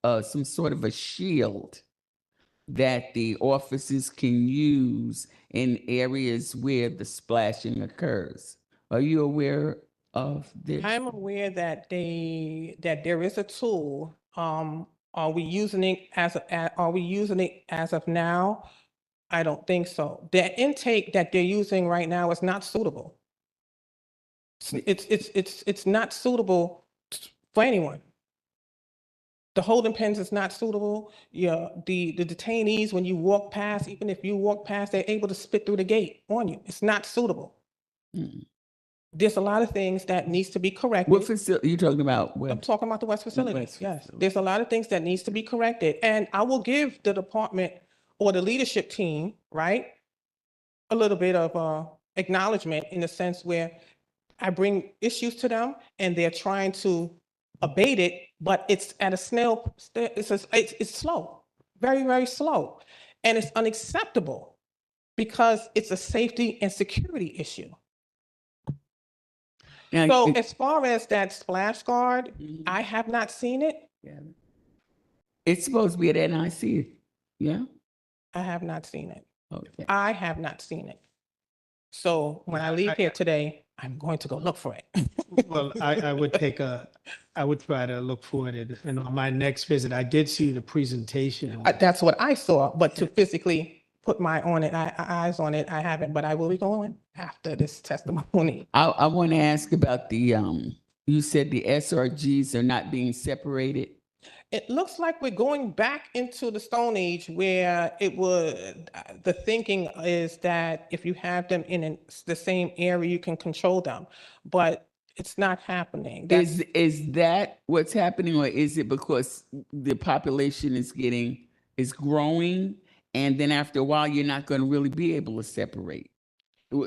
some sort of a shield that the officers can use in areas where the splashing occurs. Are you aware of this? I'm aware that there is a tool. Are we using it as of now? I don't think so. The intake that they're using right now is not suitable. It's not suitable for anyone. The holding pens is not suitable. Yeah, the detainees, when you walk past, even if you walk past, they're able to spit through the gate on you. It's not suitable. There's a lot of things that needs to be corrected. What facility are you talking about? I'm talking about the West facility. West Yes, facility. there's a lot of things that needs to be corrected. And I will give the department or the leadership team, right, a little bit of acknowledgement in the sense where I bring issues to them and they're trying to abate it, but it's at a snail, it's slow, very, very slow. And it's unacceptable because it's a safety and security issue. Now, So as far as that splash guard, I have not seen it. it's supposed to be at NYC, yeah? I have not seen it. Okay. I have not seen it. So when I leave here today, I'm going to go look for it. Well, I would I would try to look for it. And on my next visit, I did see the presentation. That's what I saw, but to physically put my eyes on it, I haven't, but I will be going after this testimony. I want to ask about the, you said the SRGs are not being separated. It looks like we're going back into the Stone Age where the thinking is that if you have them in the same area, you can control them, but it's not happening. Is that what's happening, or is it because the population is growing, and then after a while, you're not going to really be able to separate?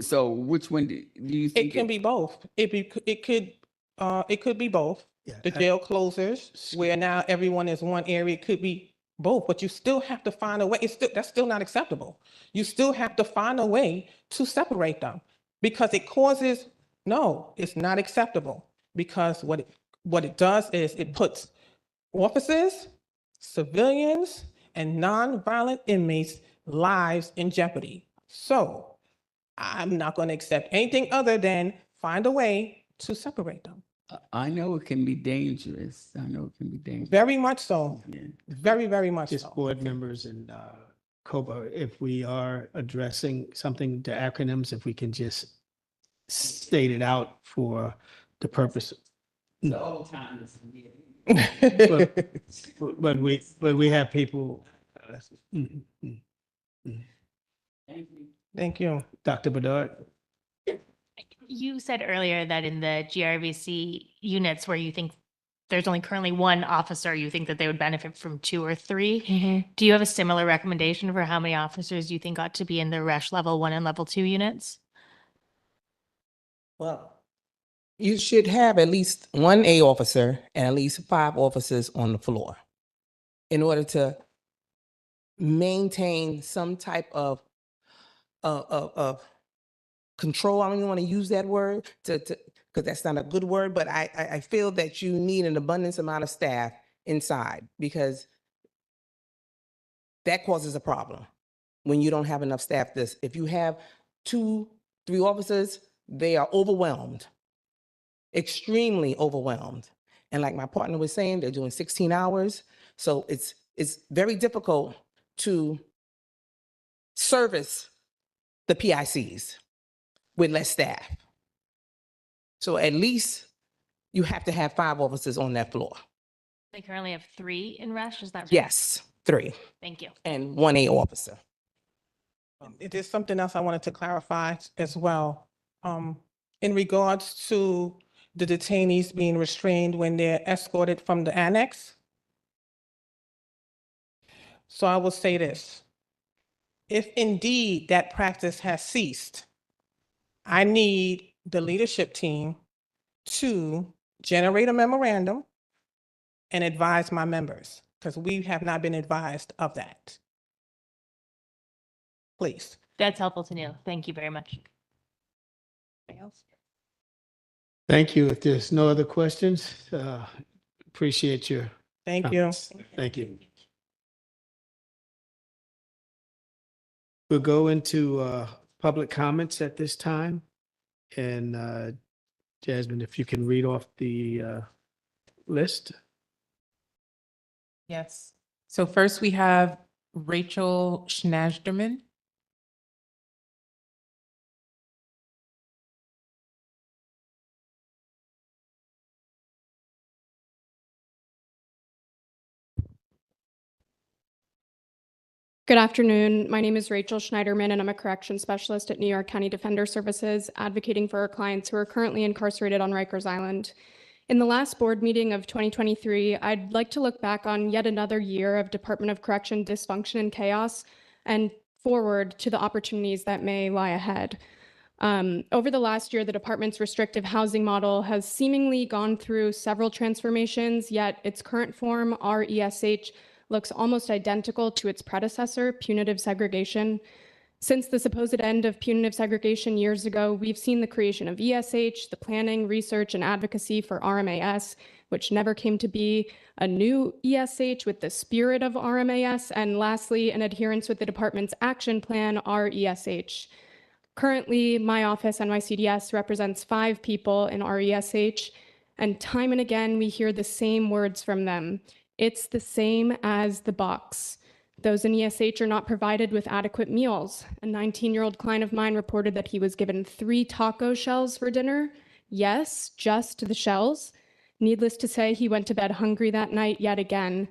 So which one do you think? It can be both. It could be both. The jail closers, where now everyone is one area, it could be both, but you still have to find a way. That's still not acceptable. You still have to find a way to separate them because it's not acceptable because what it does is it puts officers, civilians, and nonviolent inmates' lives in jeopardy. So I'm not going to accept anything other than find a way to separate them. I know it can be dangerous. Very much so. Yeah. Very, very much Just so. board members and COBA, if we are addressing something to acronyms, if we can just state it out for the purpose. No. But we have people. Thank you. Dr. Bedard. You said earlier that in the GRVC units where you think there's only currently one officer, you think that they would benefit from 2 or 3. Do you have a similar recommendation for how many officers you think ought to be in the RESH level 1 and level 2 units? Well, you should have at least one A officer and at least 5 officers on the floor in order to maintain some type of control. I don't even want to use that word because that's not a good word, but I feel that you need an abundance amount of staff inside because that causes a problem when you don't have enough staff. If you have 2, 3 officers, they are overwhelmed, extremely overwhelmed. And like my partner was saying, they're doing 16 hours. So it's very difficult to service the PICs with less staff. So at least you have to have 5 officers on that floor. They currently have 3 in RESH, is that right? Yes, 3. Thank you. And 1 A officer. There's something else I wanted to clarify as well. In regards to the detainees being restrained when they're escorted from the annex. So I will say this. If indeed that practice has ceased, I need the leadership team to generate a memorandum and advise my members, because we have not been advised of that. Please. That's helpful to know. Thank you very much. Anything else? Thank you. If there's no other questions, appreciate your Thank you. comments. Thank you. We'll go into public comments at this time. And Jasmine, if you can read off the list. Yes. So first we have Rachel Schneiderman. Good afternoon. My name is Rachel Schneiderman, and I'm a correction specialist at New York County Defender Services, advocating for our clients who are currently incarcerated on Rikers Island. In the last board meeting of 2023, I'd like to look back on yet another year of Department of Correction dysfunction and chaos and forward to the opportunities that may lie ahead. Over the last year, the department's restrictive housing model has seemingly gone through several transformations, yet its current form, RESH, looks almost identical to its predecessor, punitive segregation. Since the supposed end of punitive segregation years ago, we've seen the creation of ESH, the planning, research, and advocacy for RMAS, which never came to be, a new ESH with the spirit of RMAS, and lastly, an adherence with the department's action plan, RESH. Currently, my office, NYCDS, represents 5 people in RESH, and time and again, we hear the same words from them. It's the same as the box. Those in ESH are not provided with adequate meals. A 19-year-old client of mine reported that he was given 3 taco shells for dinner. Yes, just the shells. Needless to say, he went to bed hungry that night yet again.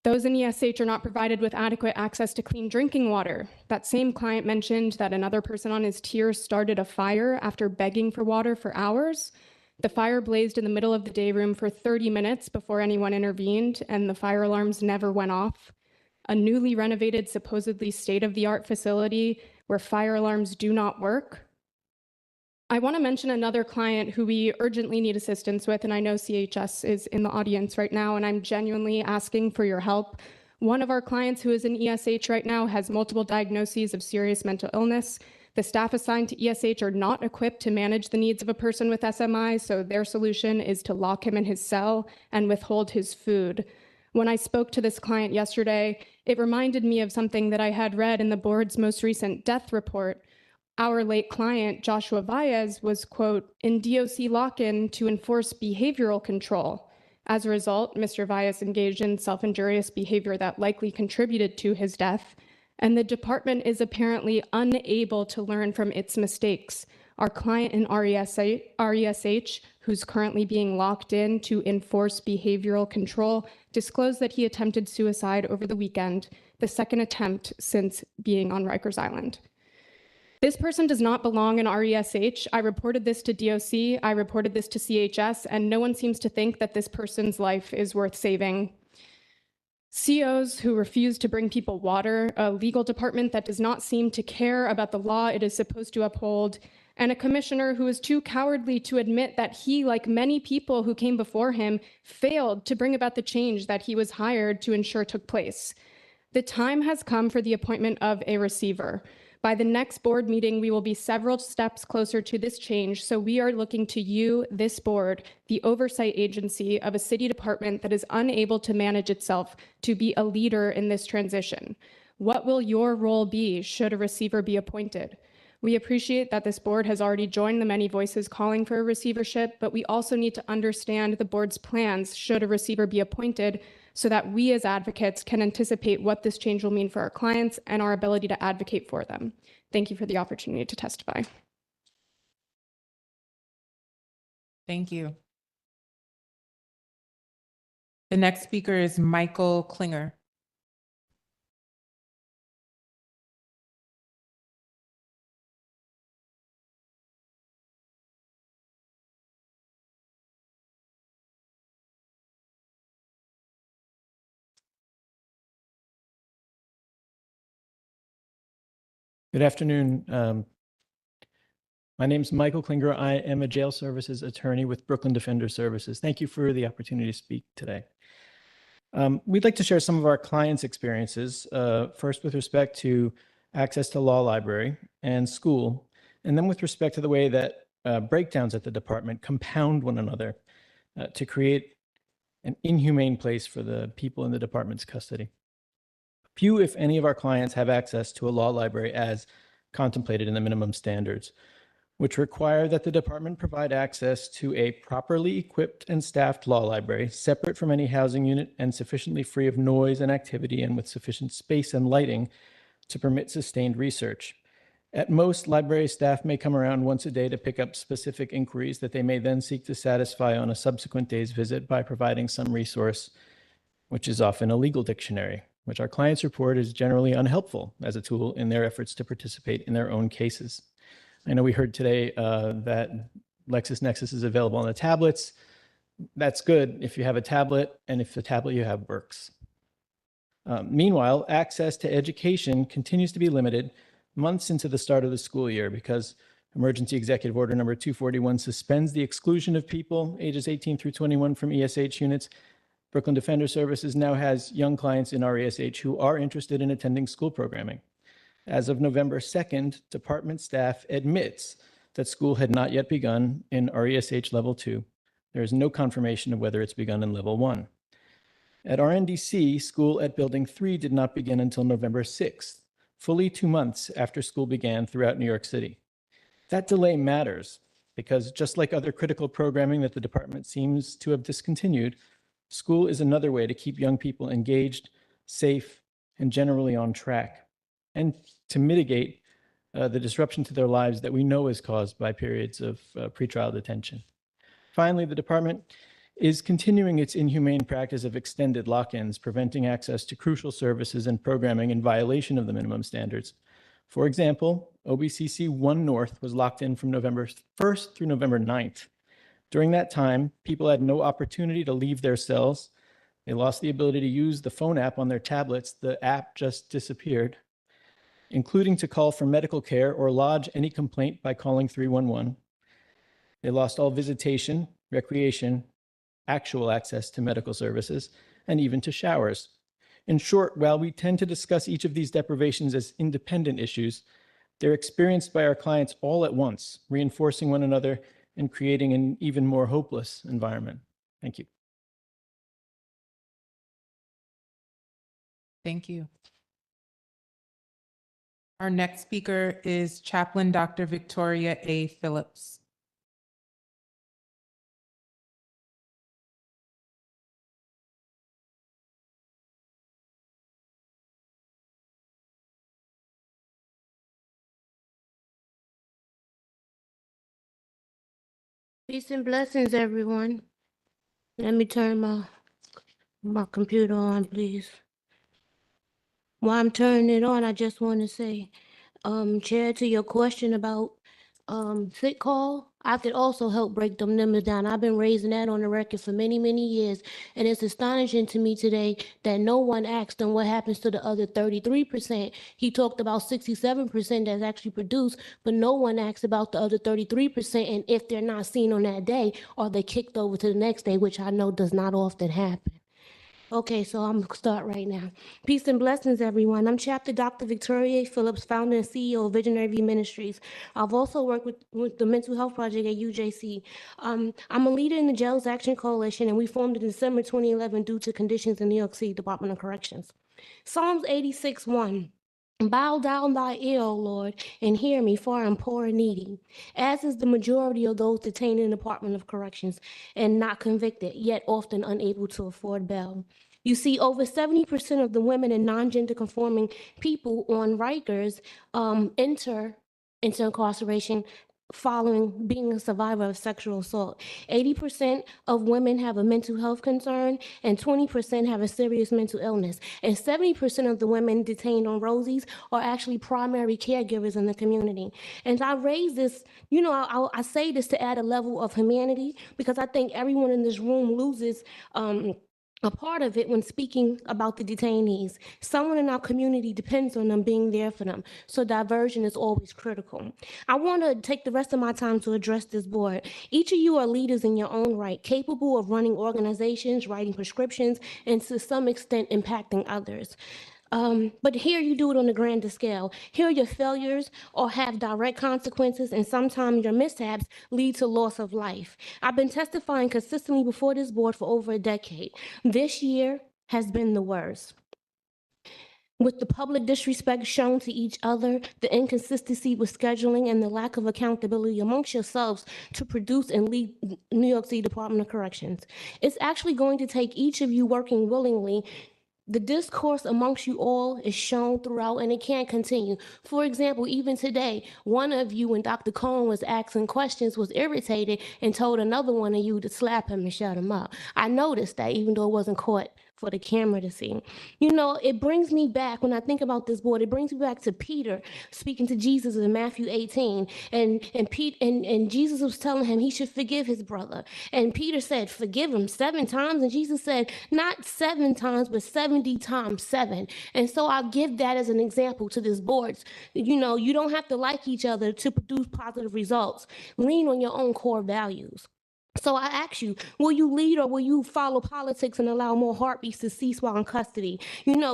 Those in ESH are not provided with adequate access to clean drinking water. That same client mentioned that another person on his tier started a fire after begging for water for hours. The fire blazed in the middle of the day room for 30 minutes before anyone intervened, and the fire alarms never went off. A newly renovated, supposedly state-of-the-art facility where fire alarms do not work. I want to mention another client who we urgently need assistance with, and I know CHS is in the audience right now, and I'm genuinely asking for your help. One of our clients who is in ESH right now has multiple diagnoses of serious mental illness. The staff assigned to ESH are not equipped to manage the needs of a person with SMI, so their solution is to lock him in his cell and withhold his food. When I spoke to this client yesterday, it reminded me of something that I had read in the board's most recent death report. Our late client, Joshua Baez, was, quote, in DOC lock-in to enforce behavioral control. As a result, Mr. Baez engaged in self-injurious behavior that likely contributed to his death, and the department is apparently unable to learn from its mistakes. Our client in RESH, who's currently being locked in to enforce behavioral control, disclosed that he attempted suicide over the weekend, the second attempt since being on Rikers Island. This person does not belong in RESH. I reported this to DOC, I reported this to CHS, and no one seems to think that this person's life is worth saving. COs who refuse to bring people water, a legal department that does not seem to care about the law it is supposed to uphold, and a commissioner who is too cowardly to admit that he, like many people who came before him, failed to bring about the change that he was hired to ensure took place. The time has come for the appointment of a receiver. By the next board meeting, we will be several steps closer to this change, so we are looking to you, this board, the oversight agency of a city department that is unable to manage itself, to be a leader in this transition. What will your role be should a receiver be appointed? We appreciate that this board has already joined the many voices calling for a receivership, but we also need to understand the board's plans should a receiver be appointed, so that we as advocates can anticipate what this change will mean for our clients and our ability to advocate for them. Thank you for the opportunity to testify. Thank you. The next speaker is Michael Klinger. Good afternoon. My name is Michael Klinger. I am a jail services attorney with Brooklyn Defender Services. Thank you for the opportunity to speak today. We'd like to share some of our clients' experiences, first with respect to access to law library and school, and then with respect to the way that breakdowns at the department compound one another to create an inhumane place for the people in the department's custody. Few, if any, of our clients have access to a law library as contemplated in the minimum standards, which require that the department provide access to a properly equipped and staffed law library, separate from any housing unit and sufficiently free of noise and activity and with sufficient space and lighting to permit sustained research. At most, library staff may come around once a day to pick up specific inquiries that they may then seek to satisfy on a subsequent day's visit by providing some resource, which is often a legal dictionary, which our clients report is generally unhelpful as a tool in their efforts to participate in their own cases. I know we heard today that LexisNexis is available on the tablets. That's good if you have a tablet and if the tablet you have works. Meanwhile, access to education continues to be limited months into the start of the school year because Emergency Executive Order number 241 suspends the exclusion of people ages 18 through 21 from ESH units. Brooklyn Defender Services now has young clients in RESH who are interested in attending school programming. As of November 2nd, department staff admits that school had not yet begun in RESH Level 2. There is no confirmation of whether it's begun in Level 1. At RNDC, school at Building 3 did not begin until November 6th, fully 2 months after school began throughout New York City. That delay matters because just like other critical programming that the department seems to have discontinued, school is another way to keep young people engaged, safe, and generally on track, and to mitigate the disruption to their lives that we know is caused by periods of pretrial detention. Finally, the department is continuing its inhumane practice of extended lock-ins, preventing access to crucial services and programming in violation of the minimum standards. For example, OBCC 1 North was locked in from November 1st through November 9th. During that time, people had no opportunity to leave their cells. They lost the ability to use the phone app on their tablets. The app just disappeared, including to call for medical care or lodge any complaint by calling 311. They lost all visitation, recreation, actual access to medical services, and even to showers. In short, while we tend to discuss each of these deprivations as independent issues, they're experienced by our clients all at once, reinforcing one another and creating an even more hopeless environment. Thank you. Thank you. Our next speaker is Chaplain Dr. Victoria A. Phillips. Peace and blessings, everyone. Let me turn my computer on, please. While I'm turning it on, I just want to say, Chair, to your question about sick call, I could also help break them numbers down. I've been raising that on the record for many, many years. And it's astonishing to me today that no one asked them what happens to the other 33%. He talked about 67% that's actually produced, but no one asked about the other 33%. And if they're not seen on that day, are they kicked over to the next day, which I know does not often happen. Okay, so I'm gonna start right now. Peace and blessings, everyone. I'm Chapter Dr. Victoria Phillips, founder and CEO of Visionary V Ministries. I've also worked with the Mental Health Project at UJC. I'm a leader in the Jails Action Coalition, and we formed in December 2011 due to conditions in New York City Department of Corrections. Psalms 86:1. Bow down thy ear, O Lord, and hear me, for I am poor and needy, as is the majority of those detained in the Department of Corrections and not convicted, yet often unable to afford bail. You see, over 70% of the women and non-gender conforming people on Rikers enter into incarceration following being a survivor of sexual assault. 80% of women have a mental health concern, and 20% have a serious mental illness. And 70% of the women detained on Rosie's are actually primary caregivers in the community. And I raise this, I say this to add a level of humanity, because I think everyone in this room loses a part of it when speaking about the detainees. Someone in our community depends on them being there for them, so diversion is always critical. I want to take the rest of my time to address this board. Each of you are leaders in your own right, capable of running organizations, writing prescriptions, and to some extent impacting others. But here you do it on a grander scale. Here your failures or have direct consequences, and sometimes your mishaps lead to loss of life. I've been testifying consistently before this board for over a decade. This year has been the worst. With the public disrespect shown to each other, the inconsistency with scheduling, and the lack of accountability amongst yourselves to produce and lead New York City Department of Corrections. It's actually going to take each of you working willingly. The discourse amongst you all is shown throughout, and it can't continue. For example, even today, one of you, when Dr. Cohen was asking questions, was irritated and told another one of you to slap him and shut him up. I noticed that, even though it wasn't caught for the camera to see. It brings me back, when I think about this board, it brings me back to Peter speaking to Jesus in Matthew 18. And Jesus was telling him he should forgive his brother. And Peter said, forgive him 7 times. And Jesus said, not 7 times, but 70 times 7. And so I'll give that as an example to this board. You don't have to like each other to produce positive results. Lean on your own core values. So I ask you, will you lead or will you follow politics and allow more heartbeats to cease while in custody?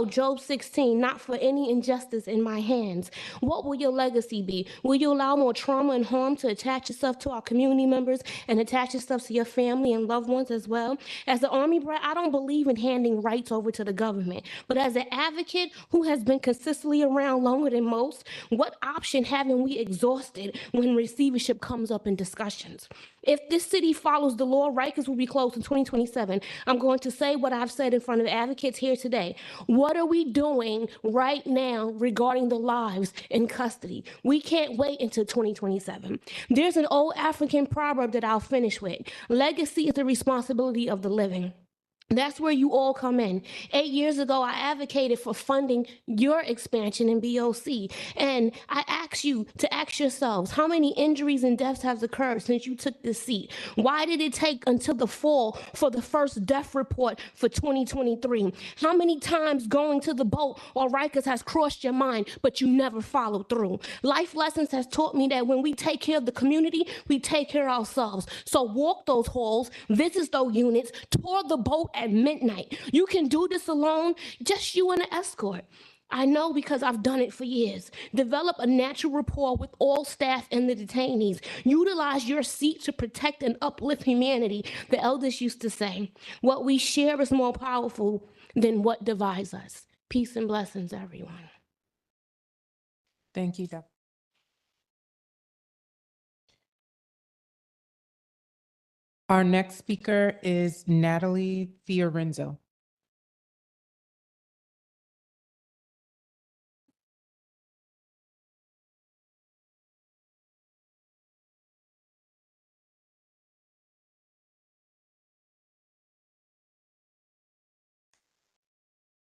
Job 16, not for any injustice in my hands. What will your legacy be? Will you allow more trauma and harm to attach itself to our community members and attach itself to your family and loved ones as well? As an Army brat, I don't believe in handing rights over to the government. But as an advocate who has been consistently around longer than most, what option haven't we exhausted when receivership comes up in discussions? If this city follows the law, Rikers will be closed in 2027. I'm going to say what I've said in front of advocates here today. What are we doing right now regarding the lives in custody? We can't wait until 2027. There's an old African proverb that I'll finish with. Legacy is the responsibility of the living. That's where you all come in. 8 years ago, I advocated for funding your expansion in BOC. And I ask you to ask yourselves, how many injuries and deaths have occurred since you took this seat? Why did it take until the fall for the first death report for 2023? How many times going to the boat or Rikers has crossed your mind, but you never followed through? Life lessons has taught me that when we take care of the community, we take care of ourselves. So walk those halls, visit those units, tour the boat at midnight. You can do this alone, just you and an escort. I know because I've done it for years. Develop a natural rapport with all staff and the detainees. Utilize your seat to protect and uplift humanity. The elders used to say, what we share is more powerful than what divides us. Peace and blessings, everyone. Thank you, Dr. Our next speaker is Natalie Fiorenzo.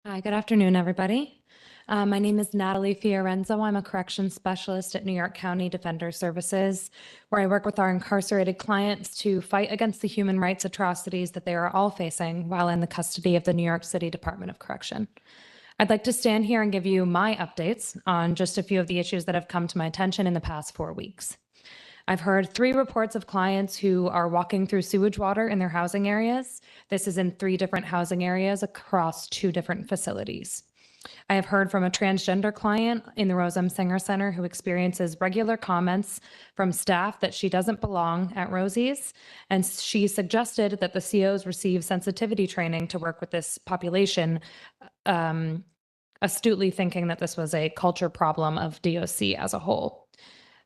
Hi, good afternoon, everybody. My name is Natalie Fiorenzo. I'm a corrections specialist at New York County Defender Services, where I work with our incarcerated clients to fight against the human rights atrocities that they are all facing while in the custody of the New York City Department of Correction. I'd like to stand here and give you my updates on just a few of the issues that have come to my attention in the past 4 weeks. I've heard 3 reports of clients who are walking through sewage water in their housing areas. This is in 3 different housing areas across 2 different facilities. I have heard from a transgender client in the Rose M. Singer Center who experiences regular comments from staff that she doesn't belong at Rosie's, and she suggested that the COs receive sensitivity training to work with this population, astutely thinking that this was a culture problem of DOC as a whole.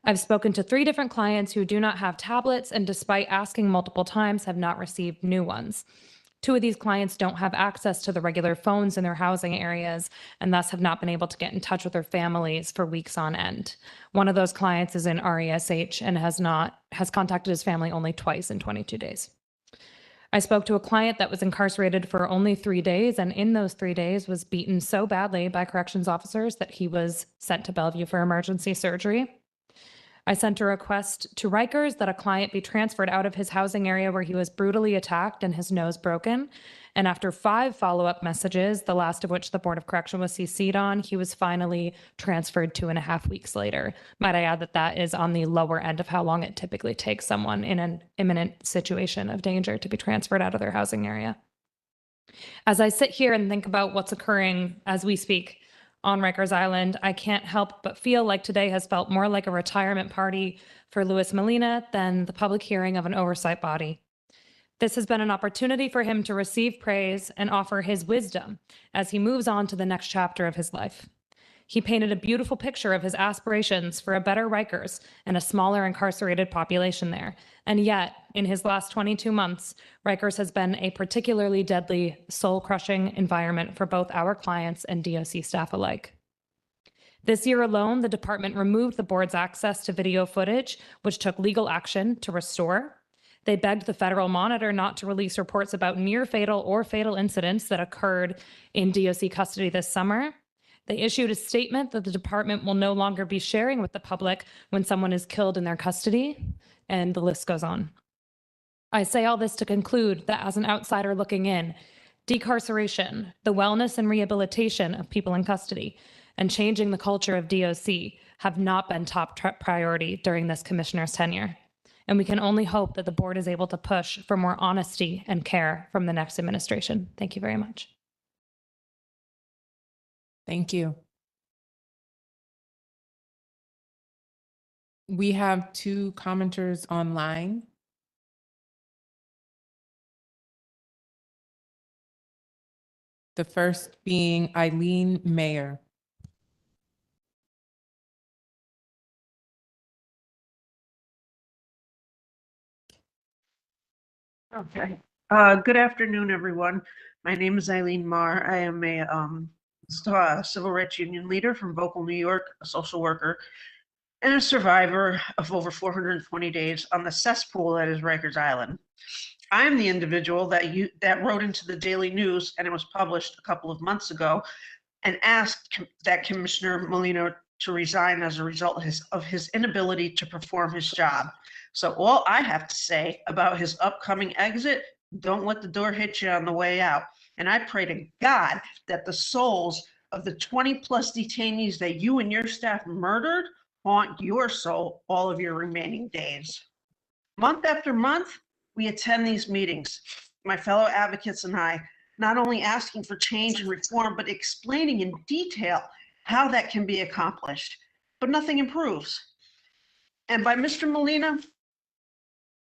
I've spoken to 3 different clients who do not have tablets and despite asking multiple times have not received new ones. 2 of these clients don't have access to the regular phones in their housing areas and thus have not been able to get in touch with their families for weeks on end. One of those clients is in RESH and has contacted his family only twice in 22 days. I spoke to a client that was incarcerated for only 3 days and in those 3 days was beaten so badly by corrections officers that he was sent to Bellevue for emergency surgery. I sent a request to Rikers that a client be transferred out of his housing area where he was brutally attacked and his nose broken. And after 5 follow-up messages, the last of which the Board of Correction was CC'd on, he was finally transferred 2.5 weeks later. Might I add that that is on the lower end of how long it typically takes someone in an imminent situation of danger to be transferred out of their housing area. As I sit here and think about what's occurring as we speak, on Rikers Island, I can't help but feel like today has felt more like a retirement party for Louis Molina than the public hearing of an oversight body. This has been an opportunity for him to receive praise and offer his wisdom as he moves on to the next chapter of his life. He painted a beautiful picture of his aspirations for a better Rikers and a smaller incarcerated population there. And yet, in his last 22 months, Rikers has been a particularly deadly, soul-crushing environment for both our clients and DOC staff alike. This year alone, the department removed the board's access to video footage, which took legal action to restore. They begged the federal monitor not to release reports about near-fatal or fatal incidents that occurred in DOC custody this summer. They issued a statement that the department will no longer be sharing with the public when someone is killed in their custody, and the list goes on. I say all this to conclude that as an outsider looking in, decarceration, the wellness and rehabilitation of people in custody, and changing the culture of DOC have not been top priority during this commissioner's tenure. And we can only hope that the board is able to push for more honesty and care from the next administration. Thank you very much. Thank you. We have 2 commenters online. The first being Eileen Mayer. Okay. Good afternoon, everyone. My name is Eileen Marr. I am a civil rights union leader from Bocal, New York, a social worker, and a survivor of over 420 days on the cesspool that is Rikers Island. I am the individual that wrote into the Daily News, and it was published a couple of months ago, and asked that Commissioner Molina to resign as a result of his inability to perform his job. So all I have to say about his upcoming exit, don't let the door hit you on the way out. And I pray to God that the souls of the 20+ detainees that you and your staff murdered haunt your soul all of your remaining days. Month after month, we attend these meetings, my fellow advocates and I, not only asking for change and reform, but explaining in detail how that can be accomplished. But nothing improves. And by Mr. Molina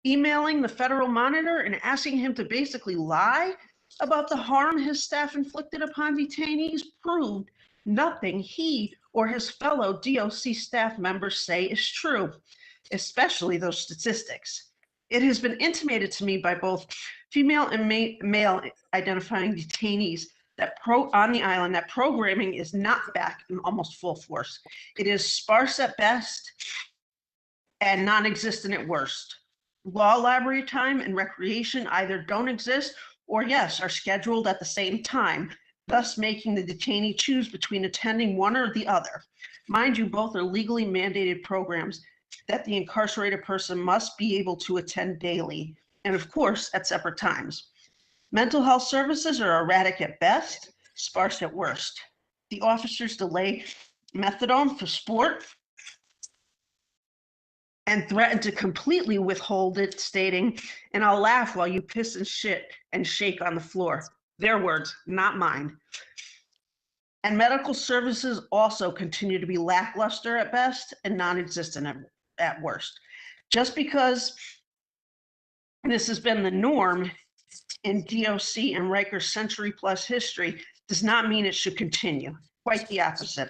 emailing the federal monitor and asking him to basically lie about the harm his staff inflicted upon detainees proved nothing he or his fellow DOC staff members say is true, especially those statistics. It has been intimated to me by both female and male identifying detainees that on the island that programming is not back in almost full force. It is sparse at best and non-existent at worst. Law library time and recreation either don't exist or, yes, are scheduled at the same time. thus making the detainee choose between attending one or the other. Mind you, both are legally mandated programs that the incarcerated person must be able to attend daily, and of course, at separate times. Mental health services are erratic at best, sparse at worst. The officers delay methadone for sport and threaten to completely withhold it, stating, "And I'll laugh while you piss and shit and shake on the floor." Their words, not mine. And medical services also continue to be lackluster at best and non-existent at worst. Just because this has been the norm in DOC and Rikers' century-plus history does not mean it should continue. Quite the opposite.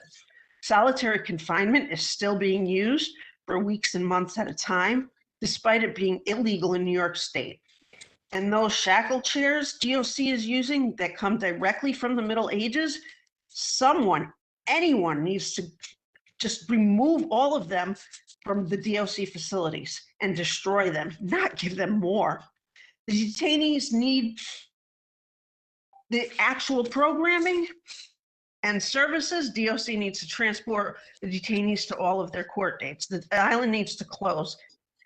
Solitary confinement is still being used for weeks and months at a time, despite it being illegal in New York State. And those shackle chairs DOC is using that come directly from the Middle Ages, anyone needs to just remove all of them from the DOC facilities and destroy them, not give them more. The detainees need the actual programming and services. DOC needs to transport the detainees to all of their court dates. The island needs to close.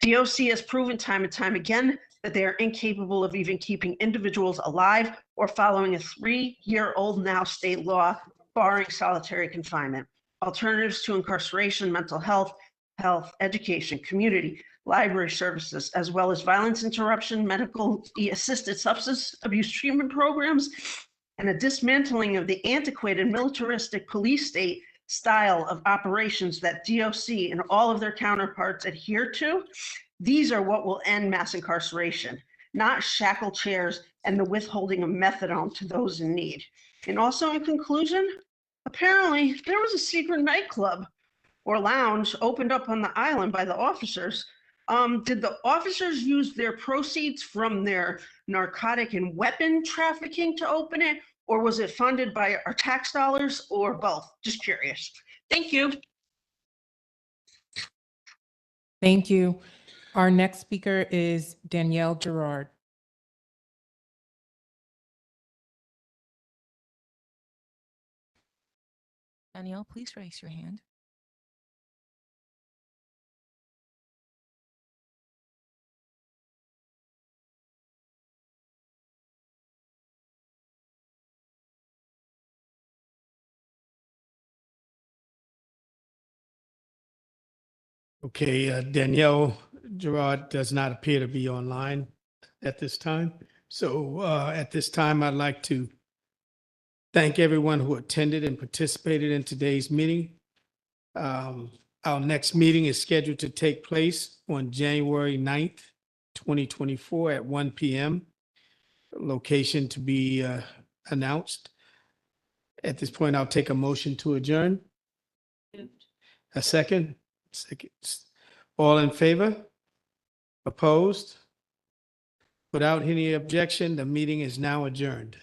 DOC has proven time and time again that they are incapable of even keeping individuals alive or following a 3-year-old now state law barring solitary confinement. Alternatives to incarceration, mental health, education, community, library services, as well as violence interruption, medical assisted substance abuse treatment programs, and a dismantling of the antiquated militaristic police state style of operations that DOC and all of their counterparts adhere to. These are what will end mass incarceration, not shackle chairs and the withholding of methadone to those in need. And also, in conclusion, apparently there was a secret nightclub or lounge opened up on the island by the officers. Did the officers use their proceeds from their narcotic and weapon trafficking to open it, or was it funded by our tax dollars, or both? Just curious. Thank you. Thank you. Our next speaker is Danielle Gerard. Danielle, please raise your hand. Okay, Danielle Gerard does not appear to be online at this time. So at this time, I'd like to thank everyone who attended and participated in today's meeting. Our next meeting is scheduled to take place on January 9th, 2024 at 1 p.m. Location to be announced. At this point, I'll take a motion to adjourn. A second? Second. All in favor? Opposed? Without any objection, the meeting is now adjourned.